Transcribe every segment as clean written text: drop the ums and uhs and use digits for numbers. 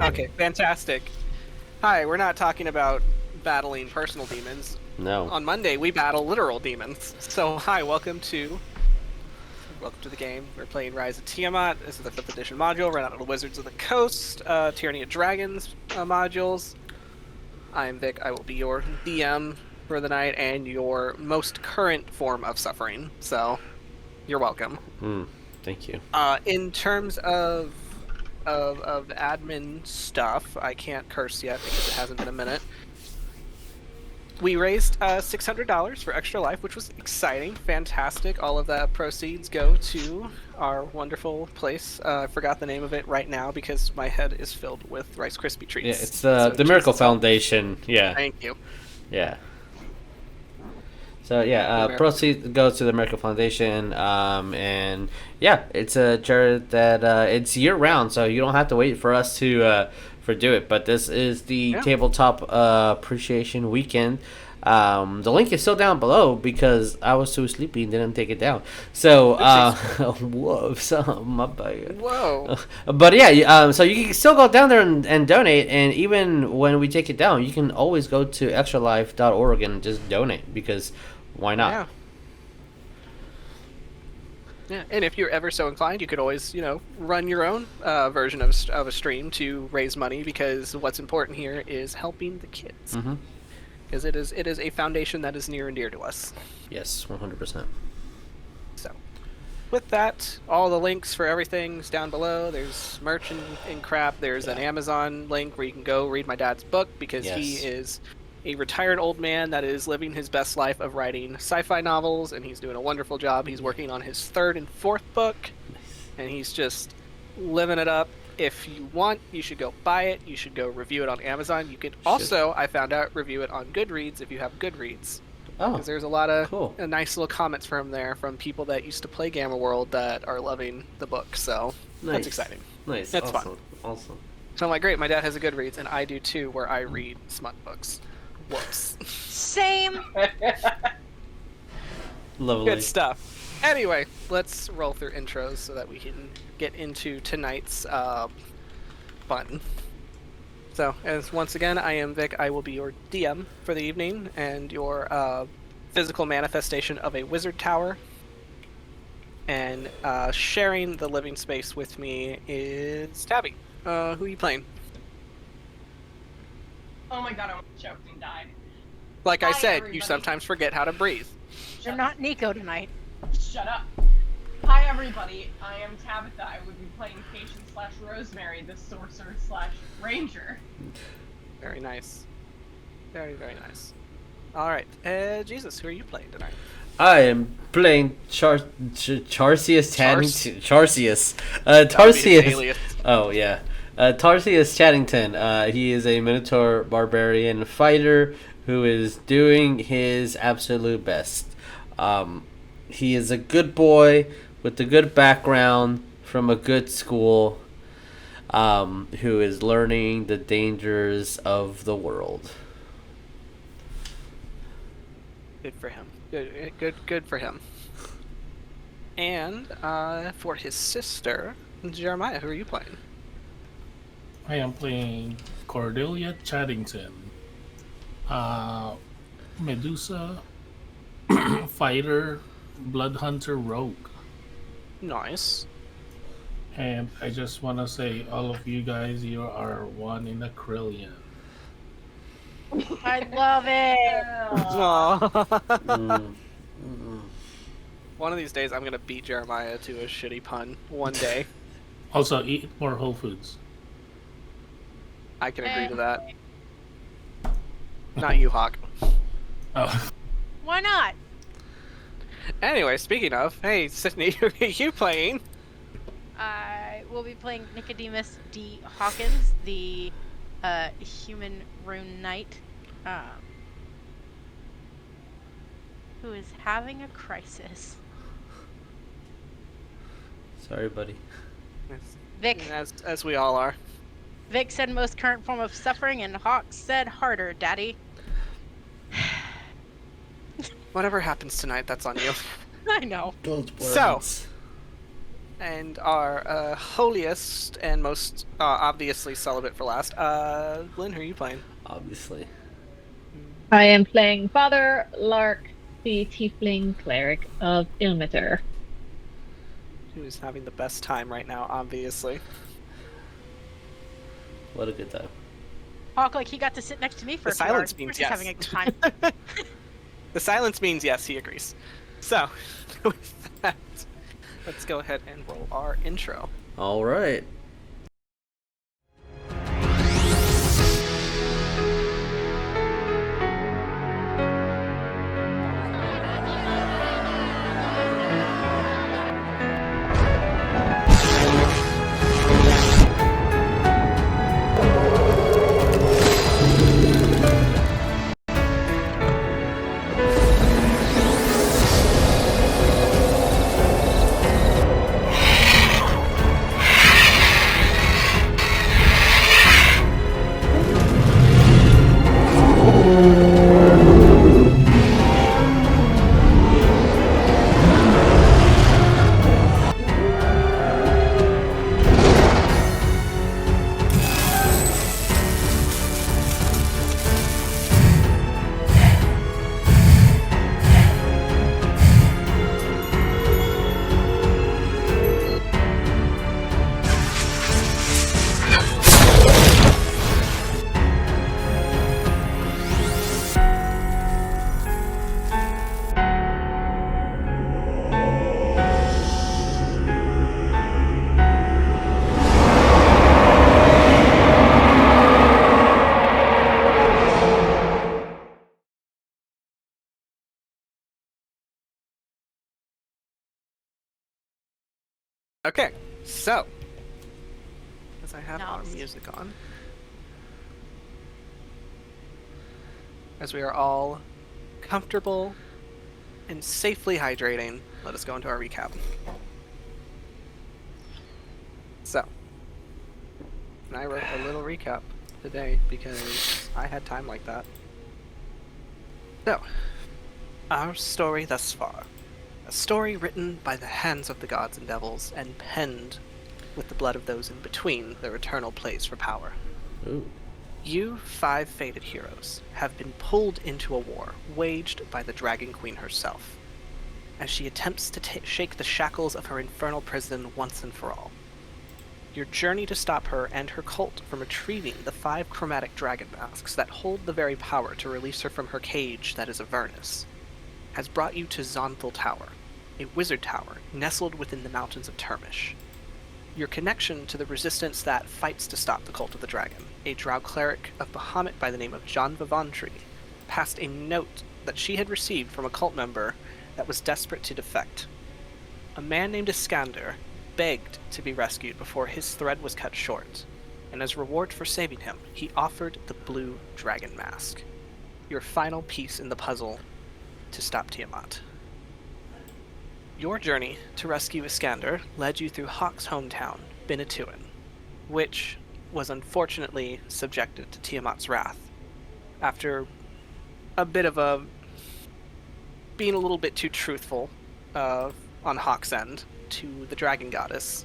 Okay, fantastic. Hi, we're not talking about battling personal demons. No. On Monday, we battle literal demons. So, hi, welcome to the game. We're playing Rise of Tiamat. This is the 5th edition module, run out of the Wizards of the Coast, Tyranny of Dragons modules. I am Vic. I will be your DM for the night and your most current form of suffering. So, you're welcome. Thank you. In terms of admin stuff, I can't curse yet because it hasn't been a minute. We raised $600 for Extra Life, which was exciting, fantastic. All of the proceeds go to our wonderful place. I forgot the name of it right now because my head is filled with Rice Krispie treats. Yeah, it's the Miracle Foundation. Yeah. Thank you. Yeah. So yeah, proceeds go to the Miracle Foundation, and yeah, it's a charity that it's year round, so you don't have to wait for us to do it. But this is the tabletop appreciation weekend. The link is still down below because I was too sleepy and didn't take it down. So whoa, my bad. Whoa. But yeah, so you can still go down there and donate, and even when we take it down, you can always go to extralife.org and just donate because why not? Yeah, and if you're ever so inclined, you could always, run your own version of a stream to raise money because what's important here is helping the kids. Mm-hmm. Because it is a foundation that is near and dear to us. Yes, 100%. So, with that, all the links for everything's down below. There's merch and crap. There's an Amazon link where you can go read my dad's book because he is a retired old man that is living his best life of writing sci-fi novels, and he's doing a wonderful job. He's working on his 3rd and 4th book, and he's just living it up. If you want, you should go buy it. You should go review it on Amazon. You could also, I found out, review it on Goodreads if you have Goodreads. Oh, because there's a lot of nice little comments from there from people that used to play Gamma World that are loving the book. So that's exciting. Nice. That's fun. Awesome. So I'm like, great, my dad has a Goodreads, and I do too, where I read smut books. Whoops. Same. Lovely. Good stuff. Anyway, let's roll through intros so that we can get into tonight's fun. So, as once again, I am Vic. I will be your DM for the evening and your physical manifestation of a wizard tower. And sharing the living space with me is Tabby. Who are you playing? Oh my god, I almost choked and died. Like I said, everybody. you sometimes forget how to breathe. You're not Nico tonight. Shut up. Hi everybody, I am Tabatha. I would be playing Patient/Rosemary, the Sorcerer/Ranger. Very nice. Very, very nice. Alright, Jesus, who are you playing tonight? I am playing Tarsius Chadington. Tarsius. Oh yeah. Tarsius Chadington. He is a Minotaur barbarian fighter who is doing his absolute best. He is a good boy with a good background from a good school, who is learning the dangers of the world. Good for him. Good for him. And for his sister, Jeremiah, who are you playing? I am playing Cordelia Chadington, Medusa, fighter, blood hunter, rogue. Nice. And I just want to say, all of you guys, you are one in a trillion. I love it. Aww. One of these days, I'm gonna beat Jeremiah to a shitty pun. One day. Also, eat more Whole Foods. I can agree to that. Not you, Hawk. Oh. Why not? Anyway, speaking of, hey, Sydney, who are you playing? I will be playing Nicodemus D. Hawkins, the human rune knight, who is having a crisis. Sorry, buddy. Vic. As we all are. Vic said most current form of suffering, and Hawk said harder, Daddy. Whatever happens tonight, that's on you. I know. Don't worry. So, And our holiest and most obviously celibate for last. Lynn, who are you playing? Obviously. I am playing Father Lark, the Tiefling Cleric of Ilmater. Who's having the best time right now, obviously. What a good time. Hawk, like he got to sit next to me for The a few silence hours. means He's yes. having a good time. The silence means yes, he agrees. So, with that, let's go ahead and roll our intro. All right. Okay, so, as I have our Nice. music on, as we are all comfortable and safely hydrating, let us go into our recap. So, and I wrote a little recap today because I had time like that. So, our story thus far. A story written by the hands of the gods and devils and penned with the blood of those in between their eternal place for power. Ooh. You 5 fated heroes have been pulled into a war waged by the Dragon Queen herself, as she attempts to shake the shackles of her infernal prison once and for all. Your journey to stop her and her cult from retrieving the 5 chromatic dragon masks that hold the very power to release her from her cage that is Avernus has brought you to Zonthal Tower, a wizard tower nestled within the mountains of Termish. Your connection to the resistance that fights to stop the Cult of the Dragon, a drow cleric of Bahamut by the name of John Vivantry, passed a note that she had received from a cult member that was desperate to defect. A man named Iskander begged to be rescued before his thread was cut short, and as reward for saving him, he offered the blue dragon mask, your final piece in the puzzle to stop Tiamat. Your journey to rescue Iskander led you through Hawk's hometown, Binatuin, which was unfortunately subjected to Tiamat's wrath. After a bit of being a little bit too truthful on Hawk's end to the dragon goddess,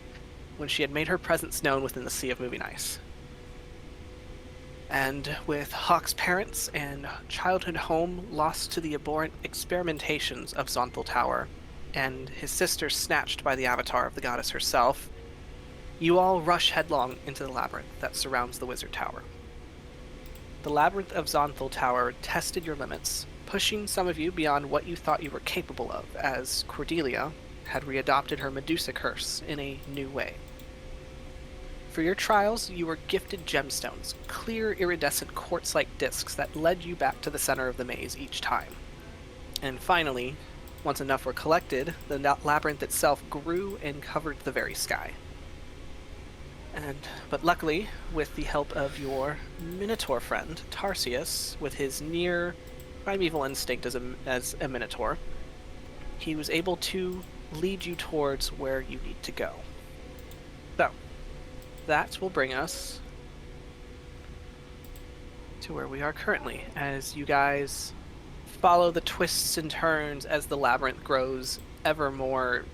when she had made her presence known within the Sea of Moving Ice. And with Hawk's parents and childhood home lost to the abhorrent experimentations of Zonthal Tower, and his sister snatched by the avatar of the goddess herself, you all rush headlong into the labyrinth that surrounds the wizard tower. The labyrinth of Zonthal Tower tested your limits, pushing some of you beyond what you thought you were capable of, as Cordelia had readopted her Medusa curse in a new way. For your trials, you were gifted gemstones, clear iridescent quartz-like discs that led you back to the center of the maze each time. And finally, once enough were collected, the labyrinth itself grew and covered the very sky. But luckily, with the help of your Minotaur friend, Tarsius, with his near primeval instinct as a Minotaur, he was able to lead you towards where you need to go. So, that will bring us to where we are currently, as you guys follow the twists and turns as the labyrinth grows ever more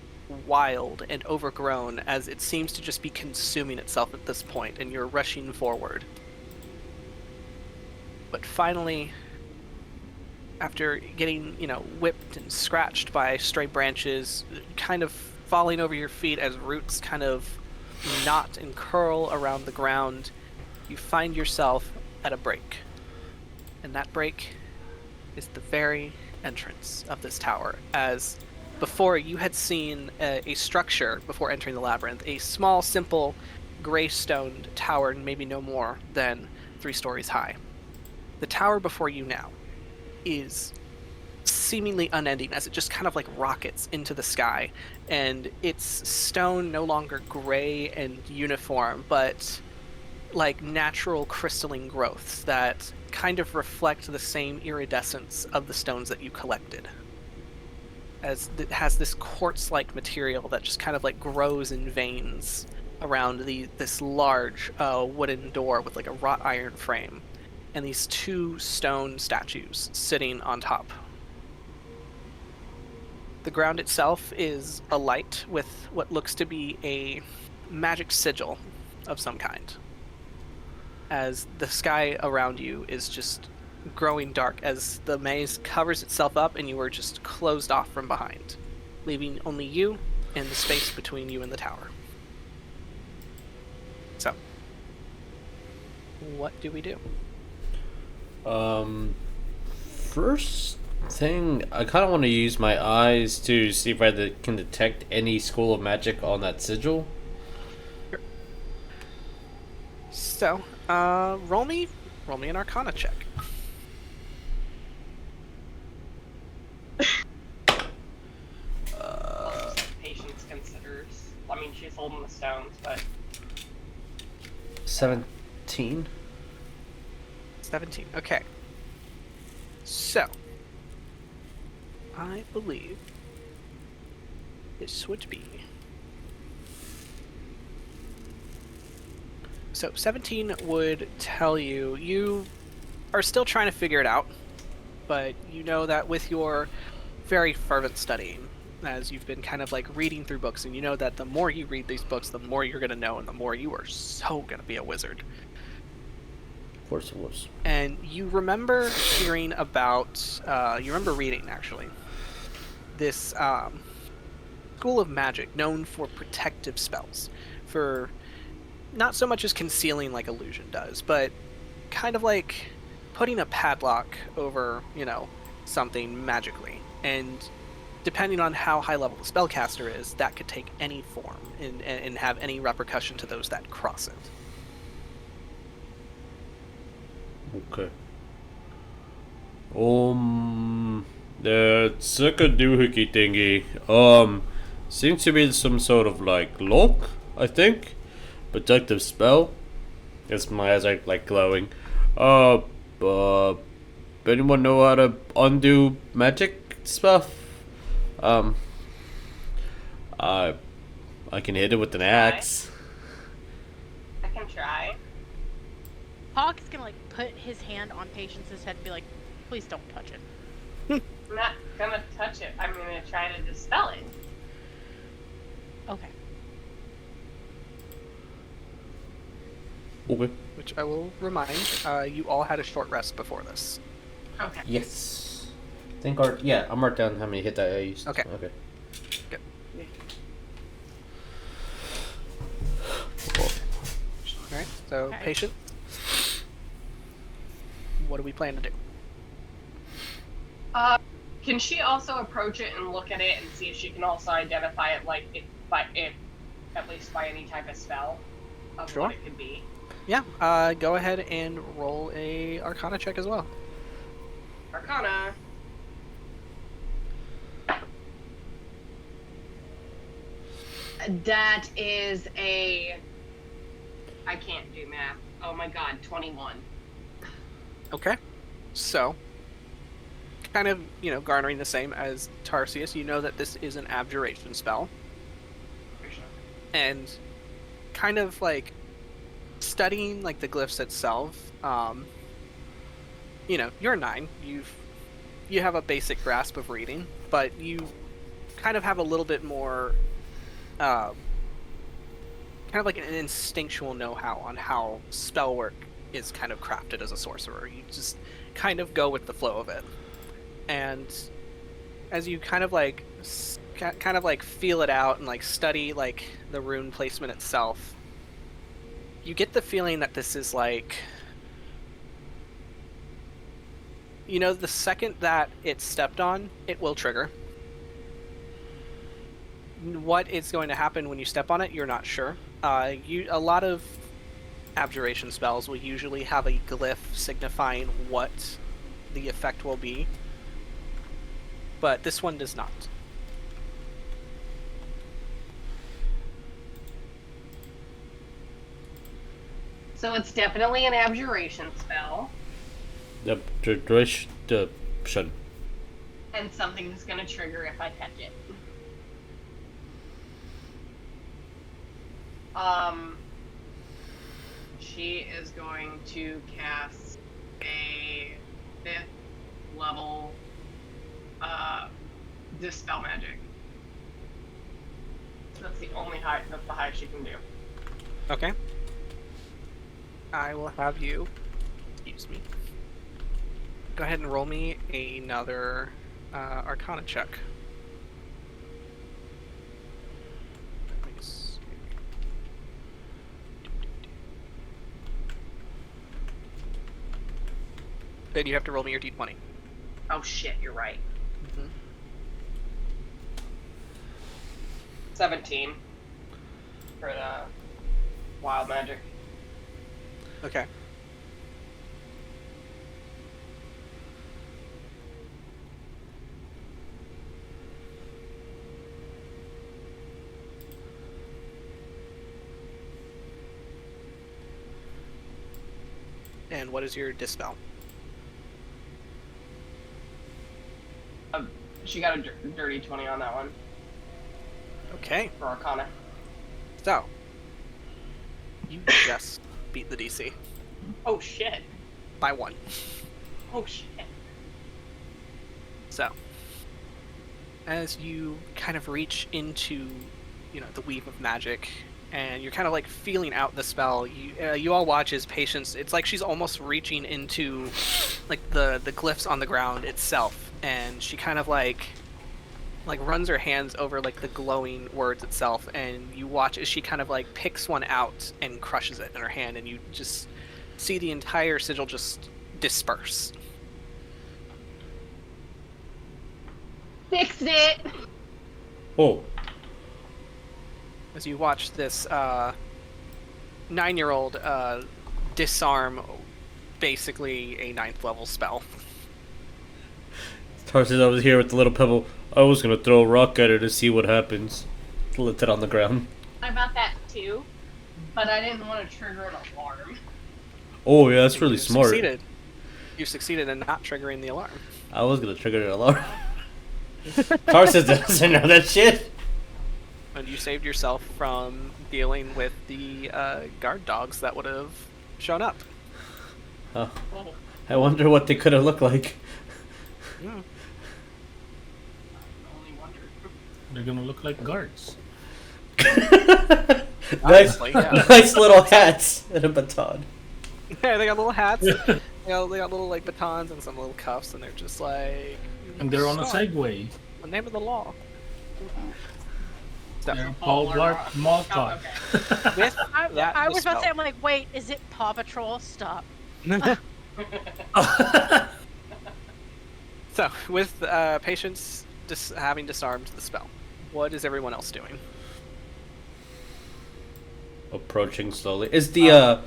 wild and overgrown as it seems to just be consuming itself at this point, and you're rushing forward. But finally, after getting, whipped and scratched by stray branches, kind of falling over your feet as roots kind of knot and curl around the ground, you find yourself at a break. And that break is the very entrance of this tower, as before you had seen a structure before entering the labyrinth, a small, simple, gray-stoned tower, maybe no more than 3 stories high. The tower before you now is seemingly unending as it just kind of like rockets into the sky, and it's stone no longer gray and uniform, but like natural crystalline growths that kind of reflect the same iridescence of the stones that you collected, as it has this quartz-like material that just kind of like grows in veins around this large wooden door with like a wrought iron frame, and these 2 stone statues sitting on top. The ground itself is alight with what looks to be a magic sigil of some kind, as the sky around you is just growing dark as the maze covers itself up and you are just closed off from behind, leaving only you and the space between you and the tower. So, what do we do? First thing, I kind of want to use my eyes to see if I can detect any school of magic on that sigil. Sure. So, roll me an Arcana check. Patience considers. I mean, she's holding the stones, but 17. 17. Okay. So, I believe this would be... So, 17 would tell you are still trying to figure it out, but you know that with your very fervent studying, as you've been kind of like reading through books, and you know that the more you read these books, the more you're going to know, and the more you are so going to be a wizard. Of course it was. And you remember hearing about, you remember reading, actually, this school of magic known for protective spells, for not so much as concealing like illusion does, but kind of like putting a padlock over, something magically. And depending on how high level the spellcaster is, that could take any form and have any repercussion to those that cross it. Okay. The second doohickey thingy, seems to be some sort of like lock, I think. Protective spell. Yes, my eyes are like glowing. Anyone know how to undo magic stuff? I can hit it with an axe. I can try. Hawk is gonna like put his hand on Patience's head and be like, "Please don't touch it." I'm not gonna touch it. I'm gonna try to dispel it. Okay. Okay. Which I will remind, you all had a short rest before this. Okay. Yes. I'm marked down how many hit die I used. Okay. Okay. Good. Alright, so Okay. patient. What do we plan to do? Can she also approach it and look at it and see if she can also identify it, like, at least by any type of spell of Sure. what it could be? Yeah, go ahead and roll a Arcana check as well. Arcana. That is a... I can't do math. Oh my god, 21. Okay. So, kind of, garnering the same as Tarsius, you know that this is an abjuration spell. And kind of like studying like the glyphs itself, you're 9. You have a basic grasp of reading, but you kind of have a little bit more kind of like an instinctual know-how on how spell work is kind of crafted as a sorcerer. You just kind of go with the flow of it. And as you kind of like feel it out and like study like the rune placement itself, you get the feeling that this is like, you know, the second that it's stepped on, it will trigger. What is going to happen when you step on it, you're not sure. A lot of abjuration spells will usually have a glyph signifying what the effect will be, but this one does not. So it's definitely an abjuration spell. Abjuration. And something's gonna trigger if I catch it. She is going to cast a 5th level Dispel Magic. That's the highest she can do. Okay. I will have you, excuse me, go ahead and roll me another Arcana check. Then you have to roll me your d20. Oh shit, you're right. Mm-hmm. 17 for the wild magic. Okay. And what is your dispel? She got a dirty 20 on that one. Okay. For Arcana. So, you just beat the DC. Oh shit. By 1. Oh shit. So, as you kind of reach into, you know, the weave of magic, and you're kind of like feeling out the spell, you all watch as Patience, it's like she's almost reaching into like the glyphs on the ground itself, and she kind of like runs her hands over like the glowing words itself, and you watch as she kind of like picks one out and crushes it in her hand, and you just see the entire sigil just disperse. Fixed it! Oh. As you watch this 9-year-old disarm basically a 9th level spell. Tarsius over here with the little pebble. I was gonna throw a rock at her to see what happens. Left it on the ground. I about that too, but I didn't want to trigger an alarm. Oh yeah, that's really smart. You succeeded in not triggering the alarm. I was gonna trigger an alarm. Tarsius doesn't know that shit. And you saved yourself from dealing with the guard dogs that would have shown up. Oh. I wonder what they could have looked like. Yeah. They're gonna look like guards. Honestly, yeah. Nice little hats and a baton. Yeah, they got little hats. They got little like batons and some little cuffs, and they're just like. And they're on a Segway. The name of the law. So, They're Paul Lark Malta. with that I was about to dispel- say, I'm like, wait, is it Paw Patrol? Stop. So, with Patience having disarmed the spell, what is everyone else doing? Approaching slowly. Is the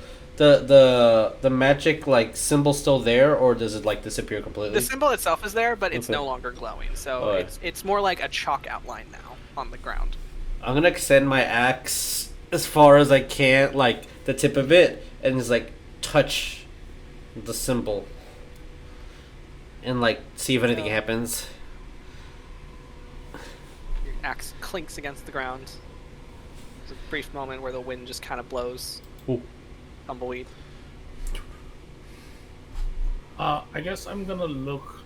magic like symbol still there, or does it like disappear completely? The symbol itself is there, but it's no longer glowing. So it's more like a chalk outline now on the ground. I'm gonna extend my axe as far as I can, like the tip of it, and just like touch the symbol and like see if anything happens. Your axe clinks against the ground. There's a brief moment where the wind just kind of blows. Ooh. Tumbleweed. I guess I'm gonna look.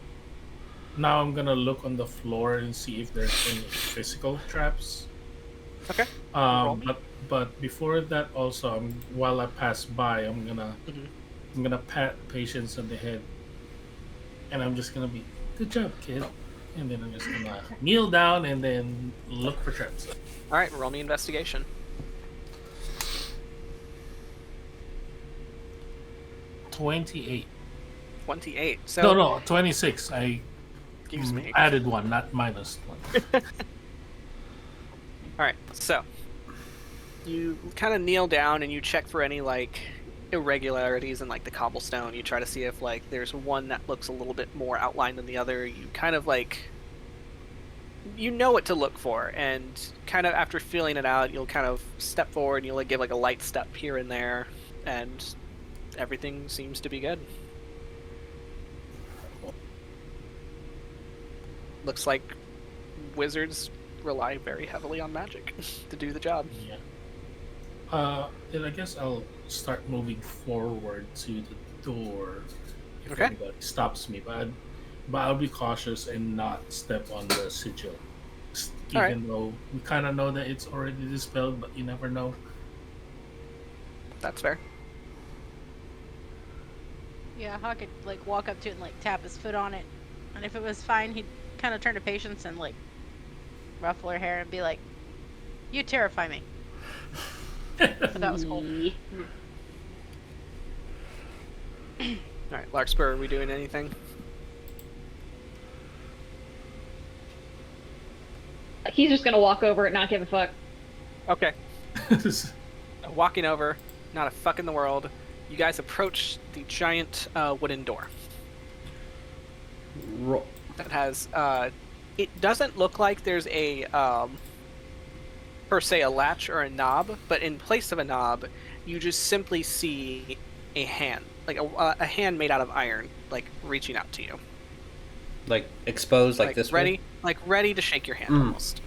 Now I'm gonna look on the floor and see if there's any physical traps. Okay. But before that, also, while I pass by, I'm gonna pat Patience on the head, and I'm just gonna be, "Good job, kid," and then I'm just gonna kneel down and then look for traps. All right, roll me investigation. 28. 28. So No, 26. I excuse me. added one, not minus one. All right, so you kind of kneel down and you check for any like irregularities in like the cobblestone. You try to see if like there's one that looks a little bit more outlined than the other. You kind of like you know what to look for, and kind of after feeling it out, you'll kind of step forward and you'll like give like a light step here and there, and everything seems to be good. Looks like wizards rely very heavily on magic to do the job. Yeah. Then I guess I'll start moving forward to the door if anybody stops me. But I'll be cautious and not step on the sigil. Even though we kind of know that it's already dispelled, but you never know. That's fair. Yeah, Hawk could like walk up to it and like tap his foot on it, and if it was fine, he'd kind of turn to Patience and like ruffle her hair and be like, "You terrify me." But that was cool. All right, Larkspur, are we doing anything? He's just gonna walk over and not give a fuck. Okay. Walking over, not a fuck in the world. You guys approach the giant wooden door. That has, it doesn't look like there's a, per se, a latch or a knob, but in place of a knob, you just simply see a hand, like a hand made out of iron, like reaching out to you. Like exposed, like this ready, way? like ready to shake your hand almost.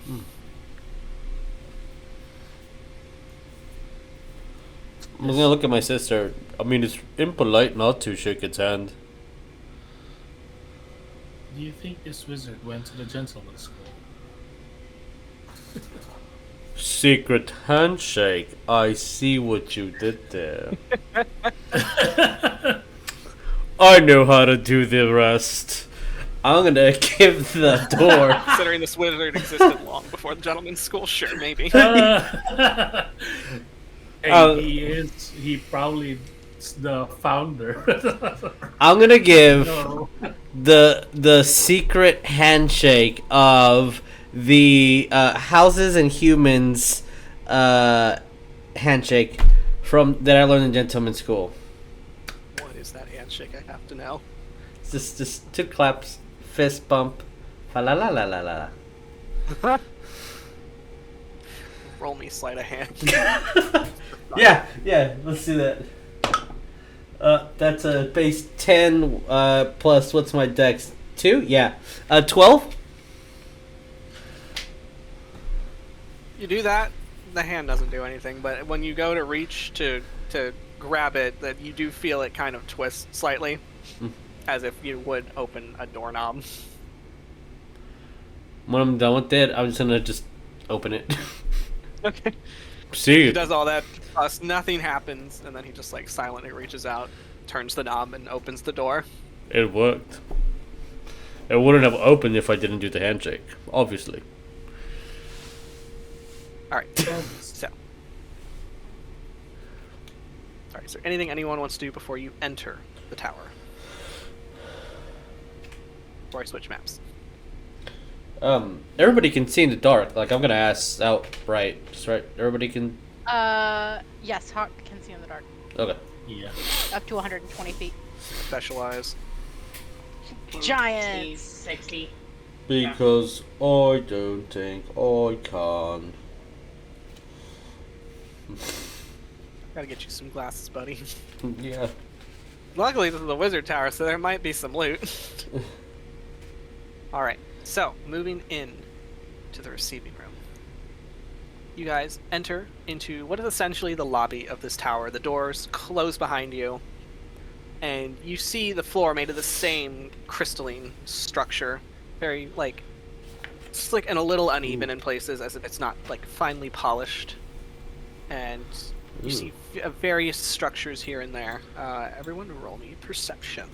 I'm gonna look at my sister. I mean, it's impolite not to shake its hand. Do you think this wizard went to the gentleman's school? Secret handshake. I see what you did there. I know how to do the rest. I'm gonna give the door. Considering this wizard existed long before the gentleman's school, sure, maybe. He probably is the founder. I'm gonna give the secret handshake of the houses and humans handshake from that I learned in gentleman's school. What is that handshake? I have to know. It's just two claps, fist bump, fa la la la la la. Roll me sleight of hand. Yeah, let's do that. That's a base 10 plus what's my dex? 2? Yeah. 12? You do that, the hand doesn't do anything, but when you go to reach to grab it, that you do feel it kind of twist slightly, as if you would open a doorknob. When I'm done with it, I'm just gonna just open it. Okay. See. He does all that, plus nothing happens, and then he just like silently reaches out, turns the knob, and opens the door. It worked. It wouldn't have opened if I didn't do the handshake, obviously. Alright, so. Alright, is there anything anyone wants to do before you enter the tower? Before I switch maps. Everybody can see in the dark. Like, I'm gonna ask outright. Just right? Everybody can... Yes, Hawk can see in the dark. Okay. Yeah. Up to 120 feet. Specialize. Giants! 60. Because I don't think I can. Gotta get you some glasses, buddy. Yeah. Luckily, this is the wizard tower, so there might be some loot. Alright, so, moving in to the receiving room. You guys enter into what is essentially the lobby of this tower. The doors close behind you, and you see the floor made of the same crystalline structure. Very, like, It's like and a little uneven in places, as if it's not like finely polished. And you see various structures here and there. Everyone roll me perception.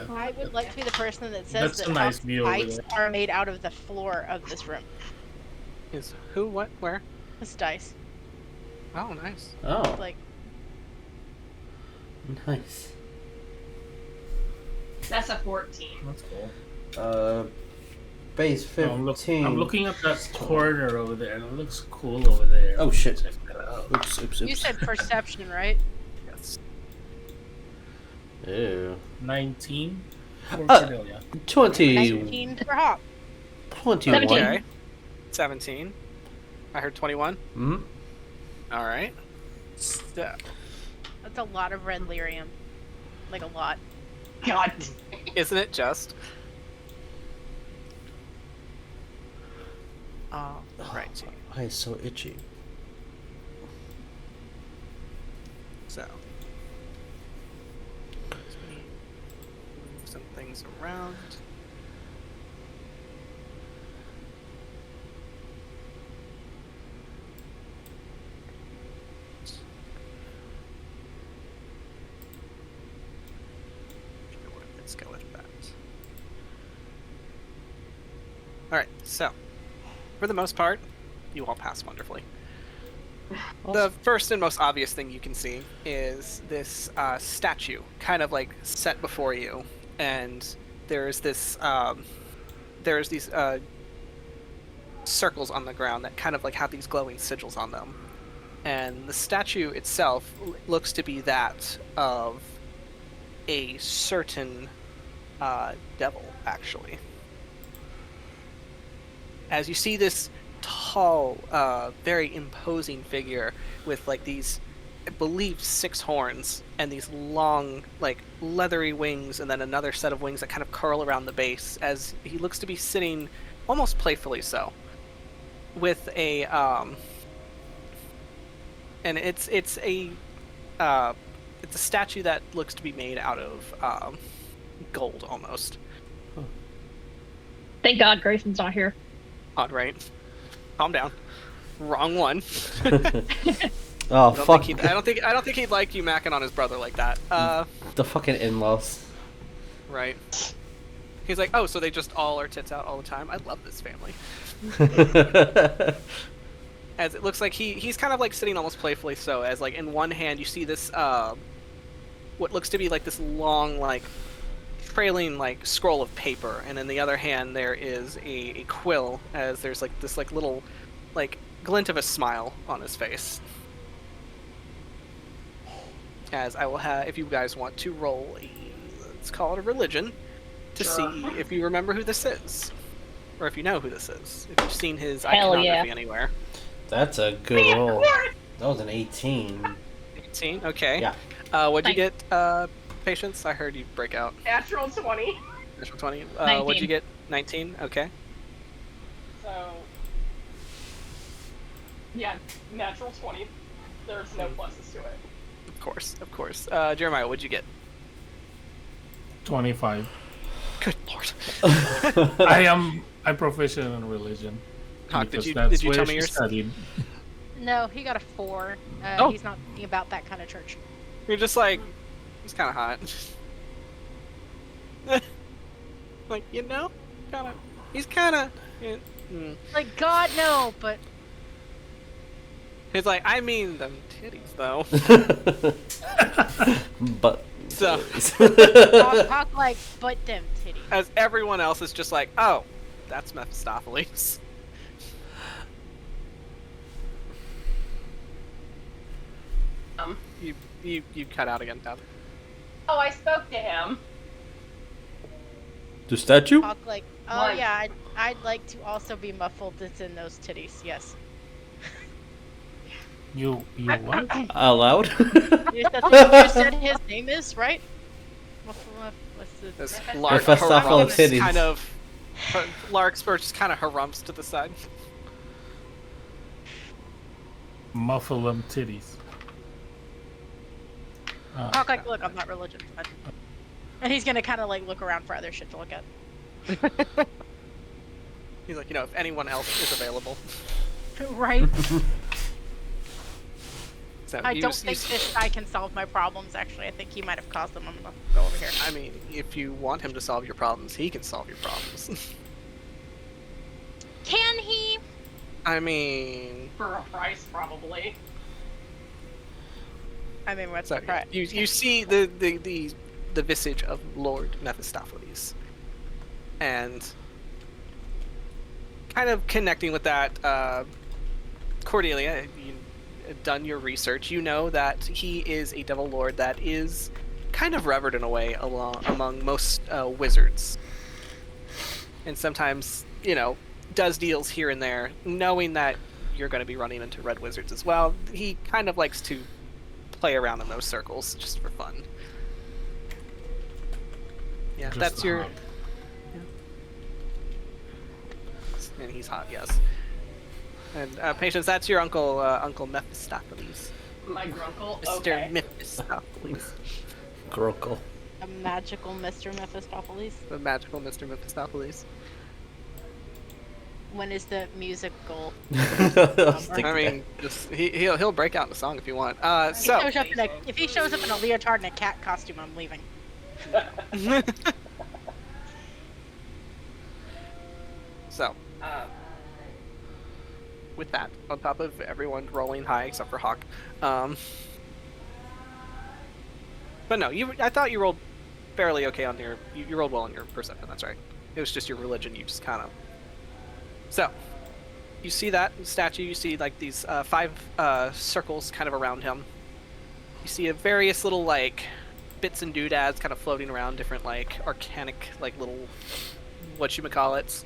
I would like to be the person that says That's a nice view over dice there. are made out of the floor of this room. Is who, what, where? This dice. Oh, nice. Oh, Like, nice. That's a 14. That's cool. Base 15. I'm looking at that corner over there, and it looks cool over there. Oh, shit. Check that out. Oops. you said perception, right? Yes. Ew. 19 for Cordelia. 20. 19 for Hawk. 21. Okay. 17. I heard 21. Hmm? All right. So, That's a lot of red lyrium. Like a lot. God. isn't it just? Right. Why is so itchy? So. Let me move some things around. Let's go with that. Alright, so. For the most part, you all pass wonderfully. The first and most obvious thing you can see is this statue, kind of like set before you, and there's this, there's these circles on the ground that kind of like have these glowing sigils on them, and the statue itself looks to be that of a certain devil, actually. As you see this tall, very imposing figure with like these, I believe, 6 horns and these long, like leathery wings, and then another set of wings that kind of curl around the base, as he looks to be sitting almost playfully so, with a and it's a statue that looks to be made out of gold almost. Thank God Grayson's not here. Odd, right? Calm down. Wrong one. Oh, fuck. I don't think he'd like you macking on his brother like that. The fucking in-laws. Right. He's like, oh, so they just all are tits out all the time? I love this family. As it looks like he's kind of like sitting almost playfully so, as like in one hand you see this, what looks to be like this long, like, trailing like scroll of paper, and in the other hand there is a quill, as there's like this like little like glint of a smile on his face. As I will have, if you guys want to roll let's call it a religion, to see if you remember who this is, or if you know who this is, if you've seen his iconography anywhere. That's a good roll. That was an 18. 18. Okay. Yeah. What'd you get? Patience? I heard you break out. Natural 20. Natural 20. 19. What'd you get? 19. Okay. So, yeah, natural 20. There's no pluses to it. Of course. Jeremiah, what'd you get? 25. Good lord. I'm proficient in religion. Hawk, because did that's you where tell me she yours? studied. No, he got a 4. Oh. He's not thinking about that kind of church. You're just like, he's kind of hot. Like, you know, he's kind of. Like, God, no, but He's like, I mean them titties though. But So, Hawk like, but them titties. as everyone else is just like, oh, that's Mephistopheles. You cut out again, Tab. Oh, I spoke to him. the statue? Hawk like, oh Why? yeah, I'd like to also be muffled that's in those titties, yes. You what? Out loud? That's what you said his name is, right? What's the... This Mephistopheles titties. kind of Larkspur just kind of harumps to the side. Muffle them titties. Hawk like, look, I'm not religious. And he's gonna kind of like look around for other shit to look at. He's like, if anyone else is available. Right. So I don't think this guy can solve my problems, actually. I think he might have caused them. I'm gonna go over here. I mean, if you want him to solve your problems, he can solve your problems. Can he? I mean... For a price, probably. I mean, what's So, the price? you see the visage of Lord Mephistopheles. And kind of connecting with that, Cordelia, you've done your research. You know that he is a devil lord that is kind of revered in a way among most wizards. And sometimes, does deals here and there, knowing that you're going to be running into red wizards as well. He kind of likes to play around in those circles just for fun. Yeah, Just that's your... hot. Yeah. And he's hot, yes. And Patience, that's your Uncle Mephistopheles. My grunkle? Mr. Okay. Mephistopheles. Grockle. A magical Mr. Mephistopheles. The magical Mr. Mephistopheles. When is the musical? I mean, just, he'll break out in a song if you want. If he shows up in a leotard and a cat costume, I'm leaving. So, with that, on top of everyone rolling high except for Hawk, but no, I thought you rolled fairly okay on your. You rolled well on your perception. That's right. It was just your religion. You just kind of. So, you see that statue. You see like these 5 circles kind of around him. You see a various little like bits and doodads kind of floating around, different like arcanic like little whatchamacallits.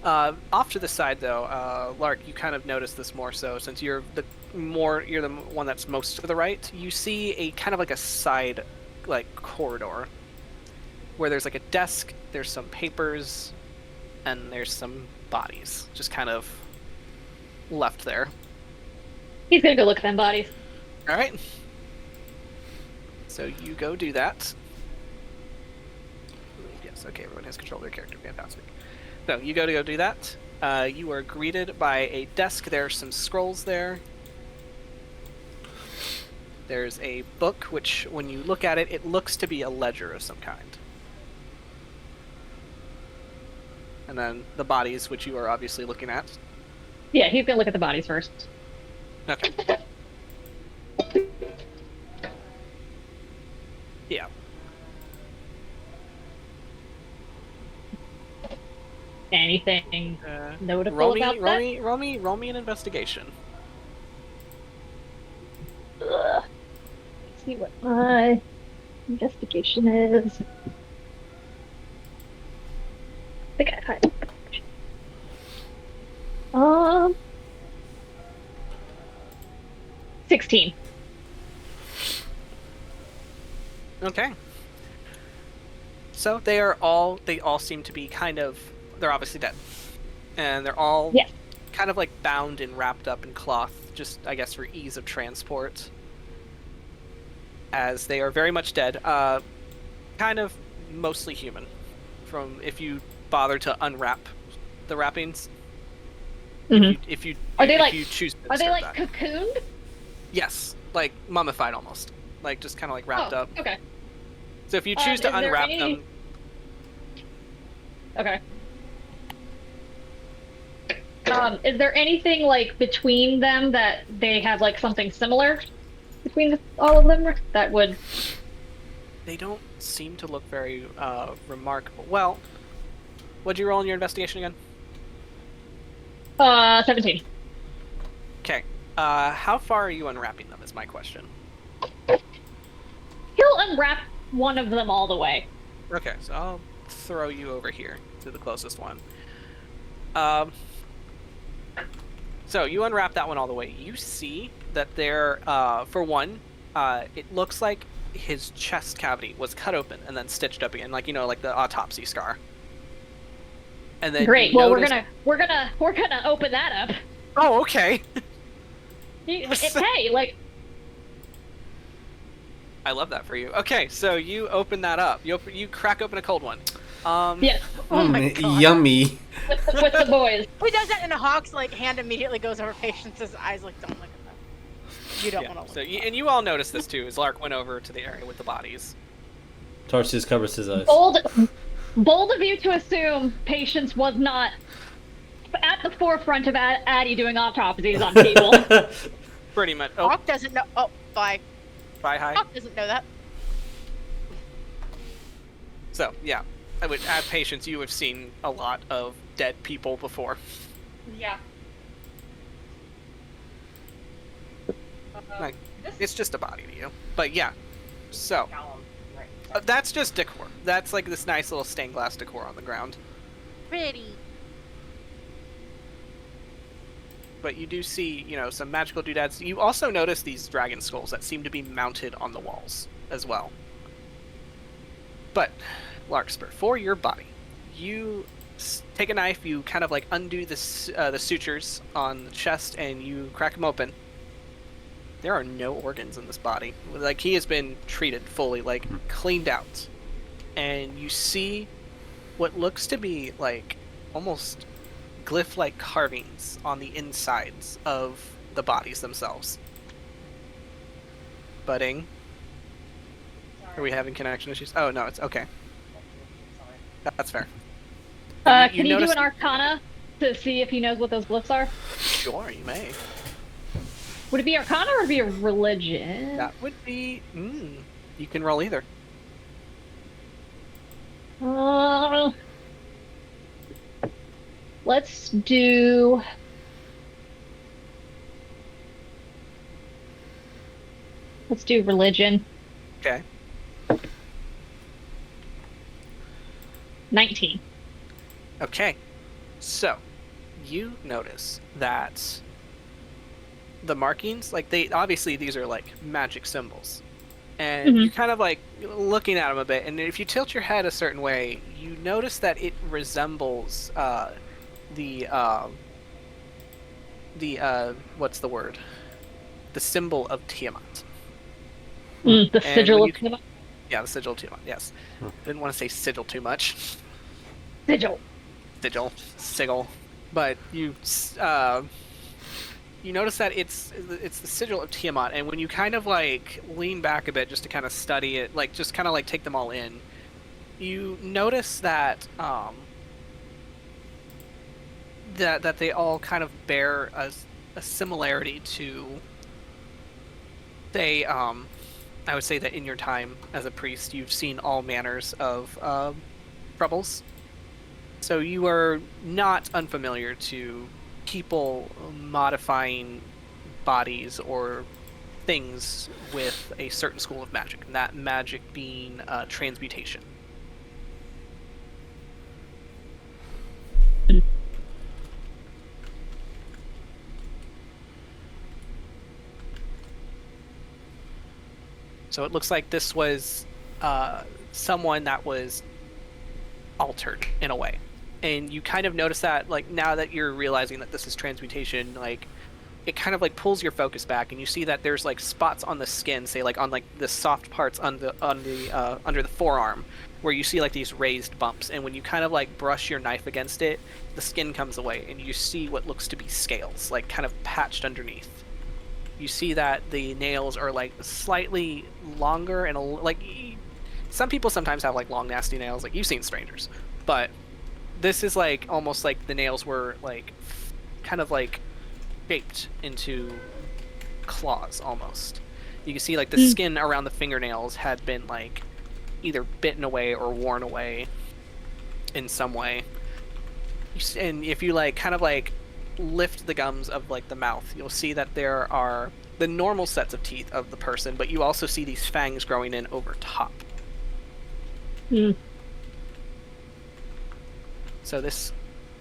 Off to the side though, Lark, you kind of notice this more so since you're the one that's most to the right. You see a kind of like a side like corridor where there's like a desk, there's some papers, and there's some bodies just kind of left there. He's gonna go look at them bodies. All right. So you go do that. Yes, okay, everyone has control of their character. Fantastic. So you go do that. You are greeted by a desk. There are some scrolls there. There's a book, which when you look at it, it looks to be a ledger of some kind. And then the bodies, which you are obviously looking at. Yeah, he's gonna look at the bodies first. Okay. Yeah. Anything notable about that? Roll me an investigation. Ugh. Let's see what my investigation is. I think I had 16. Okay. So they all seem to be kind of, they're obviously dead. And they're all kind of like bound and wrapped up in cloth, just I guess for ease of transport. As they are very much dead. Kind of mostly human. From if you bother to unwrap the wrappings. Mm-hmm. If you choose to are they like that. cocooned? Yes. Like mummified almost. Like just kinda like wrapped up. Okay. So if you choose to unwrap them. Okay. Is there anything like between them that they have like something similar between all of them that would? They don't seem to look very remarkable. Well, what'd you roll in your investigation again? 17. Okay. How far are you unwrapping them? Is my question. He'll unwrap one of them all the way. Okay, so I'll throw you over here to the closest one. So you unwrap that one all the way. You see that there, for one, it looks like his chest cavity was cut open and then stitched up again, like like the autopsy scar. And then great. Well, we're gonna open that up. Oh, okay. Hey, like. I love that for you. Okay, so you open that up. You crack open a cold one. Yes. Oh my god. Yummy. With the boys. He does that, and Hawk's like hand immediately goes over Patience's eyes, like, don't look at that. You don't want to look. So, and you all noticed this too, as Lark went over to the area with the bodies. Tarsius covers his eyes. Bold of you to assume Patience was not at the forefront of Addie doing autopsies on people. Pretty much. Oh. Hawk doesn't know. Oh, bye. Bye, hi. Hawk doesn't know that. So, yeah. I would add Patience. You have seen a lot of dead people before. Yeah. Like, it's just a body to you. But yeah. So, Right. that's just decor. That's like this nice little stained glass decor on the ground. Pretty. But you do see, some magical doodads. You also notice these dragon skulls that seem to be mounted on the walls as well. But, Larkspur, for your body, you take a knife, you kind of like undo the sutures on the chest, and you crack them open. There are no organs in this body. Like, he has been treated fully, like, cleaned out. And you see what looks to be, like, almost glyph-like carvings on the insides of the bodies themselves. Budding. Are we having connection issues? Oh, no, it's okay. That's fair. Can you do an Arcana to see if he knows what those glyphs are? Sure, you may. Would it be Arcana or would it be a religion? That would be... you can roll either. Let's do... Let's do religion. Okay. 19. Okay. So, you notice that the markings, like, obviously these are like magic symbols. And you're kind of like looking at them a bit, and if you tilt your head a certain way, you notice that it resembles the what's the word? The symbol of Tiamat. The sigil of Tiamat? Yeah, the sigil of Tiamat, yes. Didn't want to say sigil too much. Sigil. Sigil. But you notice that it's the sigil of Tiamat, and when you kind of like lean back a bit just to kind of study it, like just kind of like take them all in, you notice that that they all kind of bear a similarity to, they I would say that in your time as a priest, you've seen all manners of troubles. So you are not unfamiliar to people modifying bodies or things with a certain school of magic, and that magic being transmutation. So it looks like this was someone that was altered in a way. And you kind of notice that, like, now that you're realizing that this is transmutation, like, it kind of like pulls your focus back, and you see that there's like spots on the skin, say like on like the soft parts on the under the forearm, where you see like these raised bumps, and when you kind of like brush your knife against it, the skin comes away, and you see what looks to be scales, like kind of patched underneath. You see that the nails are like slightly longer, and like some people sometimes have like long nasty nails, like you've seen strangers, but this is like almost like the nails were like kind of like shaped into claws almost. You can see like the skin around the fingernails had been like either bitten away or worn away in some way. And if you like kind of like lift the gums of like the mouth, you'll see that there are the normal sets of teeth of the person, but you also see these fangs growing in over top. So this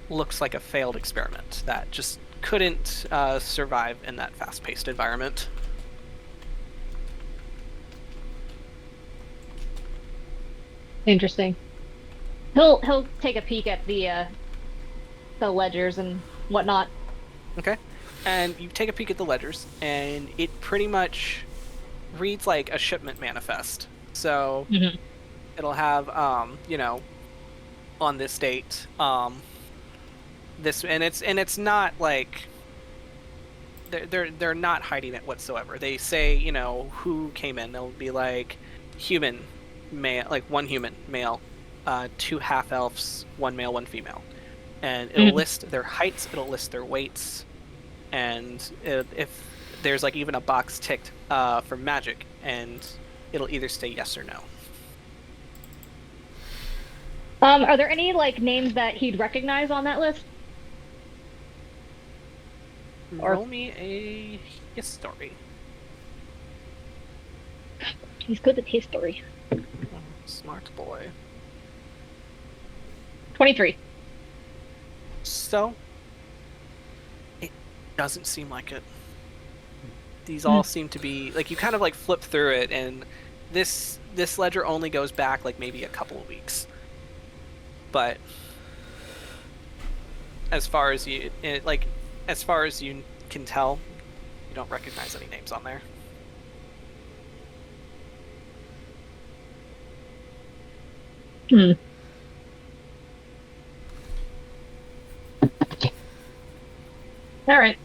looks like a failed experiment that just couldn't survive in that fast-paced environment. Interesting. He'll take a peek at the ledgers and whatnot. Okay. And you take a peek at the ledgers, and it pretty much reads like a shipment manifest. So it'll have, on this date. It's not like they're not hiding it whatsoever. They say, you know, who came in. They'll be like human male, like one human male, 2 half elves, 1 male, 1 female, and it'll list their heights, it'll list their weights, and if there's like even a box ticked for magic, and it'll either say yes or no. Are there any like names that he'd recognize on that list? Roll me a history. He's good at history. Smart boy. 23. So, it doesn't seem like it. These all seem to be like, you kind of like flip through it, and this ledger only goes back like maybe a couple of weeks. But as far as you can tell, you don't recognize any names on there. All right.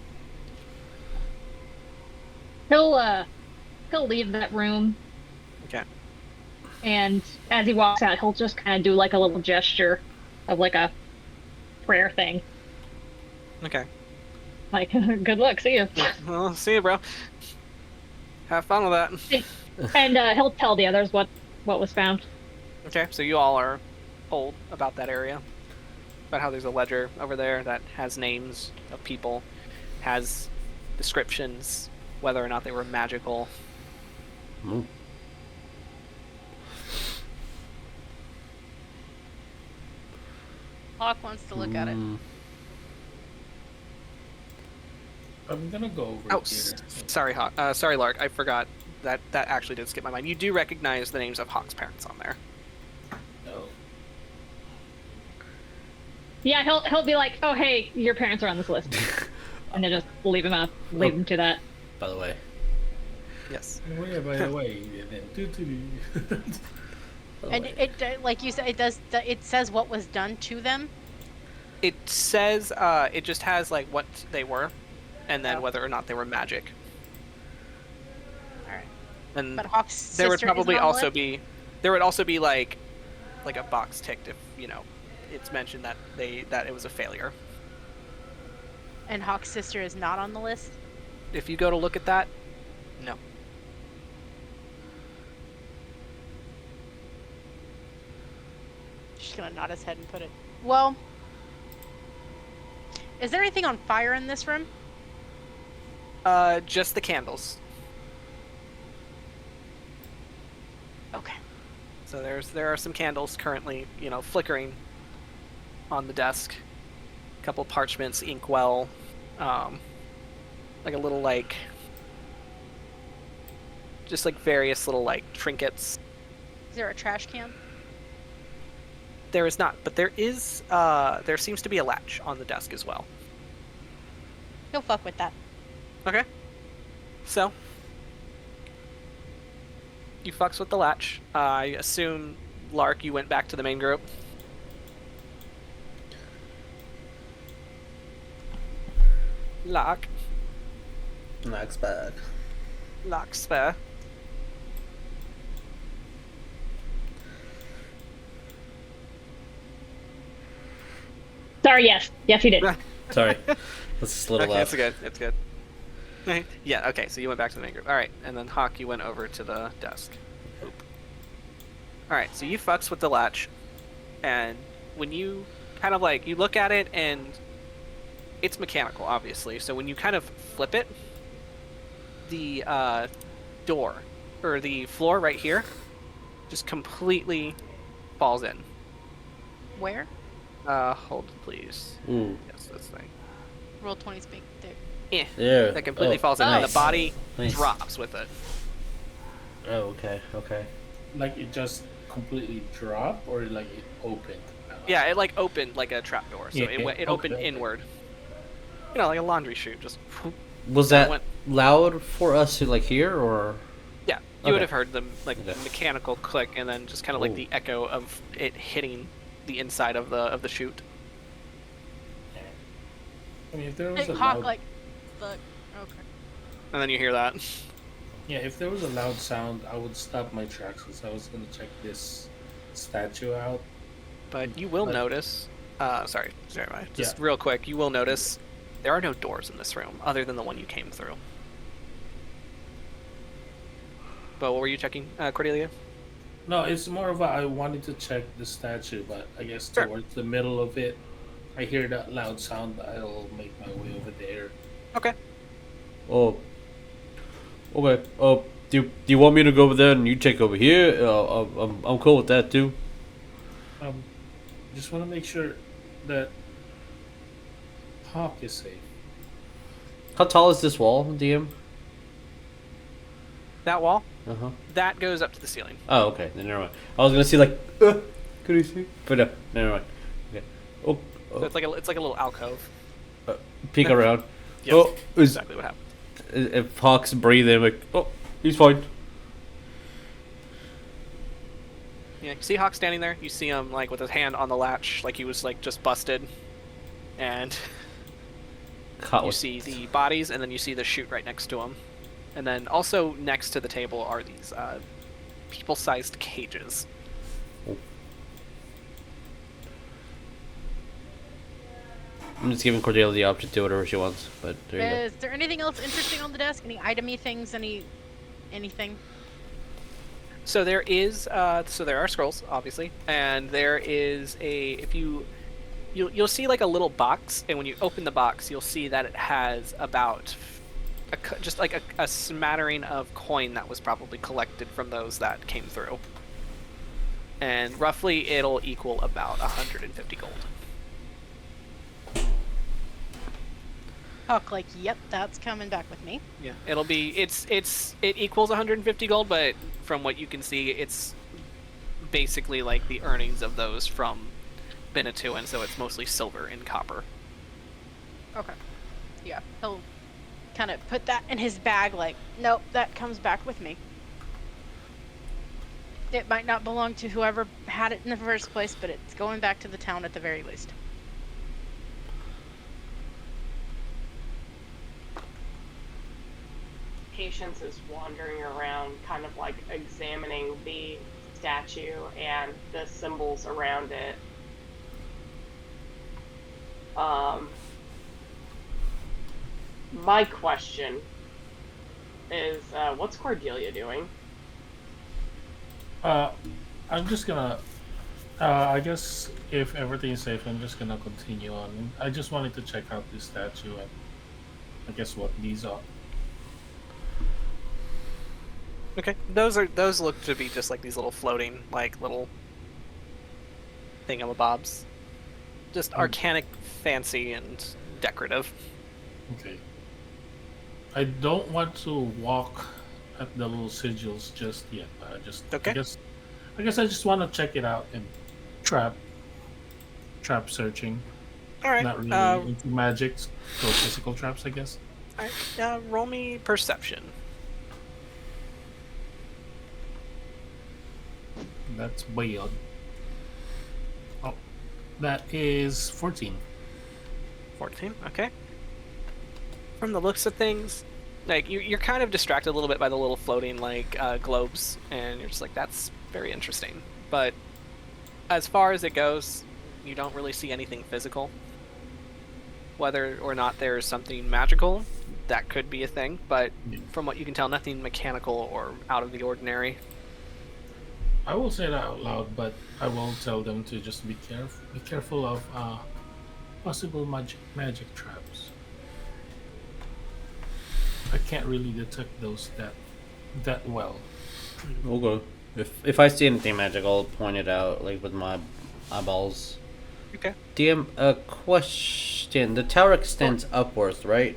He'll leave that room. Okay. And as he walks out, he'll just kind of do like a little gesture of like a prayer thing. Okay. Like, good luck, see you. Well, see you, bro. Have fun with that. And he'll tell the others what was found. Okay, so you all are told about that area, about how there's a ledger over there that has names of people, has descriptions, whether or not they were magical. Hawk wants to look at it. I'm gonna go over Oh, here. sorry, Hawk. Sorry, Lark. I forgot that actually did skip my mind. You do recognize the names of Hawk's parents on there. No. Yeah, he'll be like, "Oh, hey, your parents are on this list," and then just leave him to that. By the way. Yes. By the way, And it, like you said, it says what was done to them. It says it just has like what they were, and then whether or not they were magic. All right. And But Hawk's sister there would probably isn't on the also list? be like a box ticked if, you know, it's mentioned that it was a failure. And Hawk's sister is not on the list. If you go to look at that, no. She's gonna nod his head and put it. Well, is there anything on fire in this room? Just the candles. Okay. So there are some candles currently, you know, flickering on the desk. A couple parchments, inkwell, like a little just like various little like trinkets. Is there a trash can? There is not, but there seems to be a latch on the desk as well. He'll fuck with that. Okay. So you fucks with the latch. I assume, Lark, you went back to the main group. Lark. Larkspur. Larkspur. Sorry, yes, he did. Sorry. That's just a little Okay, left. it's good. Yeah, okay, so you went back to the main group. Alright, and then Hawk, you went over to the desk. Oop. Alright, so you fucks with the latch, and when you kind of like, you look at it, and it's mechanical, obviously, so when you kind of flip it, the door, or the floor right here, just completely falls in. Where? Hold please. Yes, this thing. Roll 20 speak there. Yeah. That completely falls in, and the nice. body Nice. drops with it. Oh, okay. Like it just completely dropped, or like it opened? Yeah, it like opened like a trapdoor, so it opened Okay. inward. You know, like a laundry chute, just. Was that that went- loud for us to like hear, or? Yeah, you Okay. would have heard the like Okay. mechanical click, and then just kind of like Ooh. the echo of it hitting the inside of the chute. I mean, if there was a Hawk loud... like, fuck. Okay. And then you hear that. Yeah, if there was a loud sound, I would stop my tracks because I was gonna check this statue out. But you will notice. Sorry, just Yeah. real quick. You will notice there are no doors in this room other than the one you came through. But what were you checking, Cordelia? No, it's more of I wanted to check the statue, but I guess Sure. towards the middle of it, I hear that loud sound. I'll make my way over there. Okay. Oh. Okay. Do you want me to go over there and you take over here? I'm cool with that too. Just want to make sure that Hawk is safe. How tall is this wall, DM? That wall? Uh-huh. That goes up to the ceiling. Oh, okay. Then never mind. I was gonna see like, could you see? But no, never mind. Okay. Oh. So it's like a little alcove. Peek around. Yep. Oh, Exactly what happened. if Hawk's breathing, like, oh, he's fine. Yeah, you see Hawk standing there. You see him like with his hand on the latch, like he was like just busted, and you see the bodies, and then you see the chute right next to him, and then also next to the table are these people-sized cages. I'm just giving Cordelia the option to do whatever she wants, but there you go. Is there anything else interesting on the desk? Any itemy things? Anything? So there are scrolls, obviously, and there is you'll see like a little box, and when you open the box, you'll see that it has about just like a smattering of coin that was probably collected from those that came through, and roughly it'll equal about 150 gold. Hawk like, yep, that's coming back with me. Yeah, it equals 150 gold, but from what you can see, it's basically like the earnings of those from Benetouan, so it's mostly silver and copper. Okay. Yeah, he'll kind of put that in his bag like, nope, that comes back with me. It might not belong to whoever had it in the first place, but it's going back to the town at the very least. Patience is wandering around, kind of like examining the statue and the symbols around it. My question is, what's Cordelia doing? I'm just gonna. I guess if everything is safe, I'm just gonna continue on. I just wanted to check out this statue and I guess what these are. Okay, those look to be just like these little floating, like little thingamabobs, just arcanic, fancy, and decorative. Okay. I don't want to walk at the little sigils just yet. Okay. I guess I just want to check it out and trap searching. All right. Not really into magic, so physical traps, I guess. All right. Roll me perception. That's weird. Oh, that is 14. 14. Okay. From the looks of things, like you're kind of distracted a little bit by the little floating like globes, and you're just like, that's very interesting. But as far as it goes, you don't really see anything physical. Whether or not there's something magical, that could be a thing. But from what you can tell, nothing mechanical or out of the ordinary. I will say that out loud, but I will tell them to just be careful of possible magic traps. I can't really detect those that well. Okay. If I see anything magic, I'll point it out, like with my eyeballs. Okay. DM, a question. The tower extends upwards, right?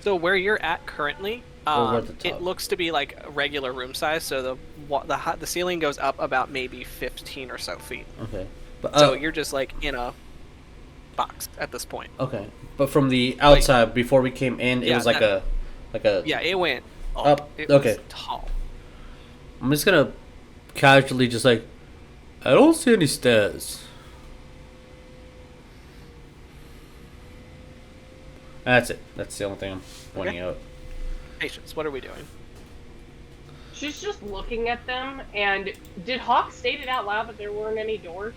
So where you're at currently, Over at the top. it looks to be like a regular room size. So the ceiling goes up about maybe 15 or so feet. Okay. But, So you're just like in a box at this point. Okay. But from the outside, before we came in, it was like a Yeah, it went up. It Okay. was tall. I'm just gonna casually just like, I don't see any stairs. That's it. That's the only thing I'm pointing out. Patience, what are we doing? She's just looking at them, and did Hawk state it out loud that there weren't any doors?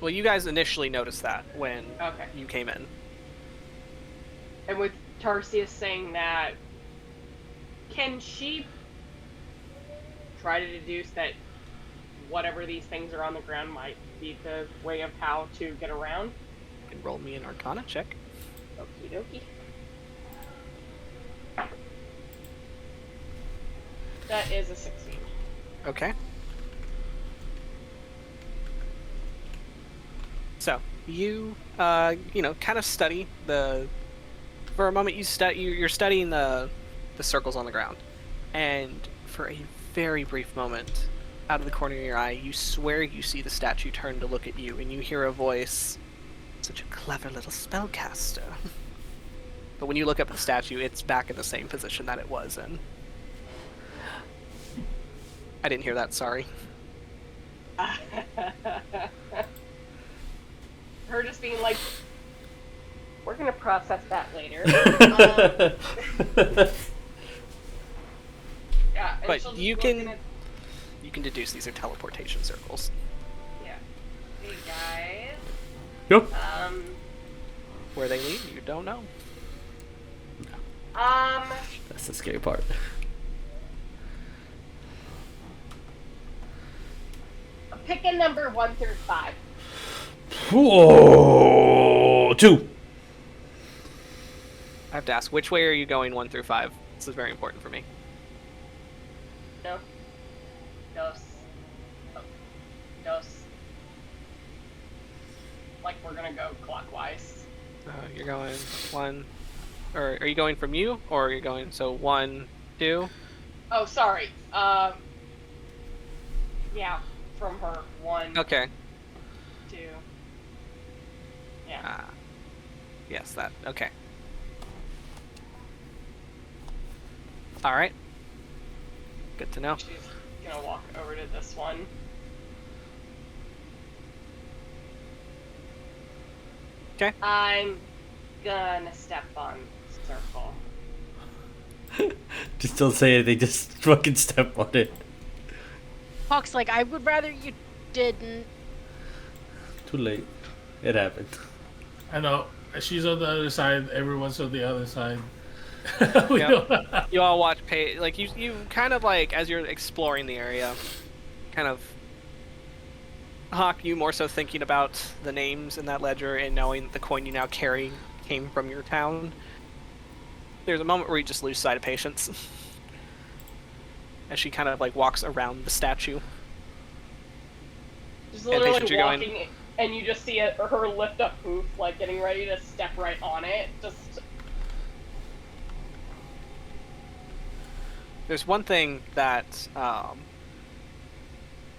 Well, you guys initially noticed that when Okay. you came in. And with Tarsius saying that, can she try to deduce that whatever these things are on the ground might be the way of how to get around? You can roll me an Arcana check. Okie dokie. That is a 16. Okay. So you, kind of study the. For a moment, you're studying the circles on the ground, and for a very brief moment, out of the corner of your eye, you swear you see the statue turn to look at you, and you hear a voice. Such a clever little spellcaster. But when you look up at the statue, it's back in the same position that it was in. I didn't hear that, sorry. Her just being like, we're gonna process that later. Yeah, and But you can deduce these are teleportation circles. Yeah. Hey guys. Yep. Where they lead, you don't know. That's the scary part. Pick a number 1 through 5. Whoa, 2. I have to ask, which way are you going 1 through 5? This is very important for me. No. Dos. Oh. Dos. Like we're gonna go clockwise. You're going 1, or are you going from you, or are you going, so 1, 2? Oh, sorry. Yeah, from her. 1, Okay. 2. Yeah. Yes, that, okay. Alright. Good to know. She's gonna walk over to this one. Okay. I'm gonna step on circle. Just don't say it, they just fucking step on it. Hawk's like, I would rather you didn't. Too late. It happened. I know. She's on the other side, everyone's on the other side. Yep. You all watch like you kind of like, as you're exploring the area, kind of Hawk, you more so thinking about the names in that ledger and knowing that the coin you now carry came from your town. There's a moment where you just lose sight of Patience as she kind of like walks around the statue. Just literally Patience, you're walking, going... and you just see her lift up hoof, like getting ready to step right on it. Just. There's one thing that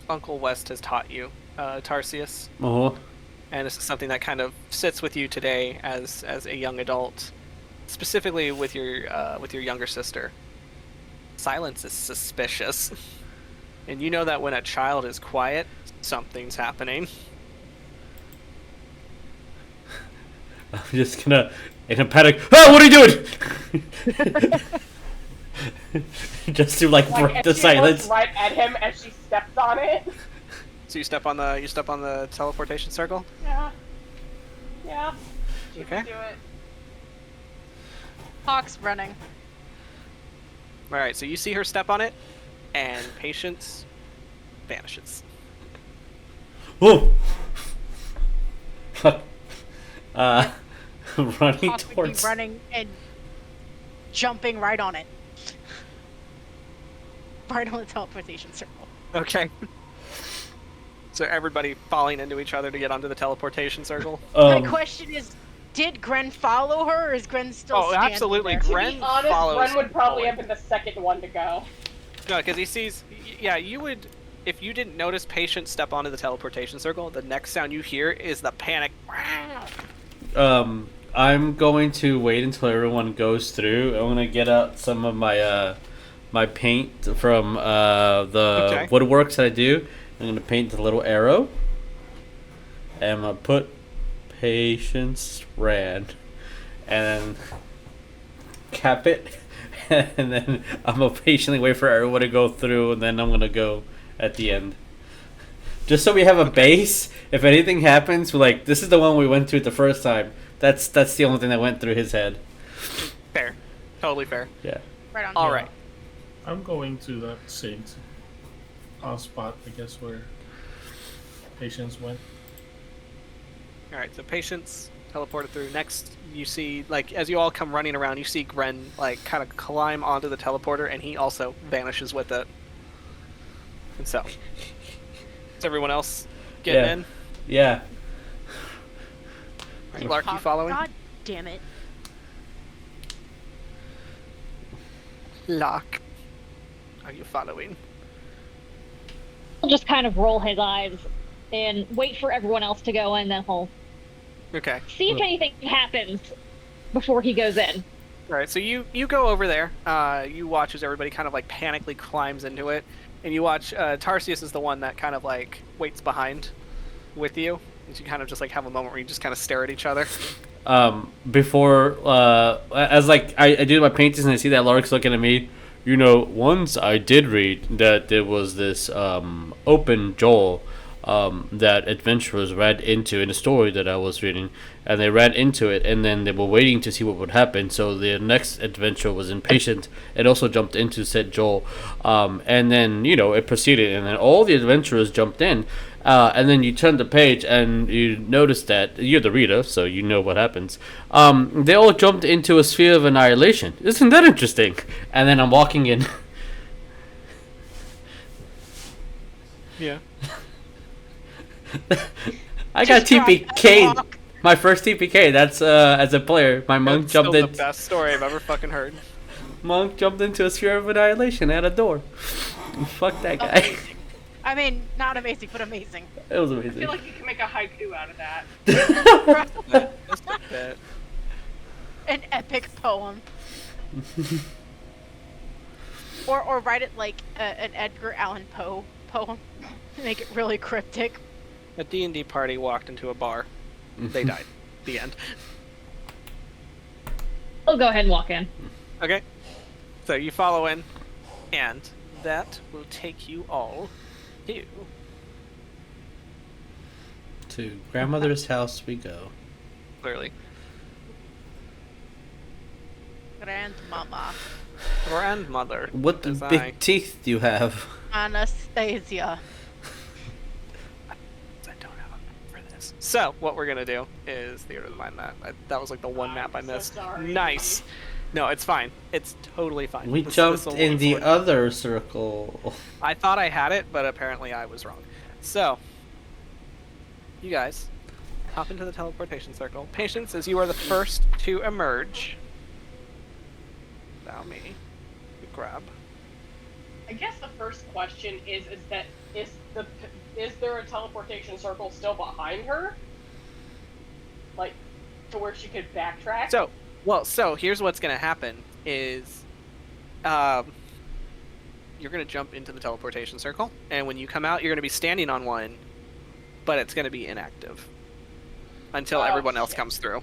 Uncle West has taught you, Tarsius. And this is something that kind of sits with you today as a young adult, specifically with your younger sister. Silence is suspicious, and you know that when a child is quiet, something's happening. I'm just gonna, in a panic, oh, what are you doing? Just to like break the silence. Looks right at him as she steps on it. So you step on the teleportation circle? Yeah. Yeah. She Okay. can do it. Hawk's running. Alright, so you see her step on it, and Patience vanishes. Oh! Running Hawk would towards... be running and jumping right on it. Right on the teleportation circle. Okay. So everybody falling into each other to get onto the teleportation circle? My question is, did Gren follow her, or is Gren still standing absolutely. there? Gren To be honest, follows Gren would probably forward. have been the second one to go. No, because he sees... Yeah, you would... If you didn't notice Patience step onto the teleportation circle, the next sound you hear is the panic... I'm going to wait until everyone goes through. I'm going to get out some of my my paint from the woodworks that I do, I'm gonna paint the little arrow. And I'm gonna put Patience ran. And then cap it. And then I'm gonna patiently wait for everyone to go through, and then I'm gonna go at the end. Just so we have a base. If anything happens, we're like, this is the one we went to the first time. That's the only thing that went through his head. Fair. Totally fair. Yeah. Right on. All right. I'm going to that same spot, I guess, where Patience went. All right. So Patience teleported through. Next, you see, like, as you all come running around, you see Gren, like, kind of climb onto the teleporter, and he also vanishes with it. And so, is everyone else getting in? Yeah. All right, Lark, you following? God damn it. Lark, are you following? He'll just kind of roll his eyes and wait for everyone else to go in, then he'll Okay. see if anything happens before he goes in. All right, so you go over there. You watch as everybody kind of like panically climbs into it, and you watch Tarsius is the one that kind of like waits behind with you. And you kind of just like have a moment where you just kind of stare at each other. Before, as like I do my paintings and I see that Lark's looking at me, you know, once I did read that there was this open Joel that adventurers read into in a story that I was reading, and they read into it, and then they were waiting to see what would happen. So the next adventure was impatient and also jumped into said Joel, and then it proceeded, and then all the adventurers jumped in. And then you turn the page and you notice that you're the reader, so you know what happens. They all jumped into a sphere of annihilation. Isn't that interesting? And then I'm walking in. Yeah. I got TPK'd. My first TPK. That's as a player. My monk jumped in. That's the best story I've ever fucking heard. Monk jumped into a sphere of annihilation at a door. Fuck that guy. Amazing. I mean, not amazing, but amazing. It was I amazing. feel like you can make a haiku out of that. Just like that. An epic poem. or write it like an Edgar Allan Poe poem. Make it really cryptic. A D&D party walked into a bar. They died. The end. I'll go ahead and walk in. Okay. So you follow in, and that will take you all to grandmother's house we go. Clearly. Grandmama. Grandmother. What the big teeth do you have? Anastasia. I don't have a map for this. So, what we're going to do is Theater of the Mind map. That was like the one map I missed. So sorry. Nice. No, it's fine. It's totally fine. We jumped in the other circle. I thought I had it, but apparently I was wrong. So, you guys hop into the teleportation circle. Patience, as you are the first to emerge. Allow me to grab. I guess the first question is there a teleportation circle still behind her? Like, to where she could backtrack? So here's what's going to happen is you're going to jump into the teleportation circle, and when you come out, you're going to be standing on one, but it's going to be inactive until everyone else comes through.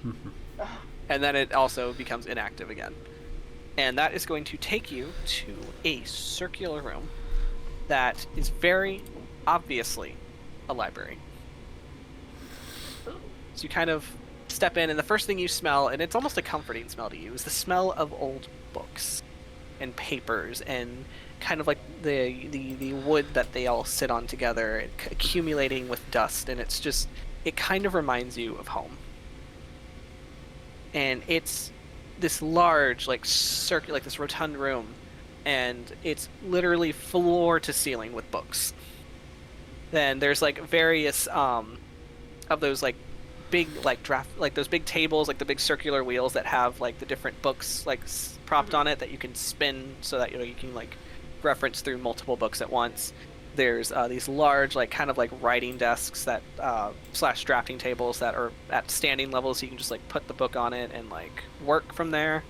And then it also becomes inactive again. And that is going to take you to a circular room that is very obviously a library. So you kind of step in, and the first thing you smell, and it's almost a comforting smell to you, is the smell of old books and papers and kind of like the wood that they all sit on together, accumulating with dust, and it kind of reminds you of home. And it's this large, like this rotund room, and it's literally floor to ceiling with books. Then there's like various of those like big those big tables, like the big circular wheels that have like the different books like propped on it that you can spin so that you can like reference through multiple books at once. There's these large like kind of like writing desks that / drafting tables that are at standing levels, so you can just like put the book on it and like work from there.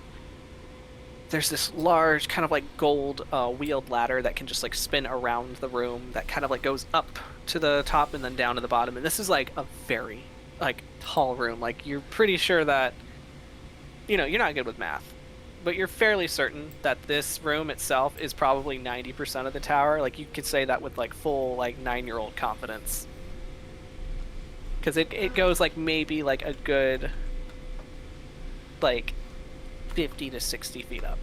There's this large kind of like gold wheeled ladder that can just like spin around the room that kind of like goes up to the top and then down to the bottom, and this is like a very like tall room. Like you're pretty sure that you're not good with math, but you're fairly certain that this room itself is probably 90% of the tower. Like you could say that with like full like 9-year-old confidence, because it goes like maybe like a good like 50 to 60 feet up,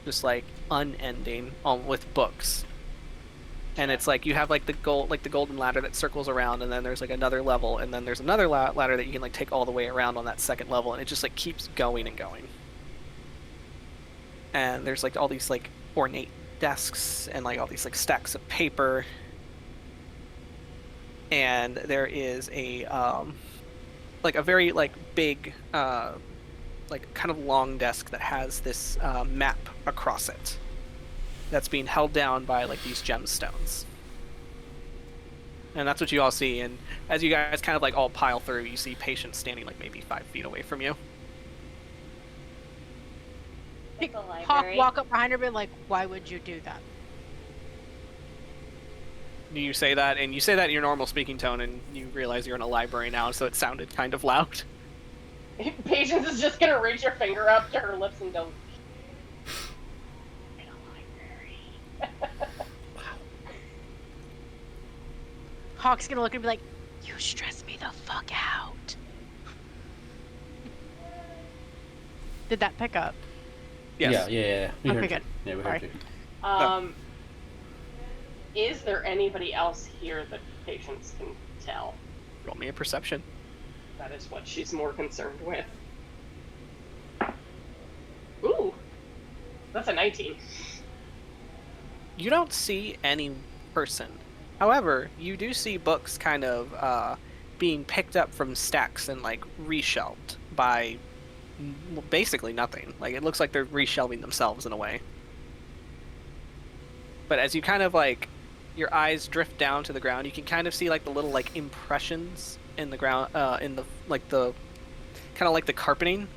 just like unending with books. And it's like you have like the golden ladder that circles around, and then there's like another level, and then there's another ladder that you can like take all the way around on that second level, and it just like keeps going and going. And there's like all these like ornate desks and like all these like stacks of paper. And there is a like a very like big like kind of long desk that has this map across it that's being held down by like these gemstones. And that's what you all see. And as you guys kind of like all pile through, you see Patience standing like maybe 5 feet away from you. Hawk walk up behind her and be like, why would you do that? You say that, and you say that in your normal speaking tone, and you realize you're in a library now, so it sounded kind of loud. Patience is just gonna reach her finger up to her lips and go, in a library. Hawk's gonna look and be like, you stress me the fuck out. Did that pick up? Yes. Yeah. We Okay, heard good. you. Yeah, we heard you. Is there anybody else here that Patience can tell? Roll me a perception. That is what she's more concerned with. Ooh, that's a 19. You don't see any person. However, you do see books kind of being picked up from stacks and like reshelved by basically nothing. Like it looks like they're reshelving themselves in a way. But as you kind of like your eyes drift down to the ground, you can kind of see like the little like impressions in the ground, in the like the kind of like the carpeting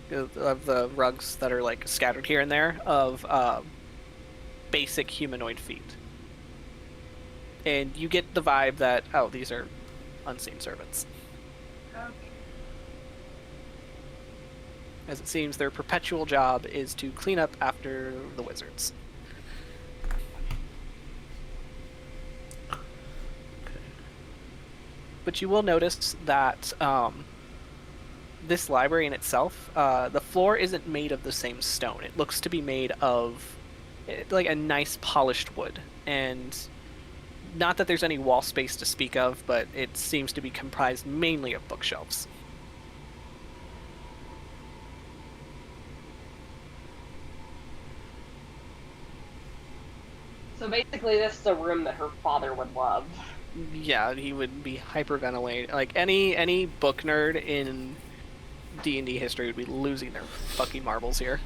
of the rugs that are like scattered here and there of basic humanoid feet. And you get the vibe that these are unseen servants. Okay. As it seems their perpetual job is to clean up after the wizards. But you will notice that this library in itself, the floor isn't made of the same stone. It looks to be made of like a nice polished wood. And not that there's any wall space to speak of, but it seems to be comprised mainly of bookshelves. So basically this is a room that her father would love. Yeah, he would be hyperventilating. Like any book nerd in D&D history would be losing their fucking marbles here.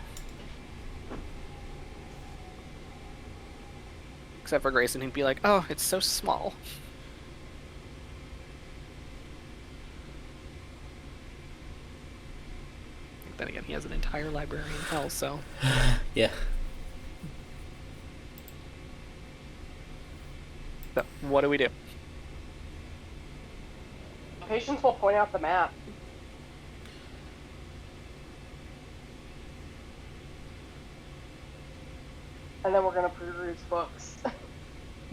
Except for Grayson, he'd be like, "Oh, it's so small." Then again, he has an entire library in hell, so... Yeah. So, what do we do? Patience will point out the map. And then we're gonna peruse books.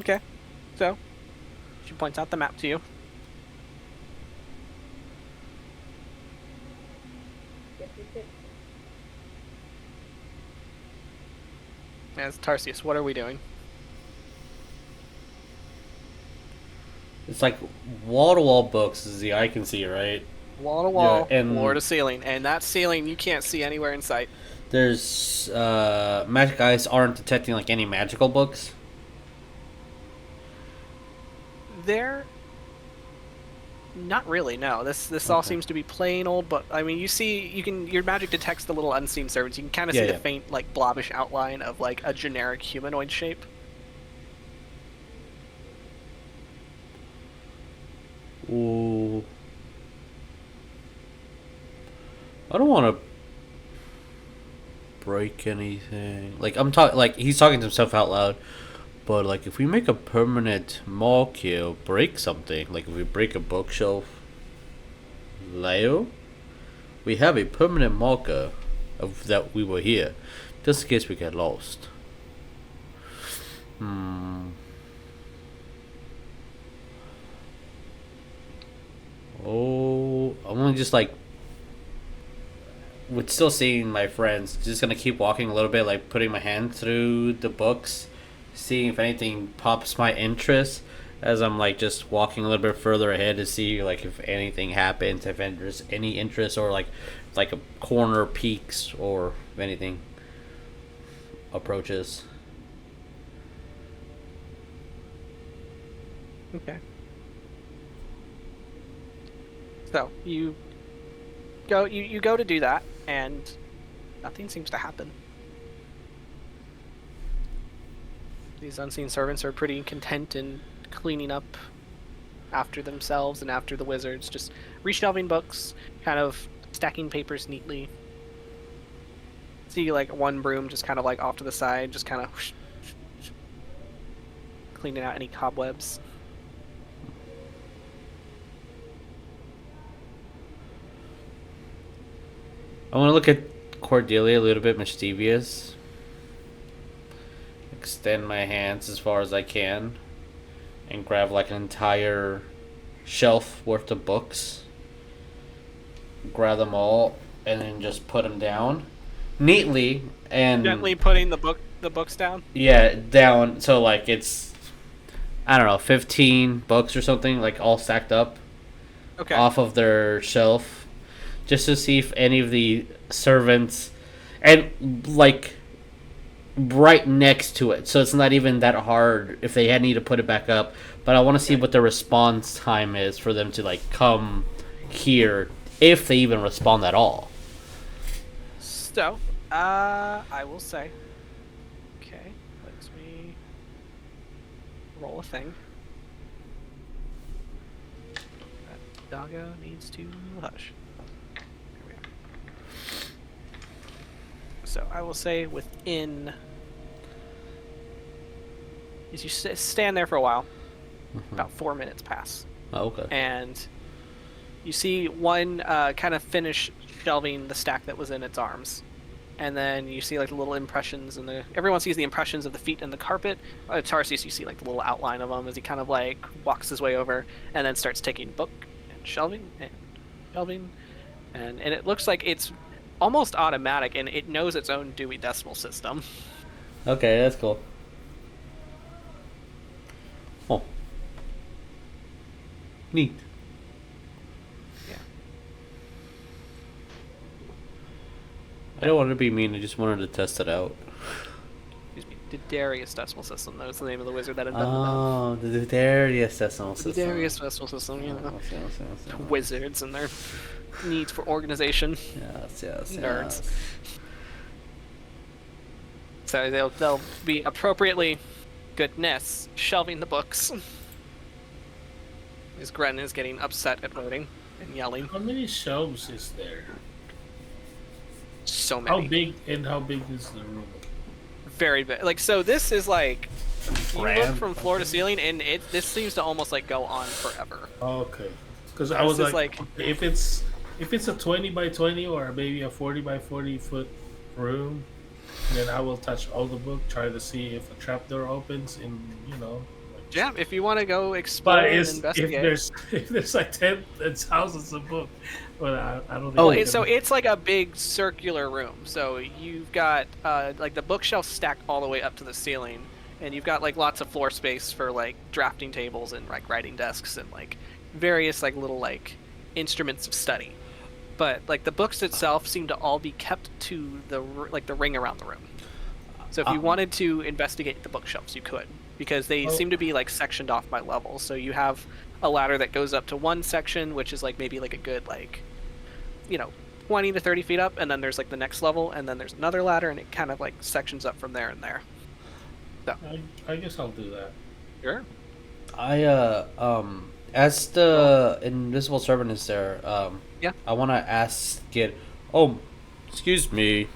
Okay. So, she points out the map to you. As Tarsius, what are we doing? It's like wall-to-wall books is the eye can see, right? Wall to wall, Yeah, and floor to ceiling. And that ceiling you can't see anywhere in sight. there's magic eyes aren't detecting like any magical books. There... Not really, no. This all seems to be plain old, but I mean, your magic detects the little unseen servants. You can kind of see the faint, like, blobbish outline of, like, a generic humanoid shape. Ooh. I don't want to break anything. Like he's talking to himself out loud, but like if we make a permanent mark here, break something, like if we break a bookshelf layer, we have a permanent marker of that we were here, just in case we get lost. Oh, I'm gonna just like, with still seeing my friends, just gonna keep walking a little bit, like putting my hand through the books, seeing if anything pops my interest as I'm like just walking a little bit further ahead to see like if anything happens, if there's any interest, or like a corner peaks, or if anything approaches. Okay. So you go to do that, and nothing seems to happen. These unseen servants are pretty content in cleaning up after themselves and after the wizards, just reshelving books, kind of stacking papers neatly. See like one broom just kind of like off to the side, just kind of cleaning out any cobwebs. I want to look at Cordelia a little bit mischievous. Extend my hands as far as I can and grab like an entire shelf worth of books. Grab them all and then just put them down neatly and gently putting the books down. Yeah, down. So like it's, I don't know, 15 books or something, like all stacked up. Okay. Off of their shelf. Just to see if any of the servants, and like right next to it, so it's not even that hard if they need to put it back up. But I want to see what the response time is for them to like come here, if they even respond at all. So, I will say, okay, let me roll a thing. That doggo needs to hush. So I will say within, as you stand there for a while, about 4 minutes pass. Oh, okay. And you see one kind of finish shelving the stack that was in its arms. And then you see like the little impressions, and everyone sees the impressions of the feet in the carpet. Tarsius, you see like the little outline of him as he kind of like walks his way over, and then starts taking book and shelving, and it looks like it's almost automatic, and it knows its own Dewey Decimal System. Okay, that's cool. Oh. Neat. Yeah. I don't want to be mean, I just wanted to test it out. Excuse me. Diradae Decimal System, that was the name of the wizard that invented Oh, the Diradae Decimal that. System. Diradae Decimal System, you know. Yes. Wizards and their needs for organization. Yes. Nerds. So they'll be appropriately, goodness, shelving the books. As Gren is getting upset at voting and yelling. How many shelves is there? So many. How big is the room? Very big. Like, so this is like, you look Brand? from floor to ceiling, and this seems to almost like go on forever. Okay, because I was This is like, if it's a 20 by 20 or maybe a 40 by 40 foot room, then I will touch all the book, try to see if a trapdoor opens in, Yeah, if you want to go explore and investigate. If there's like 10 thousands of books, but I don't think. Oh, so it's like a big circular room. So you've got like the bookshelf stacked all the way up to the ceiling, and you've got like lots of floor space for like drafting tables and like writing desks and like various like little like instruments of study. But like the books itself seem to all be kept to the ring around the room. So if you wanted to investigate the bookshelves, you could, because they seem to be like sectioned off by levels. So you have a ladder that goes up to one section, which is like maybe like a good 20 to 30 feet up, and then there's like the next level, and then there's another ladder, and it kind of like sections up from there and there. So I guess I'll do that. Sure. As the invisible servant is there, yeah, I want to ask it. Oh, excuse me.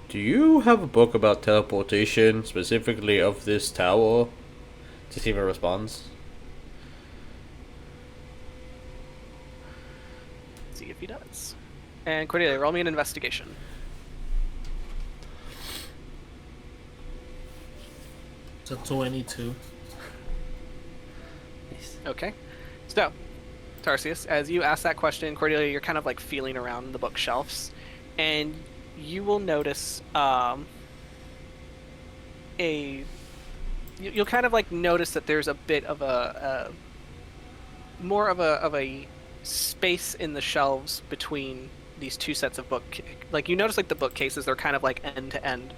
Do you have a book about teleportation, specifically of this tower? To see if it responds. Let's see if he does. And Cordelia, roll me an investigation. It's a 22. Okay. So, Tarsius, as you ask that question, Cordelia, you're kind of like feeling around the bookshelves, and you will notice you'll kind of like notice that there's a bit of a more of a space in the shelves between these two sets of like you notice like the bookcases, they're kind of like end to end,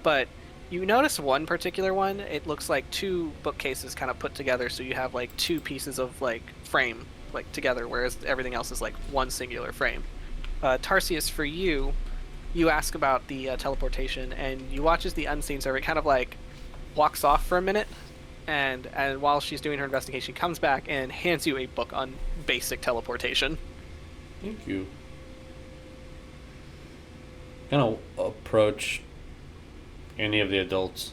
but you notice one particular one, it looks like two bookcases kind of put together, so you have like two pieces of like frame like together, whereas everything else is like one singular frame. Tarsius, for you ask about the teleportation, and you watch as the unseen servant kind of like walks off for a minute, and while she's doing her investigation, comes back and hands you a book on basic teleportation. Thank you. Gonna approach any of the adults.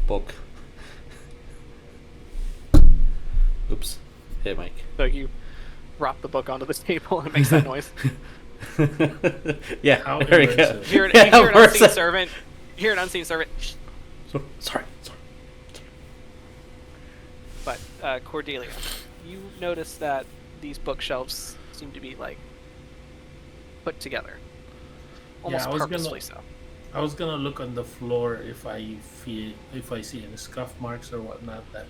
Book. Oops. Hit Mike. So you drop the book onto the table and it makes that noise. Yeah, How there we go. immersive. You hear an unseen servant. You hear an unseen servant. Sorry. But Cordelia, you notice that these bookshelves seem to be like put together, almost purposefully so. I was gonna look on the floor if I see any scuff marks or whatnot that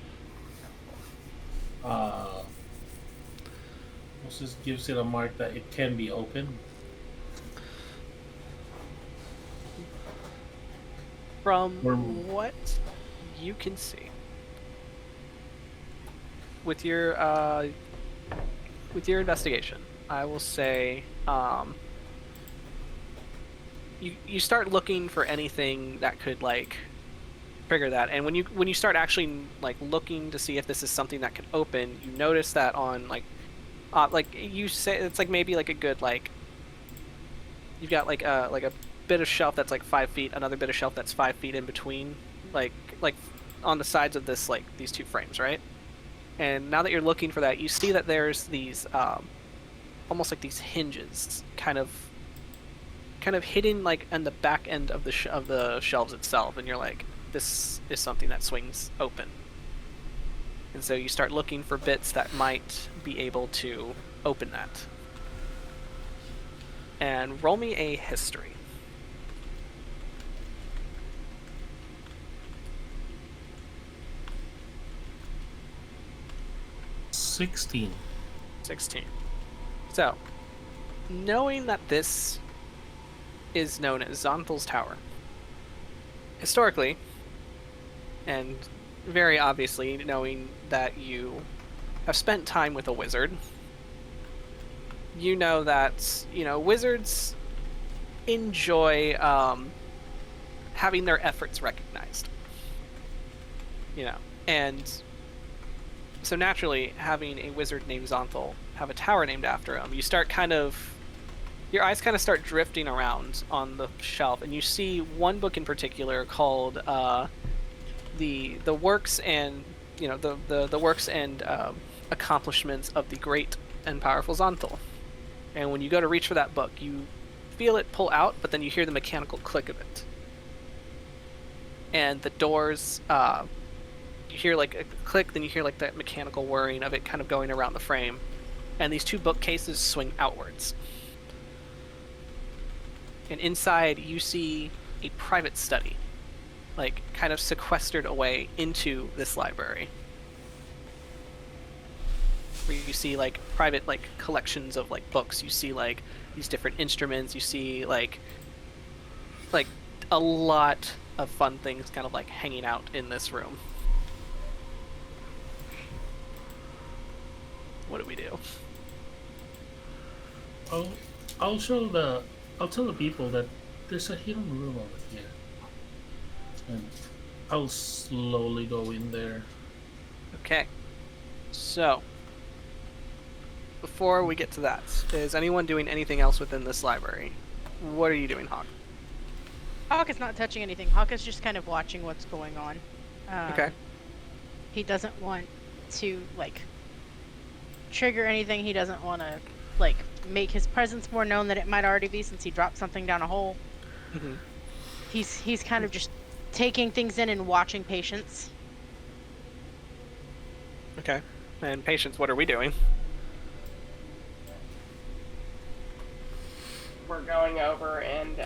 just gives it a mark that it can be opened. From what you can see, with your investigation, I will say you start looking for anything that could like trigger that, and when you start actually like looking to see if this is something that can open, you notice that on like you say it's like maybe like a good like you've got like a bit of shelf that's like 5 feet, another bit of shelf that's 5 feet in between, like on the sides of this like these two frames, right? And now that you're looking for that, you see that there's these almost like these hinges kind of hidden like on the back end of the shelves itself, and you're like, this is something that swings open. And so you start looking for bits that might be able to open that. And roll me a history. 16. So, knowing that this is known as Xonthal's Tower, historically, and very obviously knowing that you have spent time with a wizard, you know that, wizards enjoy having their efforts recognized. And so naturally, having a wizard named Xonthal have a tower named after him, your eyes kind of start drifting around on the shelf, and you see one book in particular called the works and the works and accomplishments of the great and powerful Xonthal. And when you go to reach for that book, you feel it pull out, but then you hear the mechanical click of it, and the doors. You hear like a click, then you hear like that mechanical whirring of it kind of going around the frame, and these two bookcases swing outwards. And inside you see a private study, like kind of sequestered away into this library, where you see like private like collections of like books. You see like these different instruments. You see like a lot of fun things kind of like hanging out in this room. What do we do? I'll tell the people that there's a hidden room over here, and I'll slowly go in there. Okay. So, before we get to that, is anyone doing anything else within this library? What are you doing, Hawk? Hawk is not touching anything. Hawk is just kind of watching what's going on. Okay. He doesn't want to, like, trigger anything. He doesn't want to, like, make his presence more known than it might already be since he dropped something down a hole. Mm-hmm. He's kind of just taking things in and watching Patience. Okay. And Patience, what are we doing? We're going over and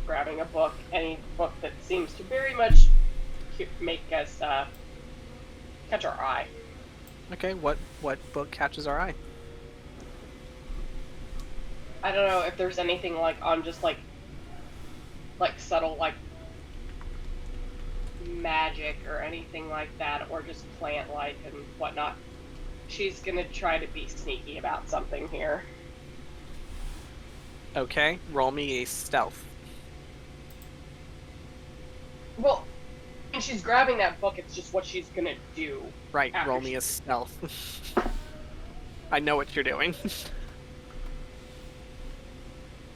grabbing a book, any book that seems to very much make us catch our eye. Okay, what book catches our eye? I don't know if there's anything like on just like subtle like magic or anything like that, or just plant life and whatnot. She's gonna try to be sneaky about something here. Okay, roll me a stealth. Well, when she's grabbing that book, it's just what she's gonna do. Right, roll me a stealth. I know what you're doing.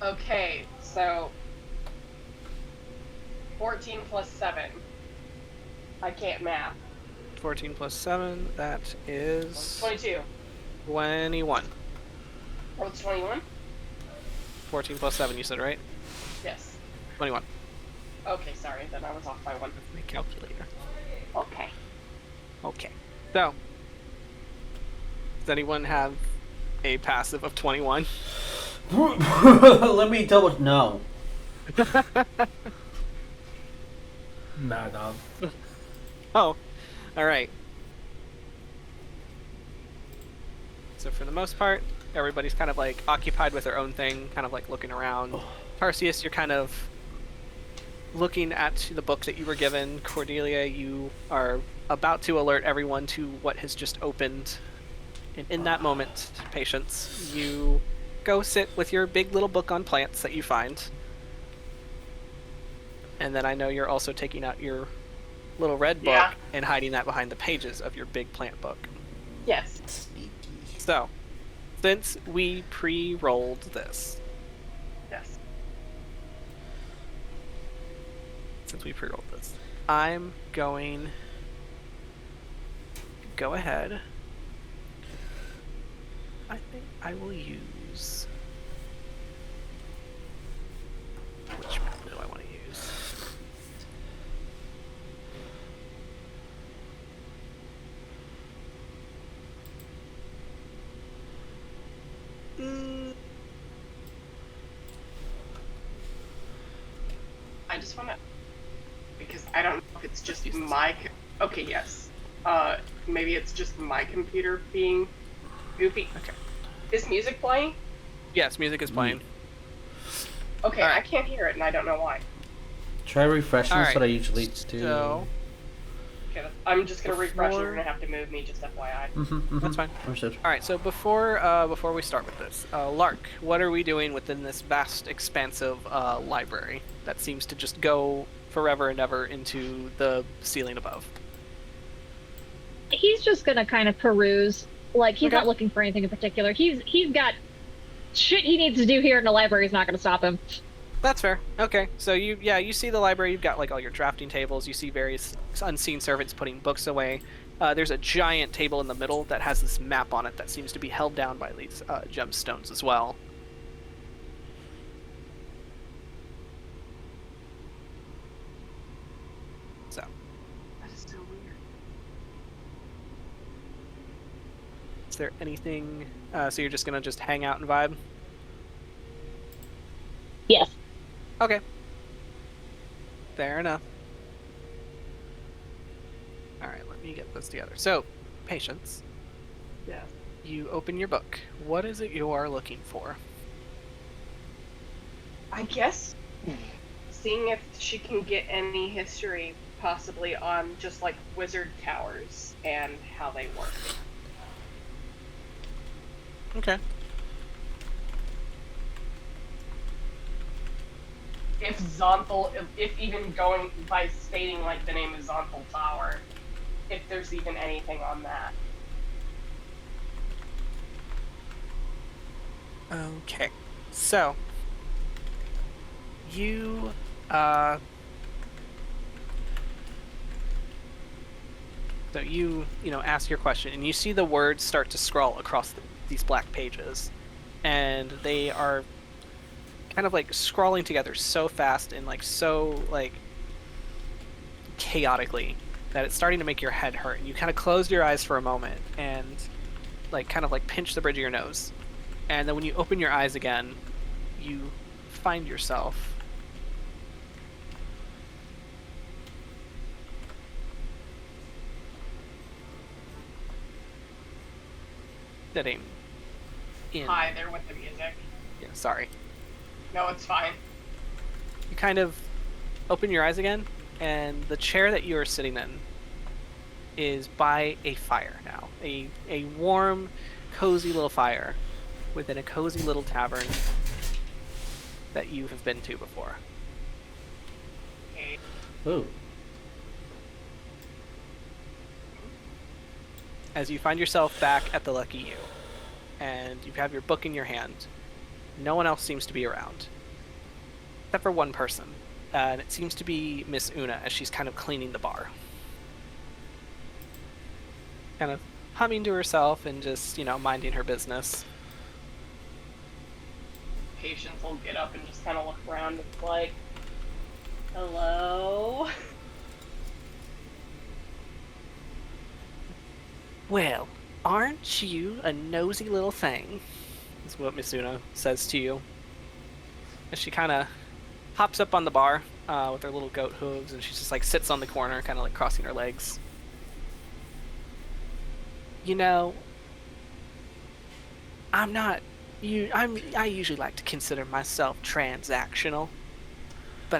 Okay, so 14 plus 7. I can't math. 14 plus 7, that is 22. 21. Oh, it's 21? 14 plus 7, you said, right? Yes. 21. Okay, sorry, then I was off by 1. My calculator. Okay. Okay. So, does anyone have a passive of 21? Let me double. No. Nah, dog. Oh, all right. So for the most part, everybody's kind of like occupied with their own thing, kind of like looking around. Tarsius, you're kind of looking at the book that you were given. Cordelia, you are about to alert everyone to what has just opened. And in that moment, Patience, you go sit with your big little book on plants that you find. And then I know you're also taking out your little red book and hiding that behind the pages of your big plant book. Yes. So, since we pre-rolled this, Yes. I'm going to go ahead. I think I will use... Which map do I want to use? I just want to... Because I don't know if it's just my... Okay, yes. Maybe it's just my computer being goofy. Okay. Is music playing? Yes, music is playing. Okay, All right. I can't hear it, and I don't know why. Try refreshing. That's Alright, what I usually do. So, Okay, I'm just gonna refresh. Before- You're gonna have to move me, just FYI. that's fine. Understood. All right, so before we start with this, Lark, what are we doing within this vast, expansive library that seems to just go forever and ever into the ceiling above? He's just gonna kind of peruse. Like, he's Okay. not looking for anything in particular. He's got shit he needs to do here, and the library is not gonna stop him. That's fair. Okay, so you see the library. You've got like all your drafting tables. You see various unseen servants putting books away. There's a giant table in the middle that has this map on it that seems to be held down by these gemstones as well. So, That is so weird. is there anything? So you're just gonna hang out and vibe? Yes. Okay. Fair enough. Alright, let me get this together. So, Patience, Yeah. you open your book. What is it you are looking for? I guess seeing if she can get any history, possibly on just like wizard towers and how they work. Okay. If Zonthal, if even going by stating like the name is Zonthal Tower, if there's even anything on that. Okay. So you ask your question, and you see the words start to scroll across these black pages, and they are kind of like scrawling together so fast and like so like chaotically that it's starting to make your head hurt. And you kind of close your eyes for a moment and like kind of like pinch the bridge of your nose, and then when you open your eyes again, you find yourself sitting in. Hi there with the music. Yeah, sorry. No, it's fine. You kind of open your eyes again, and the chair that you are sitting in is by a fire now. A warm, cozy little fire within a cozy little tavern that you have been to before. Okay. Ooh. As you find yourself back at the Lucky You, and you have your book in your hand, no one else seems to be around, except for one person, and it seems to be Miss Una as she's kind of cleaning the bar. Kind of humming to herself and just, minding her business. Patience will get up and just kind of look around and be like, hello? Well, aren't you a nosy little thing? Is what Miss Una says to you. As she kind of hops up on the bar with her little goat hooves, and she just like sits on the corner, kind of like crossing her legs. I usually like to consider myself transactional, but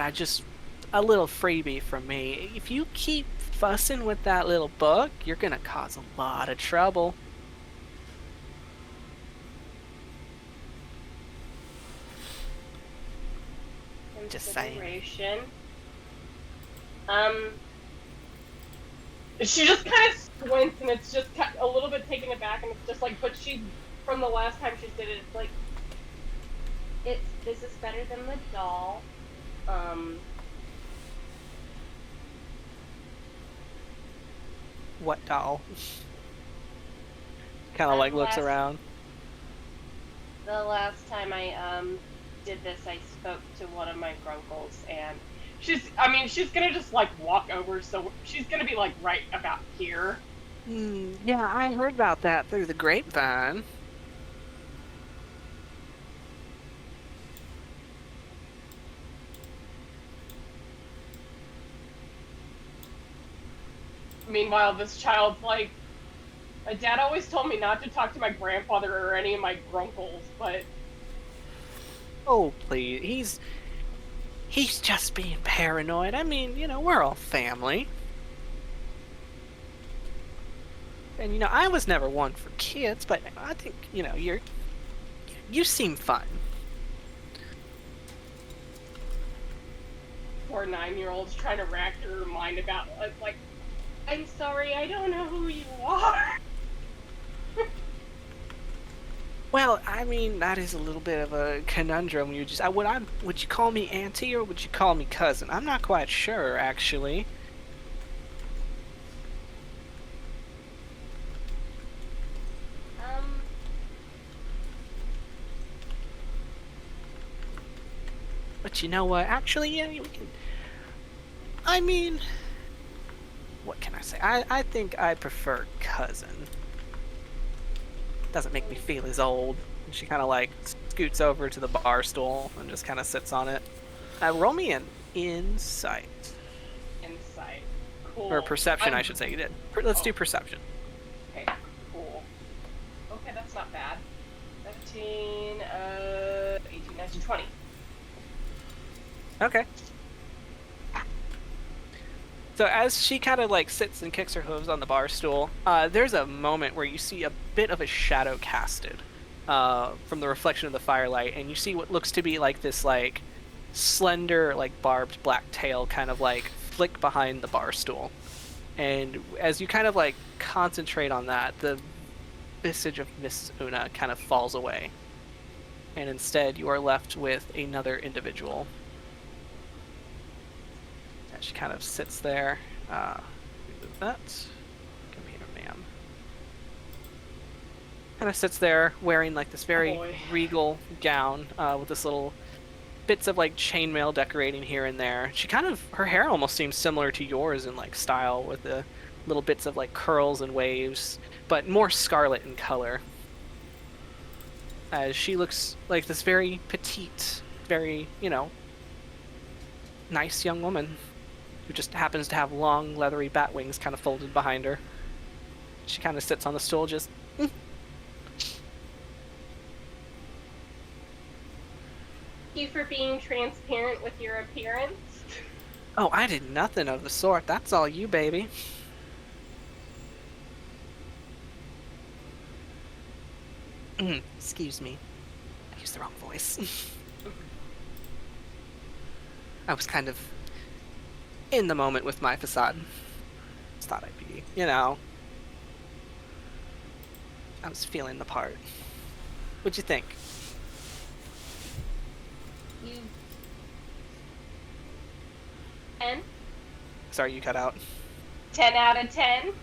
a little freebie from me. If you keep fussing with that little book, you're gonna cause a lot of trouble. Just saying. She just kind of squints, and it's just a little bit taken aback, and it's just like, but from the last time she did it, it's like, this is better than the doll. What doll? Kind of like looks around. The last time I did this, I spoke to one of my grunkles, and she's gonna just like walk over, so she's gonna be like right about here. Yeah, I heard about that through the grapevine. Meanwhile, this child's like, my dad always told me not to talk to my grandfather or any of my grunkles, but... Oh, please. He's just being paranoid. I mean, we're all family. And, I was never one for kids, but I think, you seem fun. Poor 9-year-old's trying to rack her mind about, like, I'm sorry, I don't know who you are. Well, I mean, that is a little bit of a conundrum. Would you call me auntie or would you call me cousin? I'm not quite sure, actually. But you know what? Actually, yeah, we can... I mean... What can I say? I think I prefer cousin. Doesn't make me feel as old. And she kind of like scoots over to the bar stool and just kind of sits on it. Roll me an insight. Insight. Cool. Or perception, I should say. You did. Let's do perception. Okay, cool. Okay, that's not bad. 17, 18, 19, 20. Okay. So as she kind of like sits and kicks her hooves on the bar stool, there's a moment where you see a bit of a shadow casted from the reflection of the firelight, and you see what looks to be like this like slender, like barbed black tail kind of like flick behind the bar stool. And as you kind of like concentrate on that, the visage of Miss Una kind of falls away. and instead you are left with another individual. And she kind of sits there. Remove that. Come here, ma'am. Kind of sits there wearing like this very regal gown with this little bits of like chainmail decorating here and there. She kind of, her hair almost seems similar to yours in like style, with the little bits of like curls and waves, but more scarlet in color. As she looks like this very petite, very, nice young woman who just happens to have long, leathery bat wings kind of folded behind her. She kind of sits on the stool, just... Thank you for being transparent with your appearance. Oh, I did nothing of the sort. That's all you, baby. Excuse me. I used the wrong voice. I was kind of in the moment with my facade. Just thought I'd be, I was feeling the part. What'd you think? You... 10? Sorry, you cut out. 10 out of 10?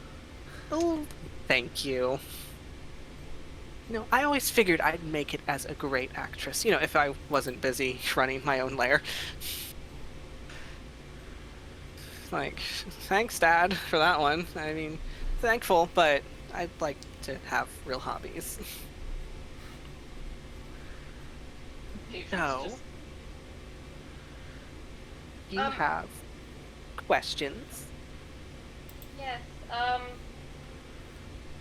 Oh, thank you. I always figured I'd make it as a great actress, if I wasn't busy running my own lair. Like, thanks, Dad, for that one. I mean, thankful, but I'd like to have real hobbies. So, you have questions? Yes,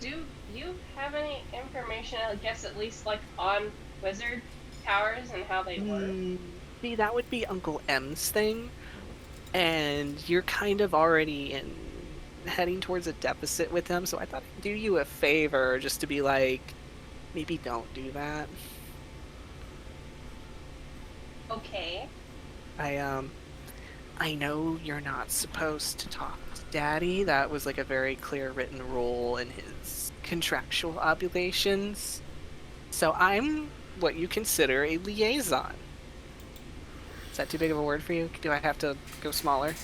do you have any information, I guess at least like on wizard towers and how they work? See, that would be Uncle M's thing, and you're kind of already heading towards a deficit with him, so I thought I'd do you a favor just to be like, maybe don't do that. Okay. I know you're not supposed to talk to Daddy. That was like a very clear written rule in his contractual obligations. So I'm what you consider a liaison. Is that too big of a word for you? Do I have to go smaller?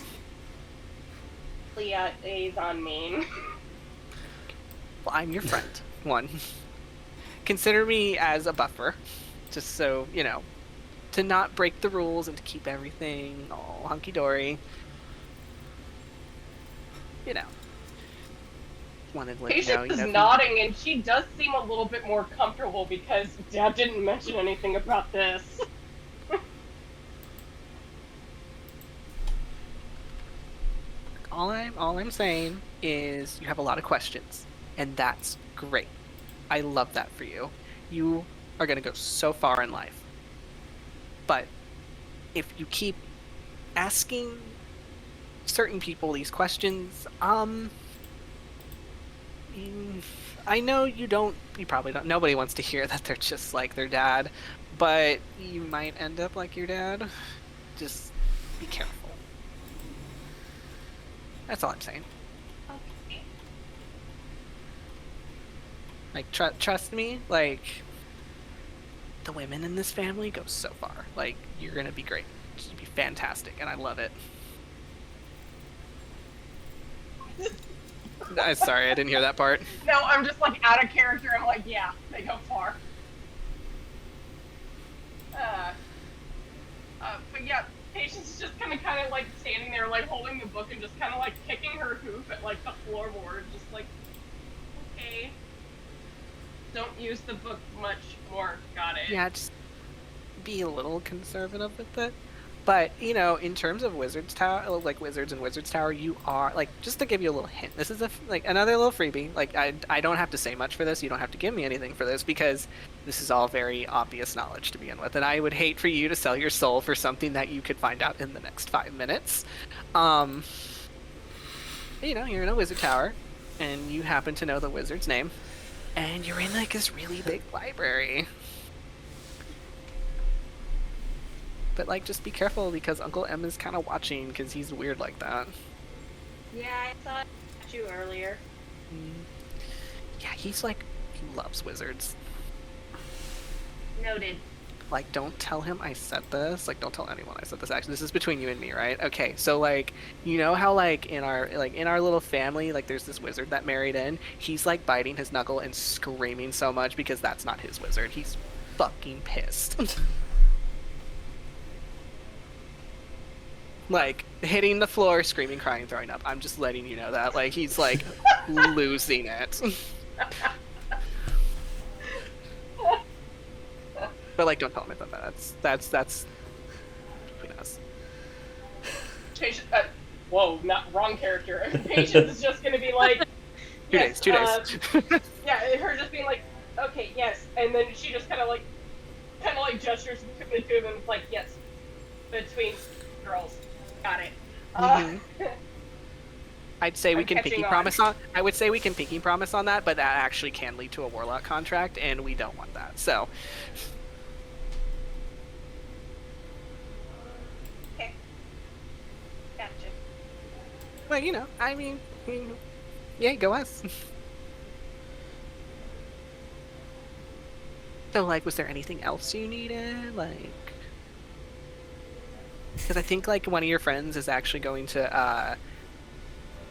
Liaison mean? Well, I'm your friend. One. Consider me as a buffer. Just so, to not break the rules and to keep everything all hunky-dory. Wanted to let you know. Patience is nodding, and she does seem a little bit more comfortable because Dad didn't mention anything about this. All I'm saying is you have a lot of questions, and that's great. I love that for you. You are going to go so far in life. But if you keep asking certain people these questions, I know you probably don't, nobody wants to hear that they're just like their dad, but you might end up like your dad. Just be careful. That's all I'm saying. Okay. Like, trust me, like, the women in this family go so far. Like, you're gonna be great. You'll be fantastic, and I love it. Sorry, I didn't hear that part. No, I'm just like out of character. I'm like, yeah, they go far. But yeah, Patience is just kind of like standing there, like holding the book and just kind of like kicking her hoof at like the floorboard, just like, okay, don't use the book much more. Got it. Yeah, just be a little conservative with it. But, in terms of Wizard's Tower, like Wizards and Wizard's Tower, you are, like, just to give you a little hint, this is another little freebie. Like, I don't have to say much for this. You don't have to give me anything for this, because this is all very obvious knowledge to begin with. And I would hate for you to sell your soul for something that you could find out in the next 5 minutes. You're in a Wizard Tower, and you happen to know the wizard's name, and you're in, like, this really big library. But, like, just be careful, because Uncle M is kind of watching, because he's weird like that. Yeah, I thought you earlier. Yeah, he loves wizards. Noted. like, don't tell him I said this. Like, don't tell anyone I said this. Actually, this is between you and me, right? Okay, so like, you know how like in our little family, like there's this wizard that married in. He's like biting his knuckle and screaming so much because that's not his wizard. He's fucking pissed. Like hitting the floor, screaming, crying, throwing up. I'm just letting you know that. Like he's like losing it. But like, don't tell him I thought that. That's between us. Patience, whoa, not wrong character. Patience is just gonna be like, yes, 2 days. Yeah, her just being like, okay, yes, and then she just kind of like gestures between the two of them. It's like, yes, between girls, got it. I'd say we I'm can catching pinky on. promise on. I would say we can pinky promise on that, but that actually can lead to a warlock contract, and we don't want that. So. Okay. Gotcha. Well, you know, I mean, yeah, go us. So, like, was there anything else you needed? Like, because I think, like, one of your friends is actually going to,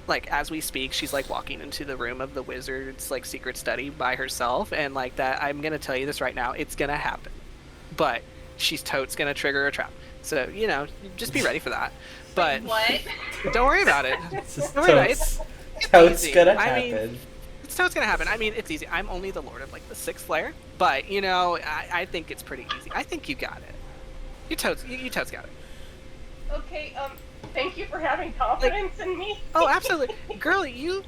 like, as we speak, she's, like, walking into the room of the wizard's, like, secret study by herself, and, like, that, I'm gonna tell you this right now, it's gonna happen. But she's totes gonna trigger a trap. So, you know, just be ready for that. But What? don't worry about it. It's Don't worry about it. It's totes easy. gonna I happen. mean, it's totes gonna happen. I mean, it's easy. I'm only the lord of like the 6th layer, but you know, I think it's pretty easy. I think you got it. You totes got it. Okay, thank you for having confidence in me. Oh, absolutely, girl. You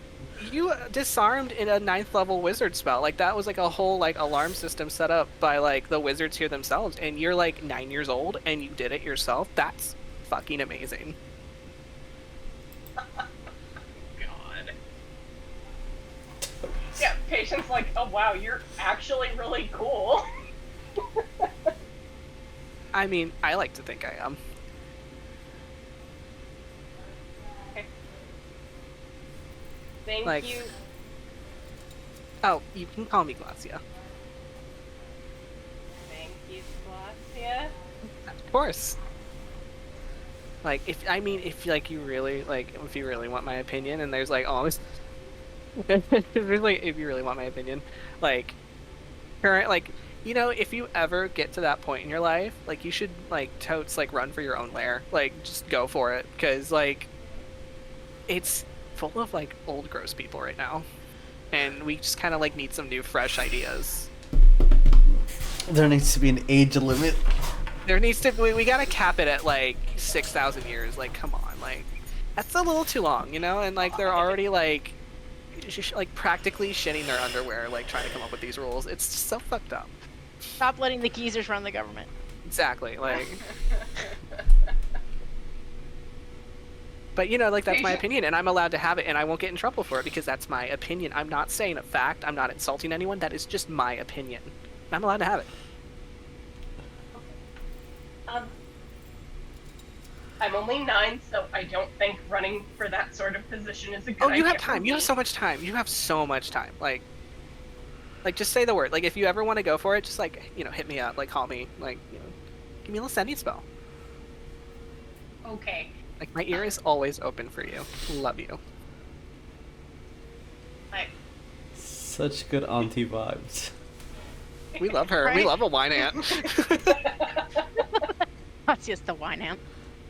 disarmed in a 9th level wizard spell. Like that was like a whole like alarm system set up by like the wizards here themselves. And you're like 9 years old and you did it yourself. That's fucking amazing. God. Yeah, Patient's like, oh wow, you're actually really cool. I mean, I like to think I am. Okay. Thank Like- you. Oh, you can call me Glacia. Thank you, Glacia. Of course. Like if like you really like if you really want my opinion and there's like almost if you really want my opinion, like current like you know, if you ever get to that point in your life, like you should like totes like run for your own lair. Like just go for it cuz like it's full of like old gross people right now. And we just kind of like need some new fresh ideas. There needs to be an age limit. There needs to we gotta cap it at like 6,000 years. Like, come on, like that's a little too long, you know. And like they're already like practically shitting their underwear, like trying to come up with these rules. It's just so fucked up. Stop letting the geezers run the government. Exactly, like. But you know, like that's my opinion, and I'm allowed to have it, and I won't get in trouble for it because that's my opinion. I'm not saying a fact. I'm not insulting anyone. That is just my opinion. I'm allowed to have it. I'm only 9, so I don't think running for that sort of position is a good idea. Oh, you have for time. me. You have so much time. You have so much time. Like just say the word. Like, if you ever want to go for it, just like, you know, hit me up. Like, call me. Like, you know, give me a little sending spell. Okay. Like, my ear is always open for you. Love you. Such good auntie vibes. We love her. Right? We love a wine ant. That's just the wine ant.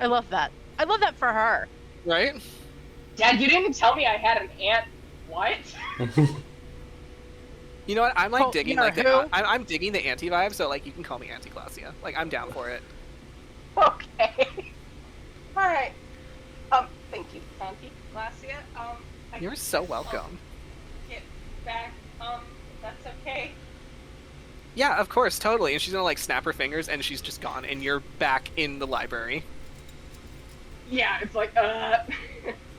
I love that. I love that for her. Right? Dad, you didn't tell me I had an aunt. What? You know what? I'm like Oh, digging you know like who? the, I'm digging the anti vibe. So like you can call me Auntie Glacia. Like I'm down for it. Okay. All right. Thank you, Auntie Glacia. I You're so welcome. get back. That's okay. Yeah, of course, totally. And she's gonna like snap her fingers, and she's just gone, and you're back in the library. Yeah, it's like,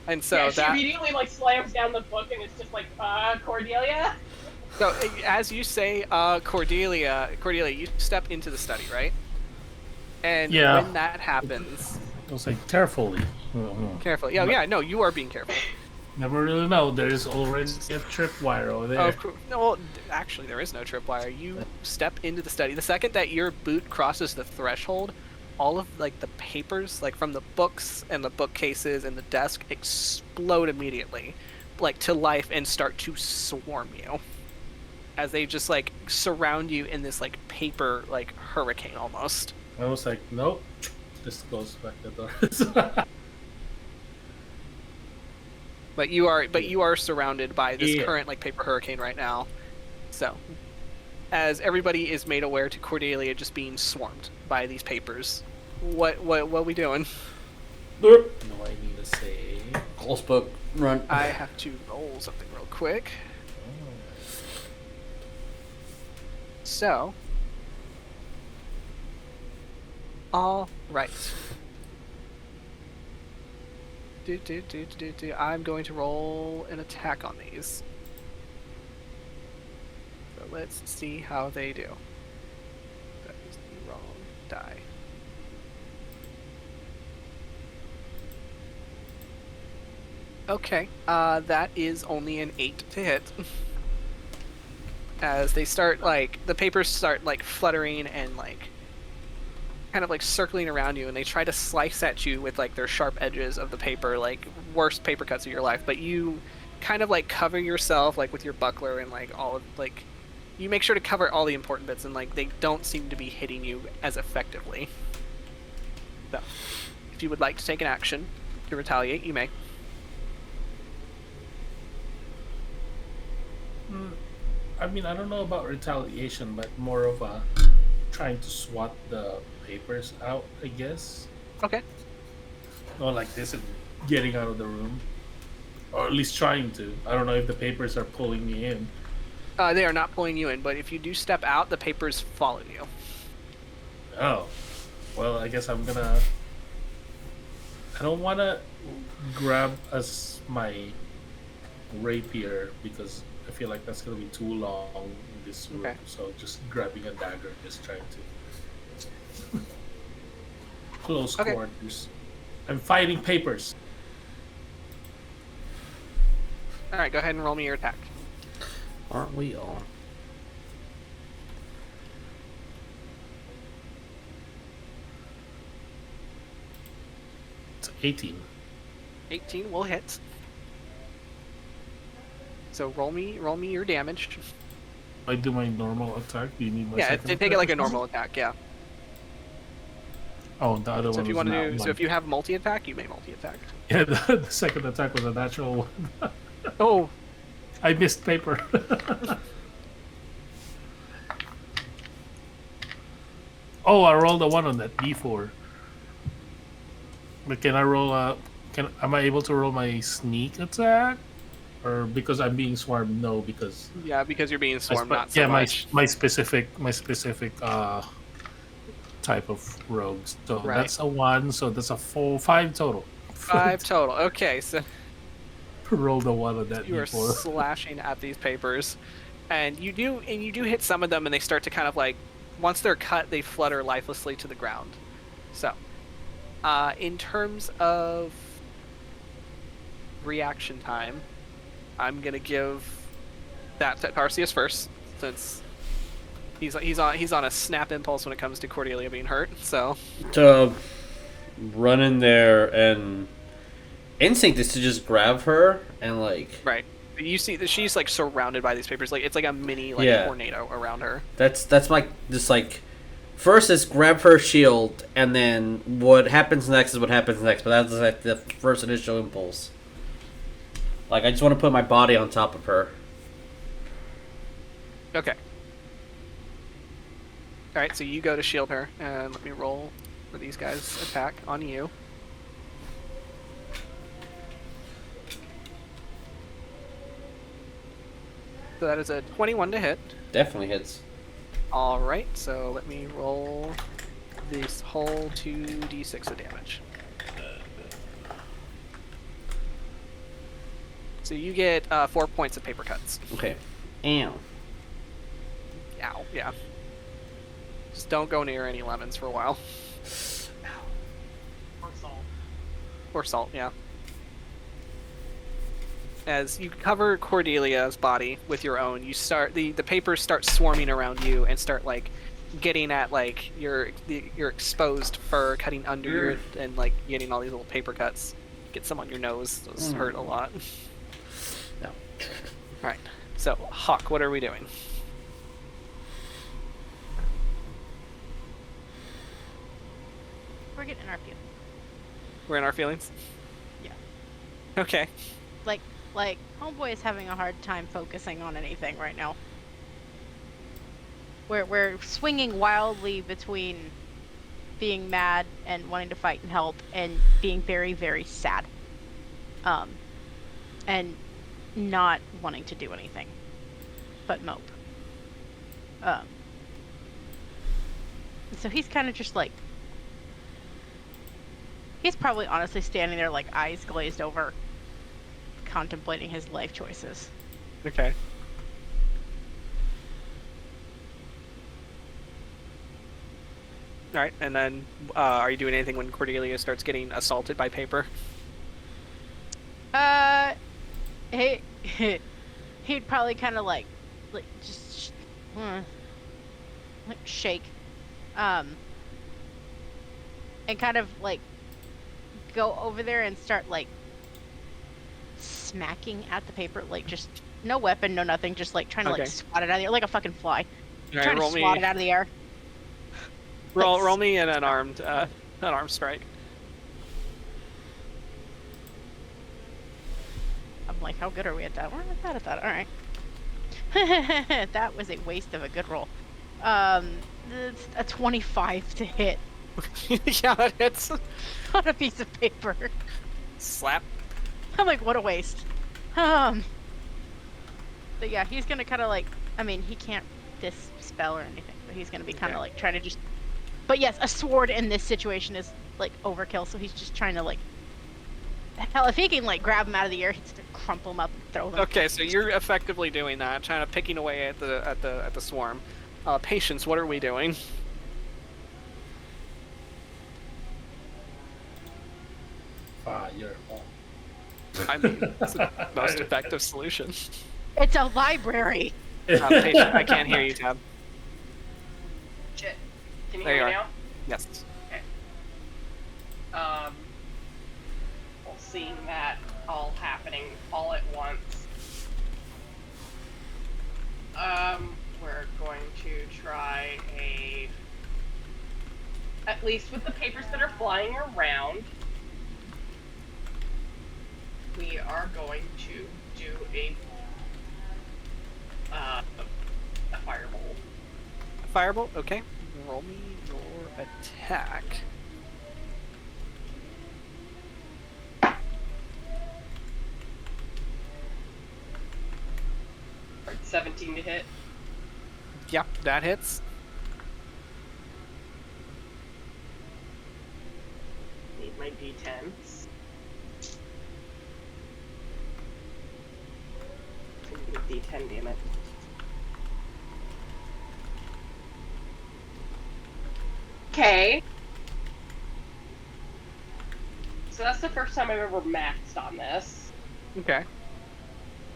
And so yeah, she that. immediately like slams down the book, and it's just like, Cordelia. So as you say, Cordelia, you step into the study, right? And Yeah. when that happens, I'll say carefully. carefully. Yeah, no, you are being careful. Never really know. There's already a tripwire over there. Oh, of course. No, well, actually, there is no tripwire. You step into the study. The second that your boot crosses the threshold, all of like the papers, like from the books and the bookcases and the desk, explode immediately, like to life and start to swarm you, as they just like surround you in this like paper like hurricane almost. I was like, nope. Just close back the door. But you are surrounded by this current like paper hurricane right now. So, as everybody is made aware to Cordelia just being swarmed by these papers, what are we doing? No, I need to say. Close book, run. I have to roll something real quick. So, all right. I'm going to roll an attack on these. So let's see how they do. That is the wrong die. Okay, that is only an 8 to hit. As they start, like, the papers start, like, fluttering and, like, kind of like circling around you, and they try to slice at you with like their sharp edges of the paper, like worst paper cuts of your life, but you kind of like cover yourself like with your buckler and like all of like you make sure to cover all the important bits, and like they don't seem to be hitting you as effectively. So if you would like to take an action to retaliate, you may. I mean, I don't know about retaliation, but more of a trying to swat the papers out, I guess. Okay. Not like this and getting out of the room. Or at least trying to. I don't know if the papers are pulling me in. They are not pulling you in, but if you do step out, the papers follow you. Oh. Well, I guess I'm gonna... I don't want to grab as my rapier because I feel like that's going to be too long in this room. Okay. So just grabbing a dagger, just trying to... Close quarters. I'm fighting papers. Alright, go ahead and roll me your attack. Aren't we all? It's 18. 18 will hit. So roll me your damage. I do my normal attack. Do you need my second take attack? it like a normal attack, yeah. Oh, the other one If you was want to not do, so one. if you have multi-attack, you may multi-attack. Yeah, the second attack was a natural one. Oh, I missed paper. Oh, I rolled a 1 on that D4. But can I roll a... Am I able to roll my sneak attack? Or because I'm being swarmed? No, because... yeah, because you're being swarmed, not so much. my specific type of rogues. So Right. that's a 1, so that's a 5 total. 5 total. Okay, so Rolled a 1 on that you are D4. slashing at these papers, and you do hit some of them, and they start to kind of like, once they're cut, they flutter lifelessly to the ground. So, in terms of reaction time, I'm gonna give that to Tarsius first, since he's on a snap impulse when it comes to Cordelia being hurt. So To run in there, and instinct is to just grab her and like. right, you see that she's like surrounded by these papers, like it's like a mini like tornado around her. That's like just like. First is grab her shield, and then what happens next is what happens next. But that's like the first initial impulse. Like, I just want to put my body on top of her. Okay. Alright, so you go to shield her, and let me roll for these guys' attack on you. So that is a 21 to hit. Definitely hits. Alright, so let me roll this whole 2d6 of damage. So you get 4 points of paper cuts. Okay. Ow. Ow, yeah. Just don't go near any lemons for a while. Or salt. Or salt, yeah. as you cover Cordelia's body with your own, you start the papers start swarming around you and start like getting at like your exposed fur, cutting under your and like getting all these little paper cuts. Get some on your nose; those hurt a lot. No. All right. So, Hawk, what are we doing? We're getting in our feelings. We're in our feelings? Yeah. Okay. Like, homeboy is having a hard time focusing on anything right now. We're swinging wildly between being mad and wanting to fight and help and being very, very sad. And not wanting to do anything but mope. So he's kind of just like, he's probably honestly standing there like eyes glazed over, contemplating his life choices. Okay. All right, and then are you doing anything when Cordelia starts getting assaulted by paper? He'd probably kind of like just shake, and kind of like go over there and start like smacking at the paper, like just no weapon, no nothing, just like trying to like swat it out of the air like a fucking fly. Right, trying to swat it out of the air. Roll me an unarmed strike. I'm like, how good are we at that? We're not bad at that. All right. That was a waste of a good roll. It's a 25 to hit. Yeah, that hits. On a piece of paper. Slap. I'm like, what a waste. But yeah, he's gonna kind of like, I mean, he can't dispel or anything, but he's gonna be kind of like trying to just. But yes, a sword in this situation is like overkill, so he's just trying to like. Hell, if he can like grab him out of the air, he's gonna crumple him up and throw them. Okay, so you're effectively doing that, trying to picking away at the swarm. Patience, what are we doing? Fire. I mean, it's the most effective solution. It's a library. Patient, I can't hear you, Tab. Shit. Can you There hear you me are. now? Yes. Okay. Well, seeing that all happening all at once, we're going to try at least with the papers that are flying around, we are going to do a firebolt. Firebolt, okay. Roll me your attack. Alright, 17 to hit. Yeah, that hits. Need my d10s. D10, damn it. Okay. So that's the first time I've ever maxed on this. Okay.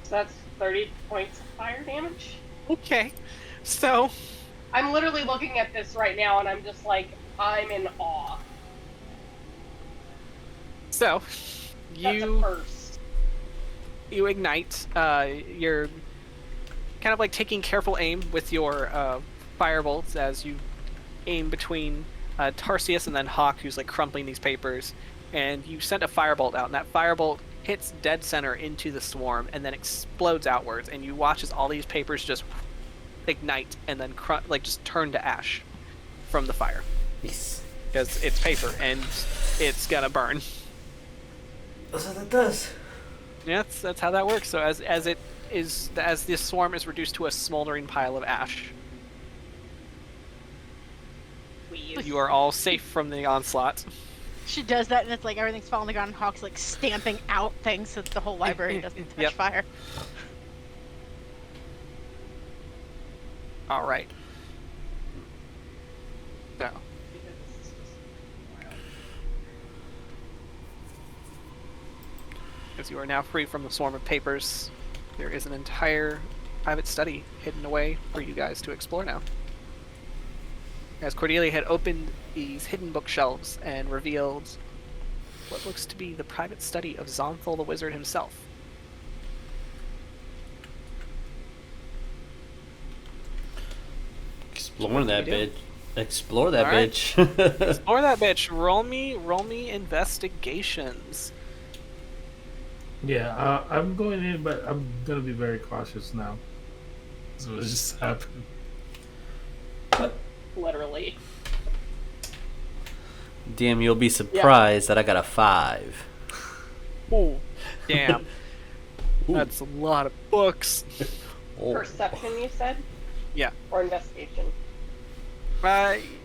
So that's 30 points of fire damage. Okay. So I'm literally looking at this right now and I'm just like, I'm in awe. So That's a first. You ignite. You're kind of like taking careful aim with your firebolts as you aim between Tarsius and then Hawk, who's like crumpling these papers, and you send a firebolt out, and that firebolt hits dead center into the swarm and then explodes outwards, and you watch as all these papers just ignite and then just turn to ash from the fire. Yes. Because it's paper and it's gonna burn. That's what that does. Yeah, that's how that works. So as this swarm is reduced to a smoldering pile of ash, you are all safe from the onslaught. She does that, and it's like everything's falling on the ground, and Hawk's like stamping out things so that the whole library doesn't touch fire. All right. So. as you are now free from the swarm of papers, there is an entire private study hidden away for you guys to explore now. As Cordelia had opened these hidden bookshelves and revealed what looks to be the private study of Zonthal the Wizard himself. Exploring that bitch. Explore that right. bitch. Explore that bitch. Roll me investigations. Yeah, I'm going in, but I'm gonna be very cautious now. So what just happened. Literally. Damn, you'll be surprised that I got a 5. Oh, damn. That's a lot of books. Perception, you said? Yeah. Or investigation?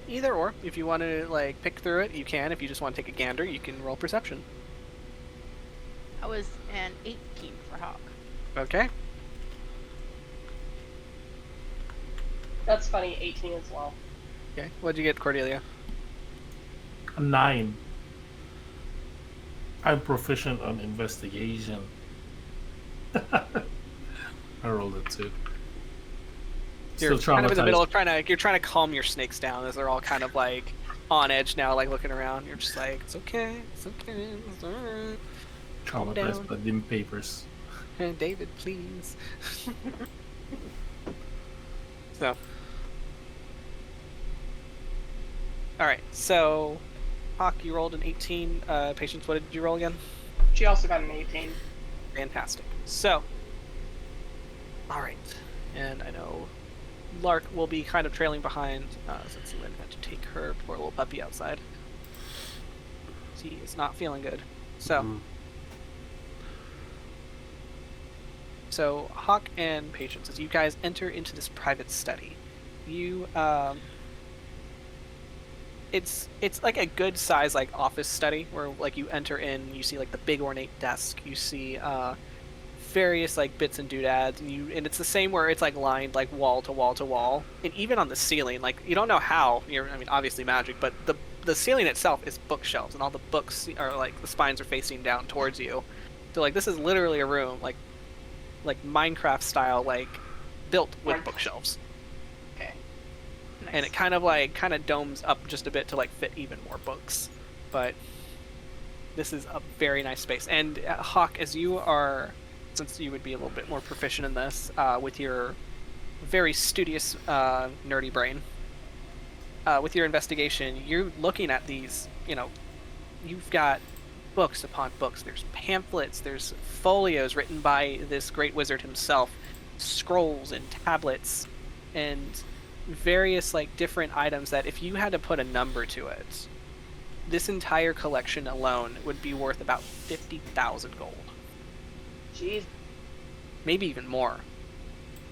Either or. If you want to like pick through it, you can. If you just want to take a gander, you can roll perception. I was an 18 for Hawk. Okay. That's funny, 18 as well. Okay. What'd you get, Cordelia? A 9. I'm proficient on investigation. I rolled a 2. You're Still kind of in the middle of traumatized. you're trying to calm your snakes down as they're all kind of like on edge now, like looking around. You're just like, it's okay, it's alright. Traumatized by dim papers. David, please. So. Alright, so Hawk, you rolled an 18. Patience, what did you roll again? She also got an 18. Fantastic. So, alright. And I know Lark will be kind of trailing behind since Lynn had to take her poor little puppy outside. He is not feeling good. So, So Hawk and Patience, as you guys enter into this private study, you it's like a good size like office study where like you enter in, you see like the big ornate desk, you see various like bits and doodads, and it's the same where it's like lined like wall to wall to wall, and even on the ceiling, like you don't know how, I mean obviously magic, but the ceiling itself is bookshelves, and all the books are like the spines are facing down towards you. So like this is literally a room like Minecraft style, like built with bookshelves. Okay. Nice. And it kind of domes up just a bit to like fit even more books. But this is a very nice space. And Hawk, as you are, since you would be a little bit more proficient in this, with your very studious nerdy brain, with your investigation, you're looking at these, you've got books upon books. There's pamphlets, there's folios written by this great wizard himself, scrolls and tablets, and various like different items that if you had to put a number to it, this entire collection alone would be worth about 50,000 gold. Jeez. Maybe even more.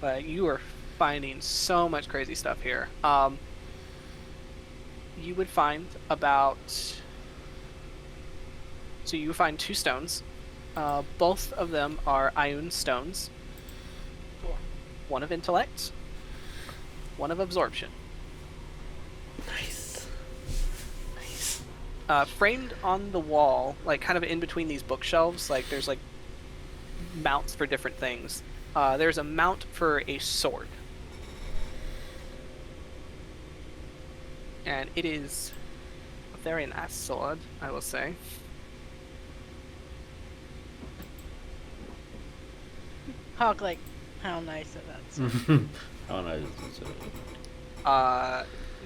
But you are finding so much crazy stuff here. You would find So you find 2 stones. Both of them are Ioun stones. One of intellect, one of absorption. Nice. Framed on the wall, like kind of in between these bookshelves, like there's like mounts for different things. There's a mount for a sword. And it is a very nice sword, I will say. Hawk, like, how nice is that? How nice is it?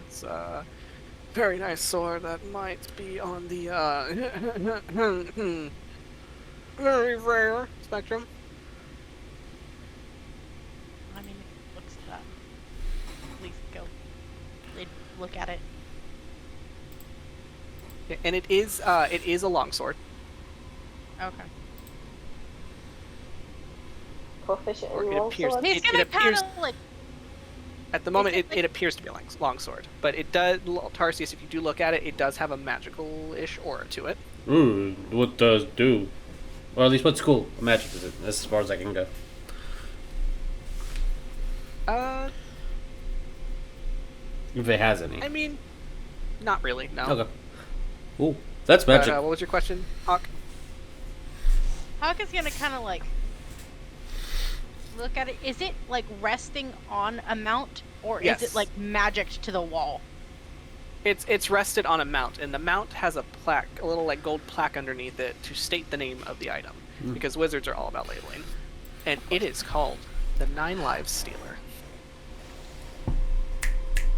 It's a very nice sword that might be on the very rare spectrum. I mean, it looks that. At least go. They'd look at it. Yeah, and it is a longsword. Okay. Proficient Or in it appears. longsword? He's It gonna kind appears of like. at the moment it appears to be a longsword, but it does, Tarsius, if you do look at it, it does have a magical-ish aura to it. Ooh, what does do? Or at least what school of magic is it? That's as far as I can go. If it has any. I mean, not really. No. Okay. Ooh, that's magic. What was your question, Hawk? Hawk is gonna kind of like look at it. Is it like resting on a mount, or Yes. is it like magicked to the wall? It's rested on a mount, and the mount has a plaque, a little like gold plaque underneath it to state the name of the item, because wizards are all about labeling. And it is called the 9 Lives Stealer.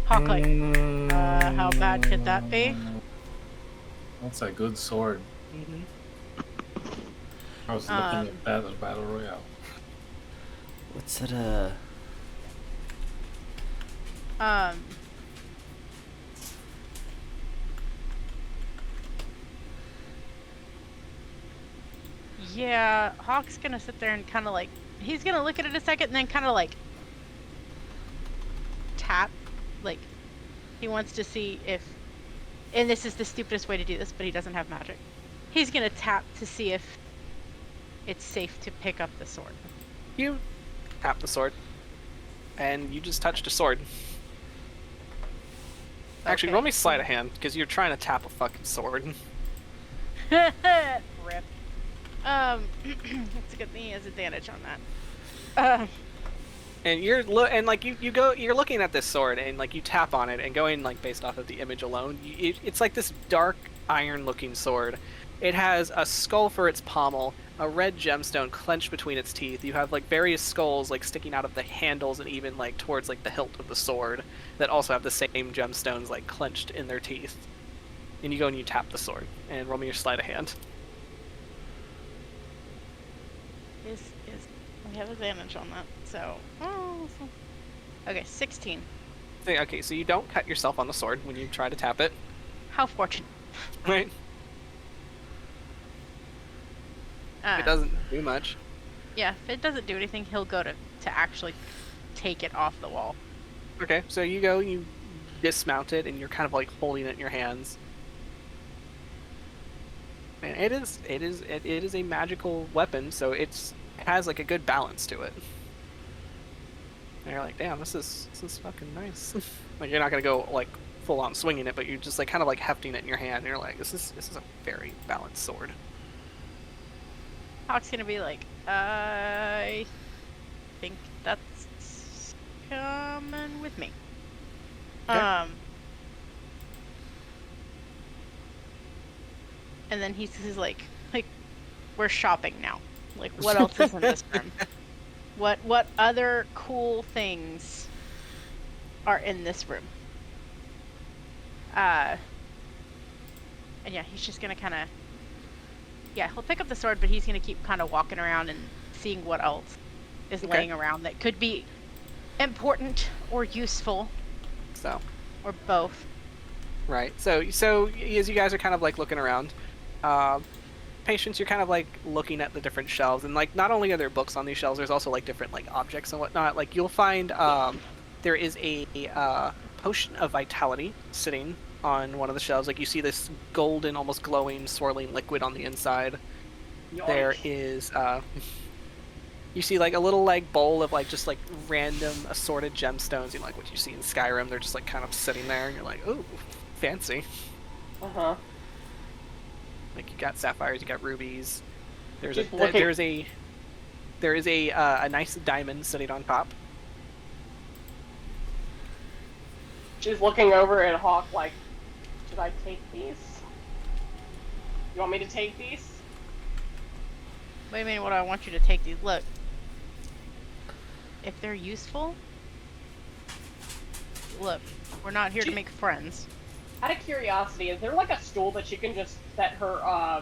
Hawk like, how bad could that be? That's a good sword. Mm-hmm. I was looking at that as Battle Royale. What's it? Yeah, Hawk's gonna sit there and kind of like, he's gonna look at it a second and then kind of like tap, like he wants to see if, and this is the stupidest way to do this, but he doesn't have magic. He's gonna tap to see if it's safe to pick up the sword. You tap the sword, and you just touched a sword. Actually, roll me sleight of hand, because you're trying to tap a fucking sword. Rip. It's a good thing he has advantage on that. And you're you're looking at this sword, and like you tap on it, and going like based off of the image alone, it's like this dark iron-looking sword. It has a skull for its pommel, a red gemstone clenched between its teeth. You have like various skulls like sticking out of the handles and even like towards like the hilt of the sword that also have the same gemstones like clenched in their teeth. And you go and you tap the sword, and roll me your sleight of hand. We have advantage on that, so okay, 16. Okay, so you don't cut yourself on the sword when you try to tap it. How fortunate. Right. It doesn't do much. Yeah, if it doesn't do anything, he'll go to actually take it off the wall. Okay, so you go, you dismount it, and you're kind of like holding it in your hands. And it is a magical weapon, so it has like a good balance to it. And you're like, damn, this is fucking nice. Like you're not gonna go like full on swinging it, but you're just like kind of like hefting it in your hand, and you're like, this is a very balanced sword. Hawk's gonna be like, I think that's coming with me. Okay. And then he's like, we're shopping now. Like, what else is in this room? What other cool things are in this room? And yeah, he's just gonna kind of, yeah, he'll pick up the sword, but he's gonna keep kind of walking around and seeing what else is laying around that could be important or useful. So, or both. Right. So as you guys are kind of like looking around, Patience, you're kind of like looking at the different shelves, and like not only are there books on these shelves, there's also like different like objects and whatnot. Like you'll find there is a potion of vitality sitting on one of the shelves. Like you see this golden, almost glowing, swirling liquid on the inside. Yoink. There is you see like a little like bowl of like just like random assorted gemstones, you know, like what you see in Skyrim. They're just like kind of sitting there, and you're like, ooh, fancy. Uh-huh. Like you got sapphires, you got rubies. There is a nice diamond sitting on top. She's looking over at Hawk like, should I take these? You want me to take these? What do you mean, what do I want you to take these? Look, if they're useful, look, we're not here to make friends. Out of curiosity, is there like a stool that she can just set her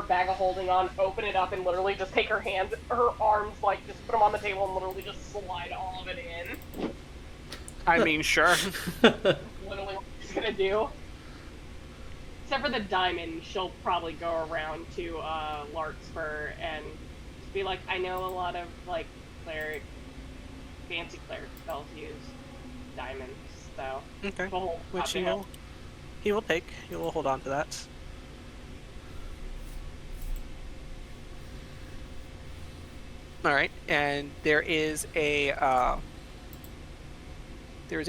bag of holding on, open it up, and literally just take her hands, her arms, like just put them on the table and literally just slide all of it in? I mean, sure. Literally what she's gonna do. Except for the diamond, she'll probably go around to Larkspur and be like, I know a lot of like fancy cleric spells use diamonds, so Okay. Which he will take. He will hold on to that. All right, and there is a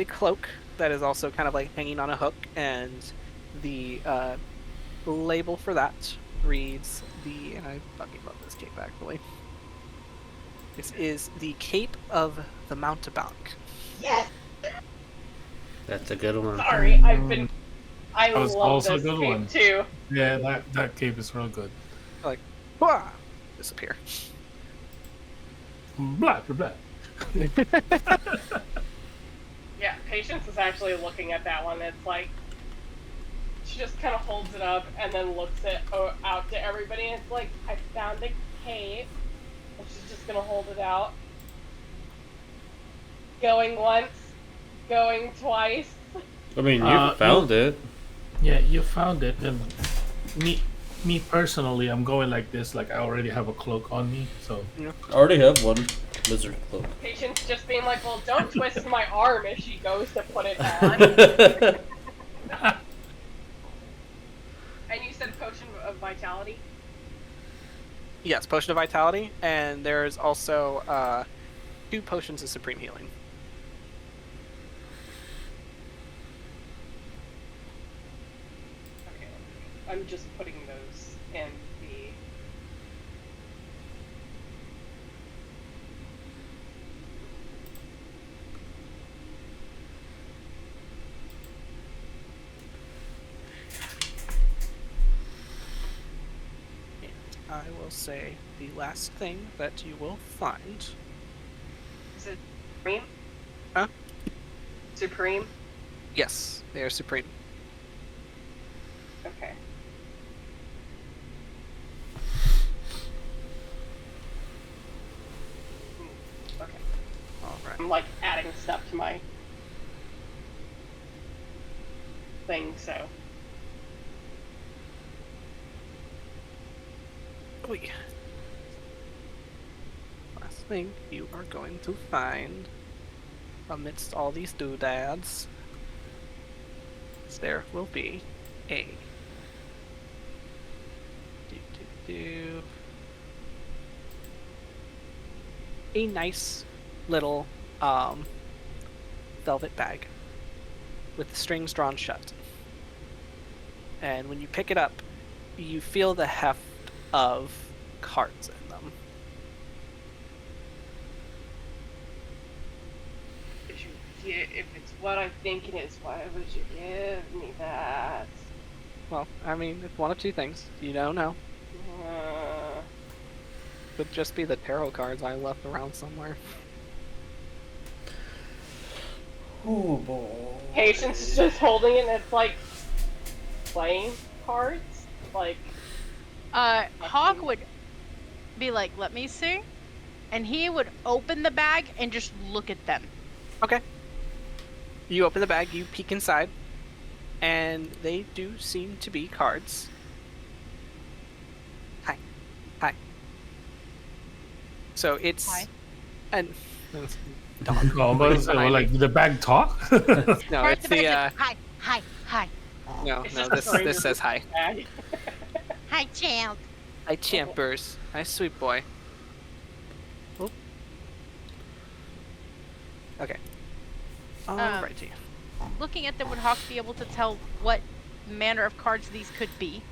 cloak that is also kind of like hanging on a hook, and the label for that reads and I fucking love this cape actually. This is the Cape of the Mountebank. Yes. That's a good one. Sorry, I That was love also a this good cape one. too. Yeah, that cape is real good. Like, wah! Disappear. Blah, blah, blah. Yeah, Patience is actually looking at that one. It's like she just kind of holds it up and then looks out to everybody. And it's like, I found a cape. And she's just gonna hold it out. Going once, going twice. I mean, you found it. Yeah, you found it. And me personally, I'm going like this. Like I already have a cloak on me, so. I already have one lizard cloak. Patience just being like, well, don't twist my arm if she goes to put it on. And you said potion of vitality? Yes, potion of vitality, and there's also 2 potions of supreme healing. Okay, I'm just putting those in the... I will say the last thing that you will find. Is it Supreme? Huh? Supreme? Yes, they are supreme. Okay. Okay. Alright. I'm like adding stuff to my thing, so. Oy. Last thing you are going to find amidst all these doodads, there will be a a nice little velvet bag with the strings drawn shut. And when you pick it up, you feel the heft of cards in them. If it's what I think it is, why would you give me that? Well, I mean, it's one of 2 things. You don't know. Could just be the tarot cards I left around somewhere. Oh boy. Patience is just holding it and it's like playing cards? Like Hawk would be like, let me see. And he would open the bag and just look at them. Okay. You open the bag, you peek inside, and they do seem to be cards. Hi. Hi. So it's... Hi. And... Oh, like did the bag talk? No, it's the... Hi. No, It's no, just a this says hi. bag. Hi, child. Hi, Champers. Hi, sweet boy. Oop. Okay. Alrighty. Looking at them, would Hawk be able to tell what manner of cards these could be?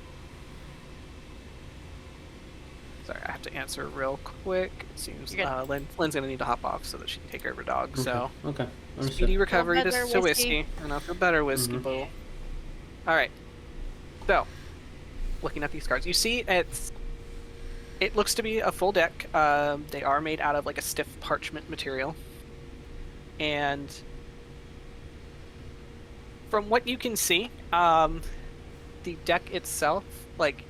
Sorry, I have to answer real quick. It seems Lynn's gonna need to hop off so that she can take care of her dog. Okay. So, Okay. speedy recovery Feel better, to whiskey. whiskey, and I'll feel better, whiskey boo. All right. So, looking at these cards, you see it looks to be a full deck. They are made out of like a stiff parchment material, and from what you can see, the deck itself, like,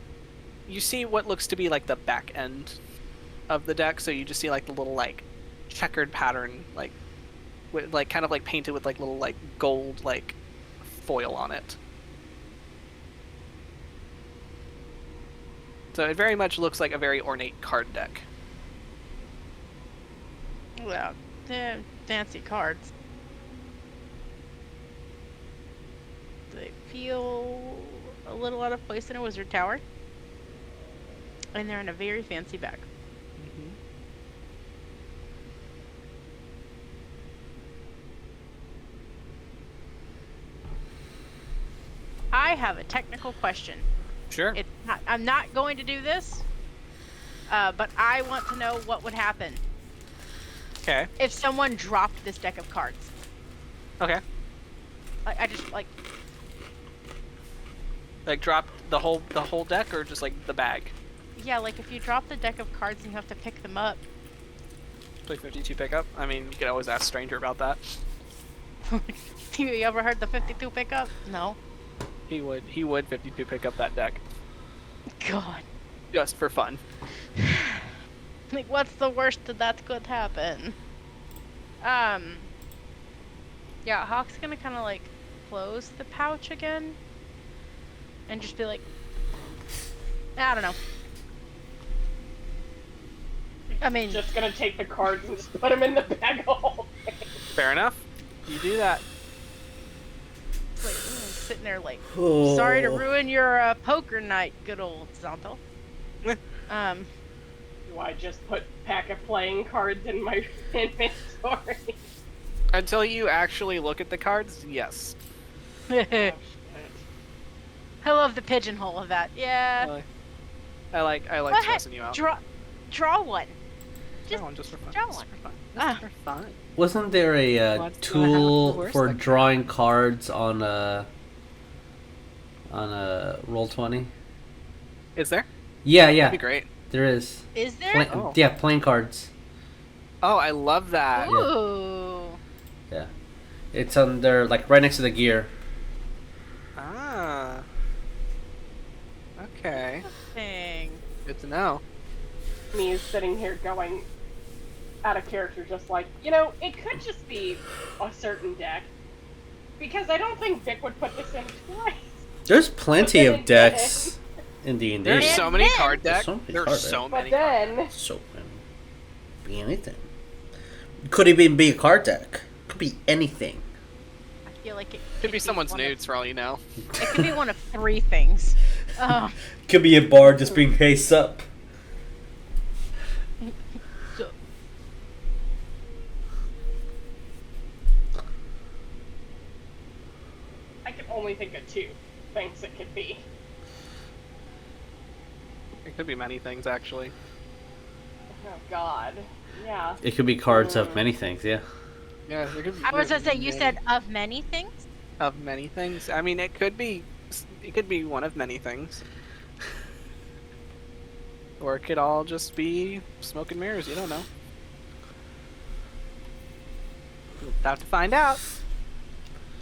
you see what looks to be like the back end of the deck, so you just see like the little like checkered pattern, like with, like kind of like painted with like little like gold like foil on it. So it very much looks like a very ornate card deck. Well, they're fancy cards. They feel a little out of place in a wizard tower. And they're in a very fancy bag. Mm-hmm. I have a technical question. Sure. I'm not going to do this, but I want to know what would happen. Okay. If someone dropped this deck of cards. Okay. I just like drop the whole deck, or just like the bag? Yeah, like if you drop the deck of cards and you have to pick them up. Play 52 pickup. I mean, you could always ask Stranger about that. You ever heard the 52 pickup? No. He would 52 pick up that deck. God. Just for fun. Like, what's the worst that could happen? Yeah, Hawk's gonna kind of like close the pouch again and just be like, I don't know. I mean, just gonna take the cards and just put them in the bag all day. Fair enough. You do that. Like, sitting there like, sorry to ruin your poker night, good old Zanto. Do I just put pack of playing cards in my inventory? Until you actually look at the cards, yes. Oh, shit. I love the pigeonhole of that. Yeah. I like What stressing you out. Draw one. Draw one just for fun. Draw Just one. for fun. Just for fun. Wasn't there a What's tool gonna happen for worst? drawing cards on a Roll20? Is there? Yeah, That'd be great. there is. Is there? Oh. Yeah, playing cards. Oh, I love that. Ooh. Yeah, it's under like right next to the gear. Ah. Okay. Thing. Good to know. Me is sitting here going out of character, just like, it could just be a certain deck. Because I don't think Vic would put this in twice. There's plenty then of decks in D&D. There's And so many then- card decks. so many There's card so decks. many. But then, So be anything. Could even be a card deck. Could be anything. I feel like it Could be someone's one nudes for all you know. It could be one of three things. Could be a bard just being paced up. So, I can only think of two things it could be. It could be many things, actually. Oh, God. Yeah. It could be cards of many things. Yeah. Yeah, there could be. I was gonna say, you said of many things? Of many things. I mean, it could be one of many things. Or it could all just be smoke and mirrors. You don't know. You'll have to find out.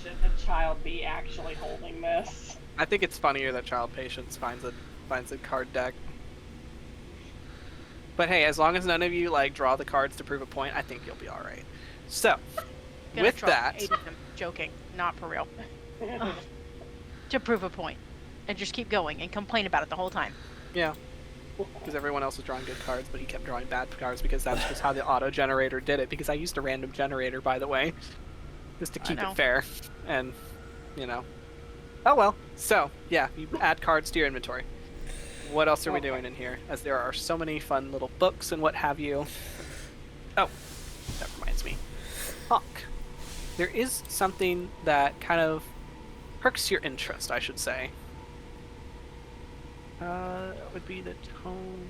Should the child be actually holding this? I think it's funnier that Child Patience finds a card deck. But hey, as long as none of you draw the cards to prove a point, I think you'll be all right. So, Gonna with draw that, 8 of them. Joking, not for real. To prove a point, and just keep going and complain about it the whole time. yeah, because everyone else was drawing good cards, but he kept drawing bad cards because that's just how the auto generator did it. Because I used a random generator, by the way, just to keep know. it fair, and oh well. So yeah, you add cards to your inventory. What else are we doing in here? As there are so many fun little books and what have you. Oh, that reminds me. Hawk. There is something that kind of perks your interest, I should say. That would be the tone.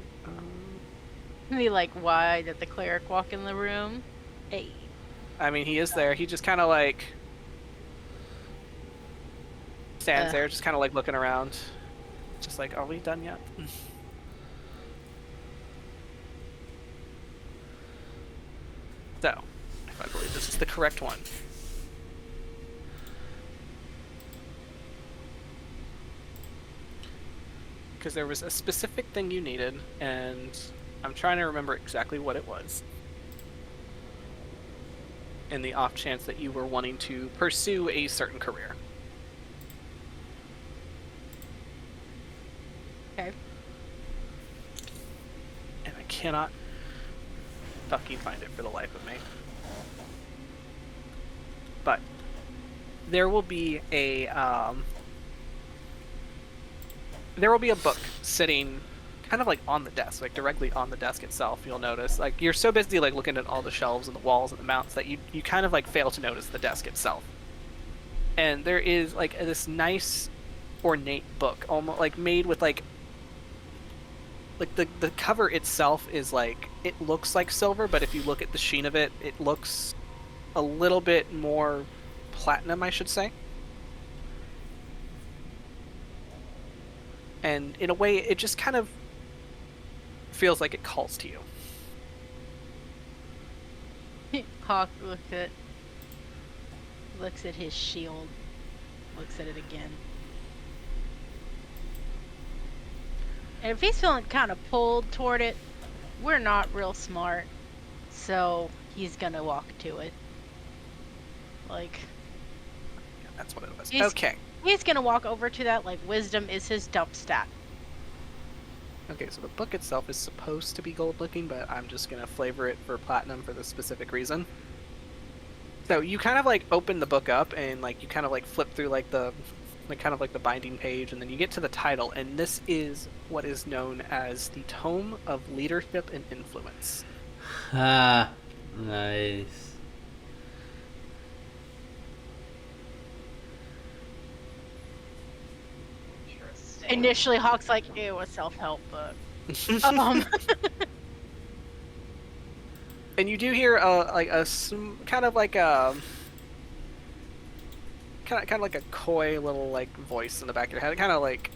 Be like, why did the cleric walk in the room? Hey. I mean, he is there. He just kind of stands there, just kind of looking around. Just like, are we done yet? So, if I believe this is the correct one. Because there was a specific thing you needed, and I'm trying to remember exactly what it was. In the off chance that you were wanting to pursue a certain career. Okay. And I cannot fucking find it for the life of me. But there will be a book sitting kind of on the desk, directly on the desk itself. You'll notice you're so busy looking at all the shelves and the walls and the mounts that you kind of fail to notice the desk itself. And there is this nice ornate book, almost like made with like the cover itself is like, it looks like silver, but if you look at the sheen of it, it looks a little bit more platinum, I should say. And in a way, it just kind of feels like it calls to you. Hawk looks at his shield, looks at it again. And if he's feeling kind of pulled toward it, we're not real smart, so he's gonna walk to it. Like, yeah, that's what it was. Okay. He's gonna walk over to that, like wisdom is his dump stat. Okay, so the book itself is supposed to be gold looking, but I'm just gonna flavor it for platinum for this specific reason. So you kind of like open the book up and like you kind of like flip through like the kind of like the binding page, and then you get to the title, and this is what is known as the Tome of Leadership and Influence. Ah, nice. Initially, Hawk's like, ew, a self-help book. And you do hear like a kind of like a kind of like a coy little like voice in the back of your head. It kind of like,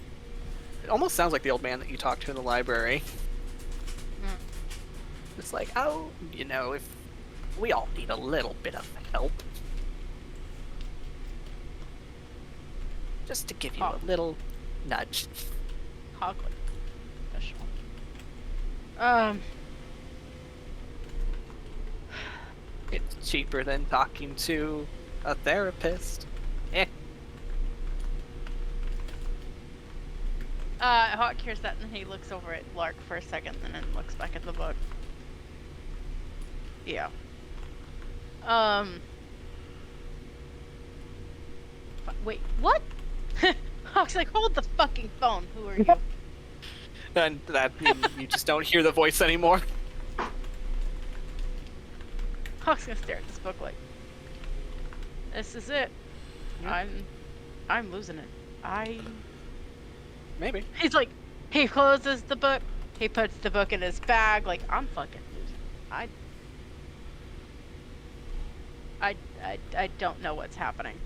it almost sounds like the old man that you talked to in the library. It's like, oh, you know, if we all need a little bit of help, just to give you a little nudge. Hawk, like, professional. It's cheaper than talking to a therapist. Hawk hears that and he looks over at Lark for a second and then looks back at the book. Yeah. Wait, what? Hawk's like, hold the fucking phone. Who are you? And that you just don't hear the voice anymore. Hawk's gonna stare at this book like, this is it. Yeah. I'm losing it. Maybe. He's like, he closes the book. He puts the book in his bag. Like, I'm fucking losing. I don't know what's happening.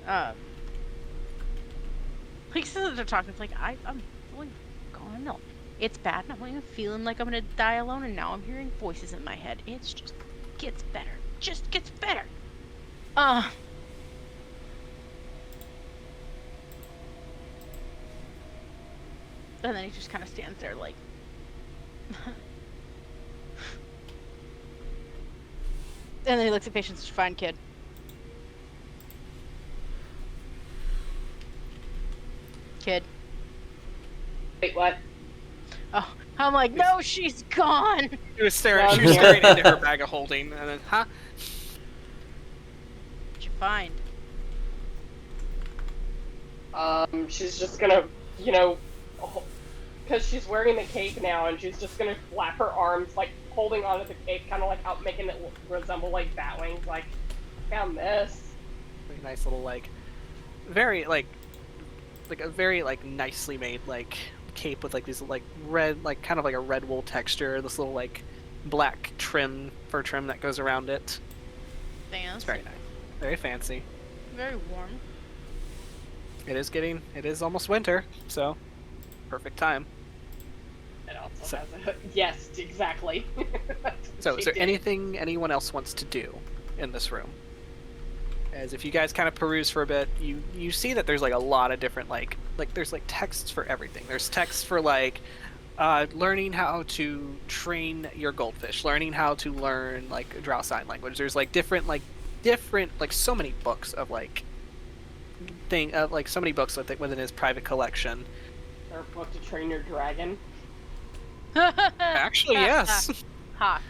Like, so they're talking. It's like, I'm feeling going no. It's bad. And I'm feeling like I'm gonna die alone. And now I'm hearing voices in my head. It's just gets better. Just gets better. And then he just kind of stands there like... And then he looks at Patience. Fine, kid. Kid. Wait, what? Oh, I'm like, no, she's gone! She was staring into her bag of holding, and then, huh? What'd you find? She's just gonna, you know, because she's wearing the cape now, and she's just gonna flap her arms, like, holding onto the cape, kind of like out, making it resemble, like, bat wings, like, found this. Very nice little, like, very, like a very, like, nicely made, like, cape with, like, these, like, red, like, kind of like a red wool texture, this little, like, black fur trim that goes around it. Fancy. It's very nice. Very fancy. Very warm. It is almost winter, so perfect time. It also has a... Yes, exactly. So, is there anything anyone else wants to do in this room? As if you guys kind of peruse for a bit, you see that there's like a lot of different like there's like texts for everything. There's texts for like learning how to train your goldfish, learning how to learn like Drow sign language. There's like different so many books of like so many books within his private collection. Or a book to train your dragon. Actually, yes. Hawk.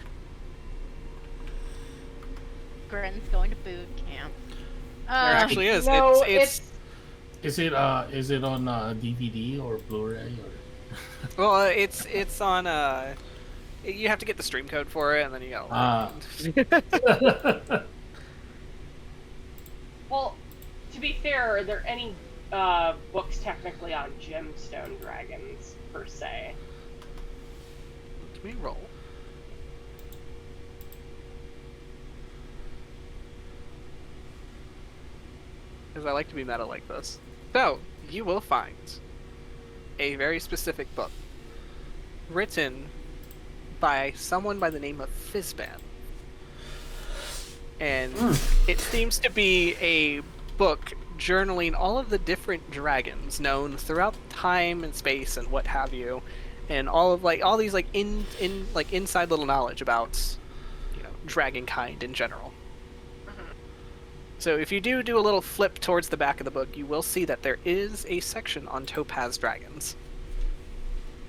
Gren's going to boot camp. There actually is. No, it's Is it on DVD or Blu-ray or? Well, it's on. You have to get the stream code for it, and then you gotta. Well, to be fair, are there any books technically on gemstone dragons, per se. Let me roll. Because I like to be meta like this. So, you will find a very specific book written by someone by the name of Fizban. And it seems to be a book journaling all of the different dragons known throughout time and space and what have you, and all these inside little knowledge about, dragon kind in general. So if you do a little flip towards the back of the book, you will see that there is a section on topaz dragons.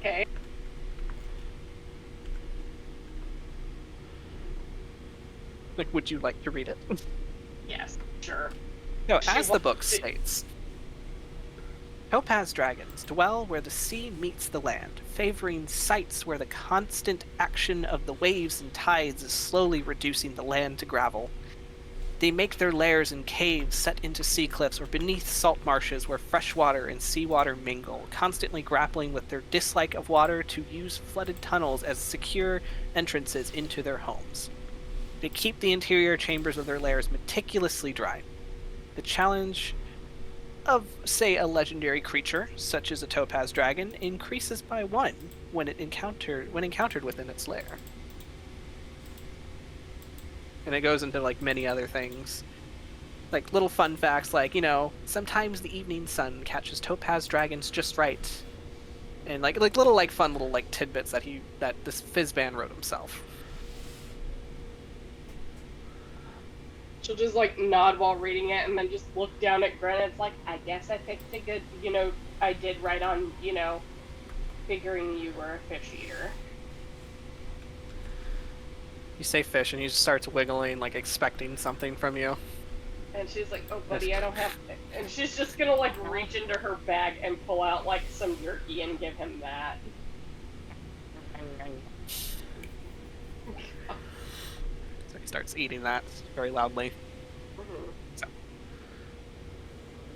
Okay. Like, would you like to read it? Yes, sure. No, as the book states, topaz dragons dwell where the sea meets the land, favoring sites where the constant action of the waves and tides is slowly reducing the land to gravel. They make their lairs in caves set into sea cliffs or beneath salt marshes where fresh water and seawater mingle, constantly grappling with their dislike of water to use flooded tunnels as secure entrances into their homes. They keep the interior chambers of their lairs meticulously dry. The challenge of, say, a legendary creature, such as a topaz dragon, increases by 1 when encountered within its lair. And it goes into, many other things. Like, little fun facts, sometimes the evening sun catches topaz dragons just right. And, little fun tidbits that this Fizban wrote himself. She'll just, nod while reading it and then just look down at Gren and it's like, I guess I picked a good, I did right on, figuring you were a fish eater. You say fish, and he just starts wiggling, expecting something from you. And she's like, oh, buddy, I don't have... And she's just gonna, reach into her bag and pull out, some jerky and give him that. So he starts eating that very loudly. So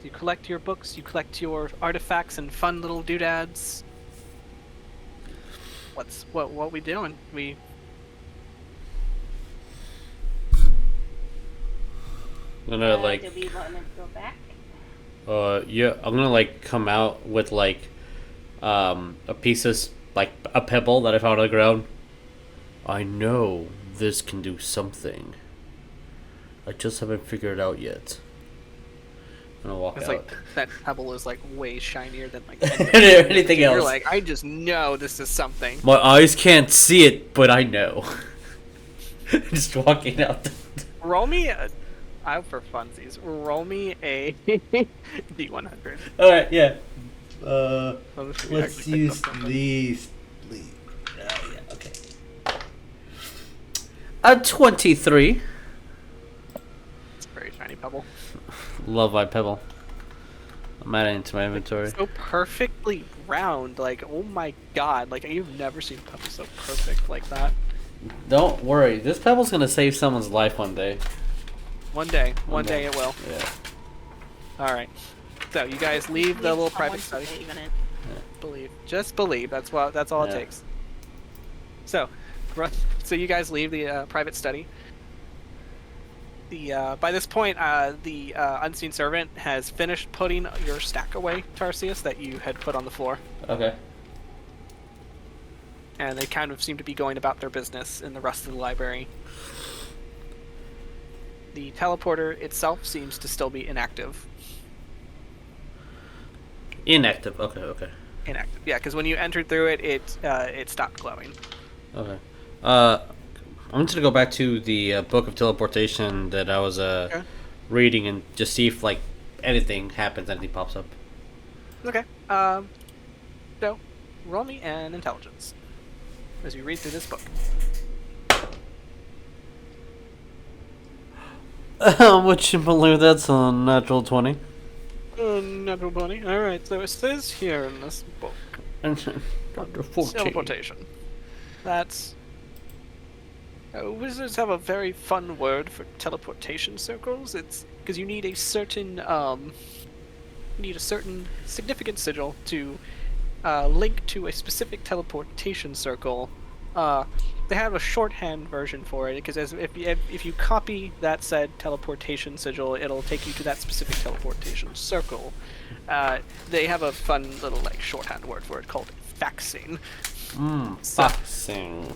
you collect your books, you collect your artifacts and fun little doodads. What we doing? I'm gonna do we want to go back? Yeah, I'm gonna come out with a piece of a pebble that I found on the ground. I know this can do something. I just haven't figured it out yet. I'm gonna walk out. That pebble is way shinier than anything else. You're I just know this is something. My eyes can't see it, but I know. Just walking out. Roll me for funsies. Roll me a D100. All right, yeah. Let's use these. Yeah, okay. A 23. It's a very shiny pebble. Love my pebble. I'm adding it to my inventory. It's so perfectly round. Oh my god. You've never seen a pebble so perfect like that. Don't worry. This pebble's gonna save someone's life one day. One day it will. Yeah. Alright. So you guys leave the little private study. Just believe. That's all it takes. So you guys leave the private study. By this point, the unseen servant has finished putting your stack away, Tarsius, that you had put on the floor. Okay. And they kind of seem to be going about their business in the rest of the library. The teleporter itself seems to still be inactive. Inactive. Okay. Inactive. Yeah, because when you entered through it, it stopped glowing. Okay. I'm just gonna go back to the book of teleportation that I was reading and just see if anything happens, anything pops up. Okay. So roll me an intelligence as you read through this book. Would you believe that's a natural 20? Natural 20. Alright, so it says here in this book. Chapter 14. Teleportation. That's... wizards have a very fun word for teleportation circles. It's because you need a certain you need a certain significant sigil to link to a specific teleportation circle. They have a shorthand version for it because if you copy that said teleportation sigil, it'll take you to that specific teleportation circle. They have a fun little shorthand word for it called faxing. Faxing.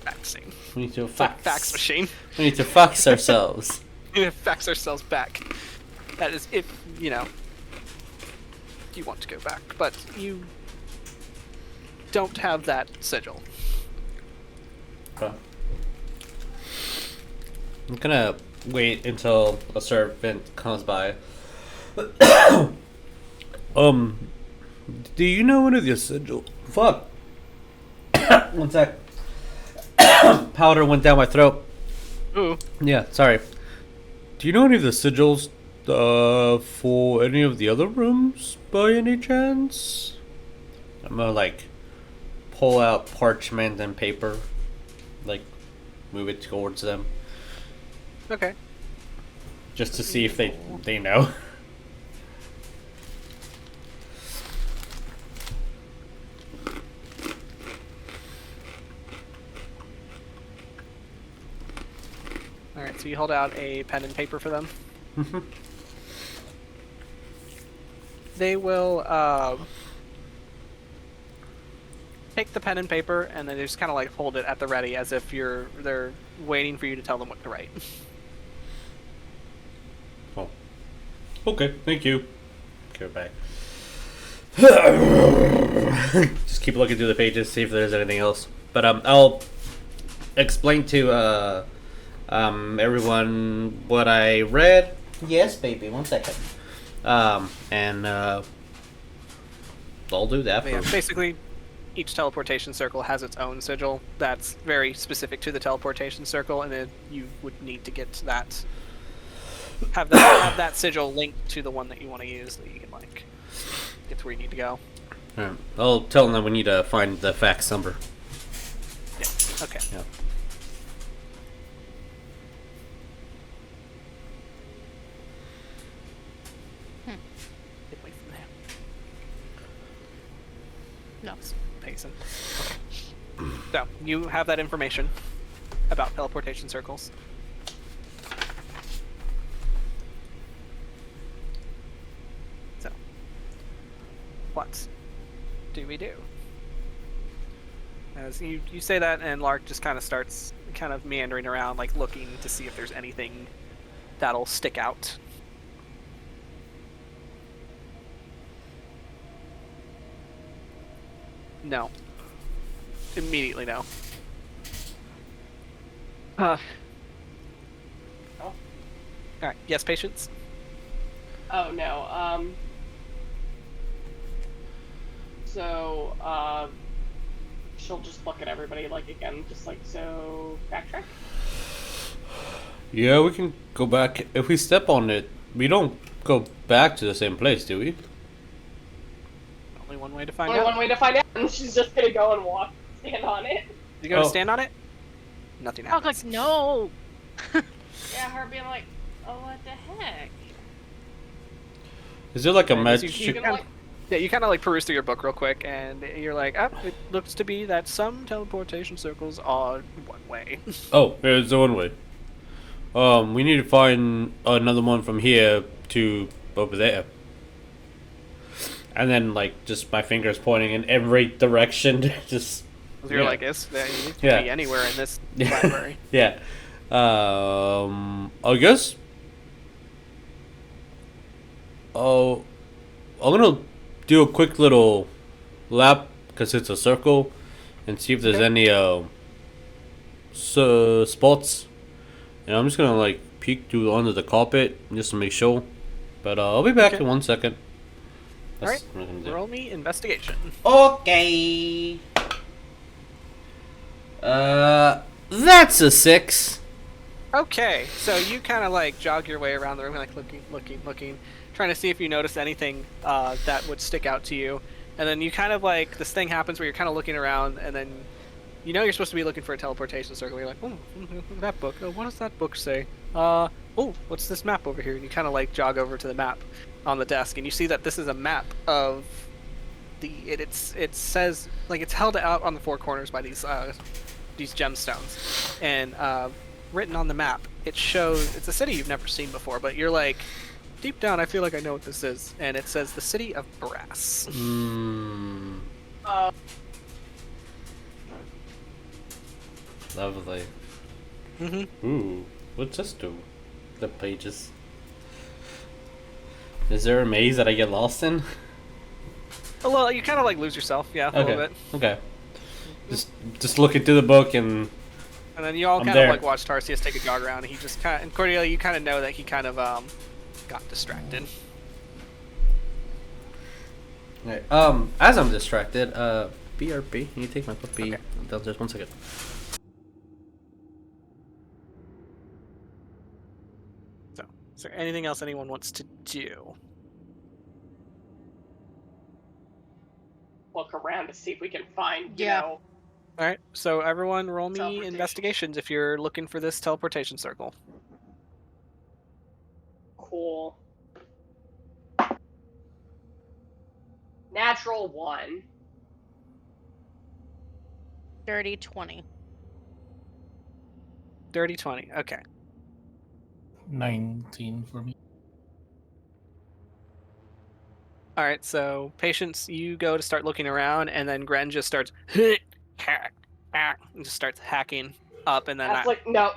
Faxing. We need to fax machine. We need to fax ourselves. We need to fax ourselves back. That is if you want to go back, but you don't have that sigil. Okay. I'm gonna wait until a servant comes by. Do you know any of the sigil? Fuck. One sec. Powder went down my throat. Ooh. Yeah, sorry. Do you know any of the sigils for any of the other rooms by any chance? I'm gonna pull out parchment and paper, move it towards them. Okay. Just to see if they know. Alright, so you hold out a pen and paper for them. They will take the pen and paper and then they just kind of hold it at the ready as if they're waiting for you to tell them what to write. Oh. Okay, thank you. Go back. Just keep looking through the pages, see if there's anything else. But I'll explain to everyone what I read. Yes, baby. 1 second. And I'll do that. Yeah, basically, each teleportation circle has its own sigil that's very specific to the teleportation circle, and then you would need to get to that. Have that sigil linked to the one that you want to use, that you can get to where you need to go. Alright. I'll tell them we need to find the fax number. Yeah. Okay. Yeah. Get away from there. No. Payson. Okay. So you have that information about teleportation circles. So, what do we do? As you say that, and Lark just kind of starts meandering around, looking to see if there's anything that'll stick out. No. Immediately no. Oh. Alright, yes, patience? Oh, no. So, she'll just look at everybody, again, so, backtrack? Yeah, we can go back. If we step on it, we don't go back to the same place, do we? Only one way to find Only out. one way to find out, and she's just gonna go and stand on it. You go to stand on it? Nothing I was happens. like, no. Yeah, her being like, oh, what the heck? Is there a You magic? kind of peruse through your book real quick, and you're like, it looks to be that some teleportation circles are one way. Oh, there's the one way. We need to find another one from here to over there. And then, just my fingers pointing in every direction. Just. You're yeah. it could be anywhere in this library. Yeah. I guess. Oh, I'm gonna do a quick little lap because it's a circle, and see if there's any spots. And I'm just gonna peek through under the carpet just to make sure. But I'll be back in 1 second. Alright, roll me investigation. Okay. That's a 6. Okay, so you kind of jog your way around the room, looking, trying to see if you notice anything that would stick out to you. And then you kind of this thing happens where you're kind of looking around, and then you're supposed to be looking for a teleportation circle. You're like, oh, that book. Oh, what does that book say? Oh, what's this map over here? And you kind of jog over to the map, on the desk, and you see that this is a map of it says, like, it's held out on the four corners by these gemstones, and written on the map, it shows it's a city you've never seen before, but you're like, deep down, I feel like I know what this is, and it says the City of Brass. Lovely. Ooh, what's this do? The pages. Is there a maze that I get lost in? Well, you kind of like lose yourself, a little bit. Okay. Just looking through the book and then you all kind of like watch Tarsius take a jog around, and he just kind of, and Cordelia, you kind of know that he kind of got distracted. Alright. As I'm distracted, BRB, can you take my book B? Okay. Just 1 second. So, is there anything else anyone wants to do? Look around to see if we can find, you know. Alright, so everyone roll me investigations if you're looking for this teleportation circle. Cool. Natural 1. Dirty 20. Dirty 20, okay. 19 for me. Alright, so Patience, you go to start looking around, and then Gren just starts and just starts hacking up, and then that's like, no.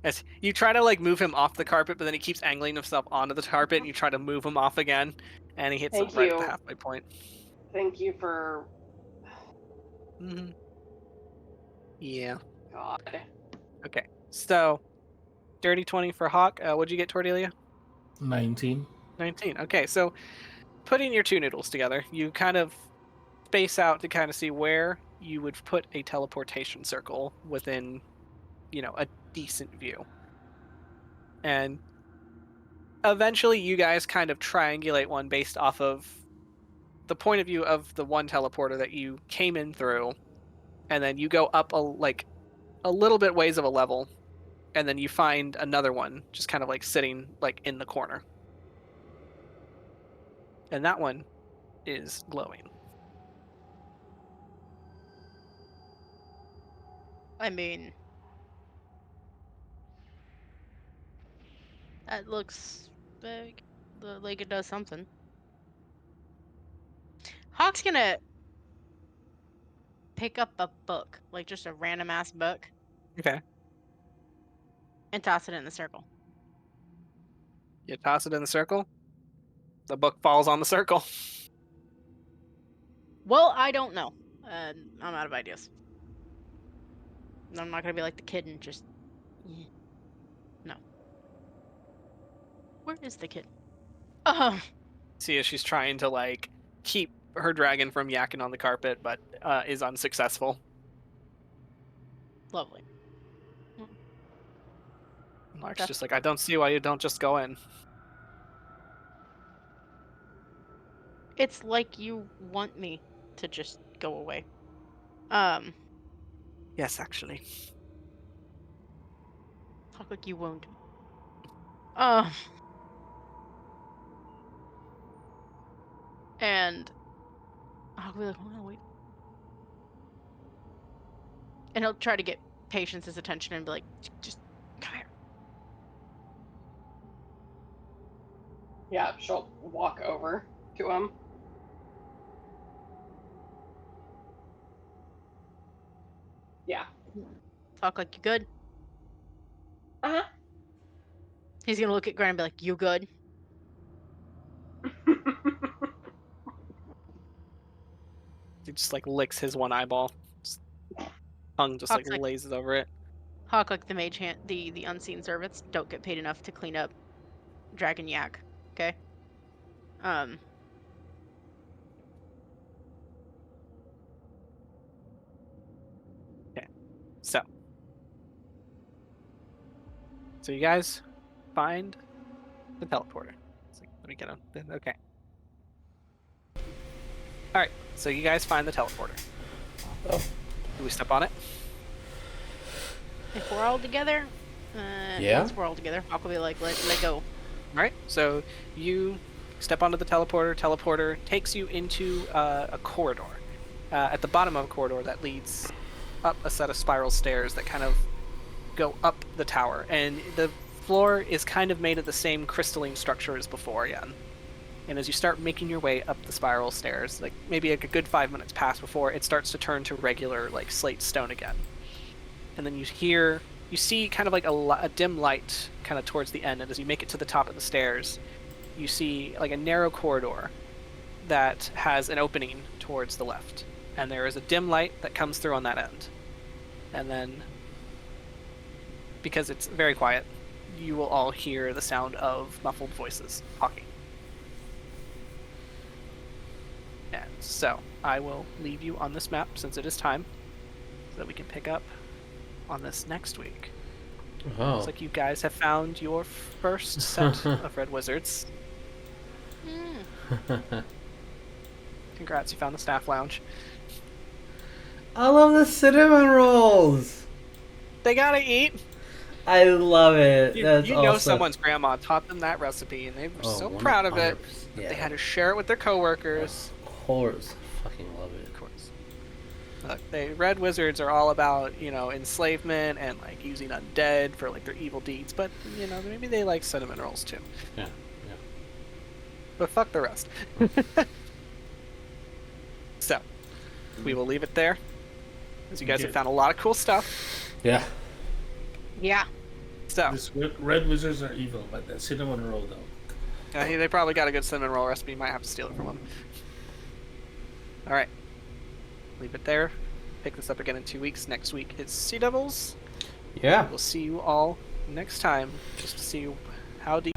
As you try to like move him off the carpet, but then he keeps angling himself onto the carpet, and you try to move him off again, and he hits him right at the halfway point. Thank you for... Yeah. God. Okay, so dirty 20 for Hawk. What'd you get, Cordelia? 19. 19. Okay, so putting your two noodles together, you kind of space out to kind of see where you would put a teleportation circle within, a decent view. And eventually you guys kind of triangulate one based off of the point of view of the one teleporter that you came in through, and then you go up a little bit ways of a level, and then you find another one just kind of like sitting like in the corner. And that one is glowing. I mean, that looks big. Like it does something. Hawk's gonna pick up a book, like just a random ass book. Okay. And toss it in the circle. You toss it in the circle. The book falls on the circle. Well, I don't know. I'm out of ideas. I'm not gonna be like the kid and just... No. Where is the kid? See, she's trying to like keep her dragon from yakking on the carpet, but is unsuccessful. Lovely. Lark's just like, I don't see why you don't just go in. It's like you want me to just go away. Yes, actually. Talk like you won't. And I'll be like, oh, wait. And he'll try to get Patience's attention and be like, just come here. Yeah, she'll walk over to him. Yeah. Talk like you good. Uh-huh. He's gonna look at Gren and be like, you good? He just like licks his one eyeball. Tongue just like lazes over it. Hawk like the mage hand, the unseen servants don't get paid enough to clean up dragon yak. Okay. Okay. So you guys find the teleporter. Let me get him. Okay. All right. So you guys find the teleporter. Do we step on it? If we're all together, yeah. once we're all together, Hawk will be like, let go. All right, so you step onto the teleporter. Teleporter takes you into a corridor. At the bottom of a corridor that leads up a set of spiral stairs that kind of go up the tower. And the floor is kind of made of the same crystalline structure as before again. And as you start making your way up the spiral stairs, like maybe a good 5 minutes pass before it starts to turn to regular like slate stone again. And then you see kind of like a dim light kind of towards the end. And as you make it to the top of the stairs, you see like a narrow corridor that has an opening towards the left. And there is a dim light that comes through on that end. And then, because it's very quiet, you will all hear the sound of muffled voices talking. And so, I will leave you on this map since it is time, so that we can pick up on this next week. Oh. Looks like you guys have found your first set of red wizards. Congrats, you found the staff lounge. I love the cinnamon rolls. They gotta eat. I love it. You That's know also... someone's grandma taught them that recipe, and they were so proud of it. Yeah. They had to share it with their coworkers. Of course. I fucking love it. Of course. Look, red wizards are all about, enslavement and, like, using undead for, like, their evil deeds. But, maybe they like cinnamon rolls, too. Yeah. But fuck the rest. So, we will leave it there. As you guys have found a lot of cool stuff. Yeah. Yeah. So, These red wizards are evil, but that cinnamon roll, though. they probably got a good cinnamon roll recipe. You might have to steal it from them. Alright. Leave it there. Pick this up again in 2 weeks. Next week is Sea Devils. Yeah. We'll see you all next time, just to see how deep...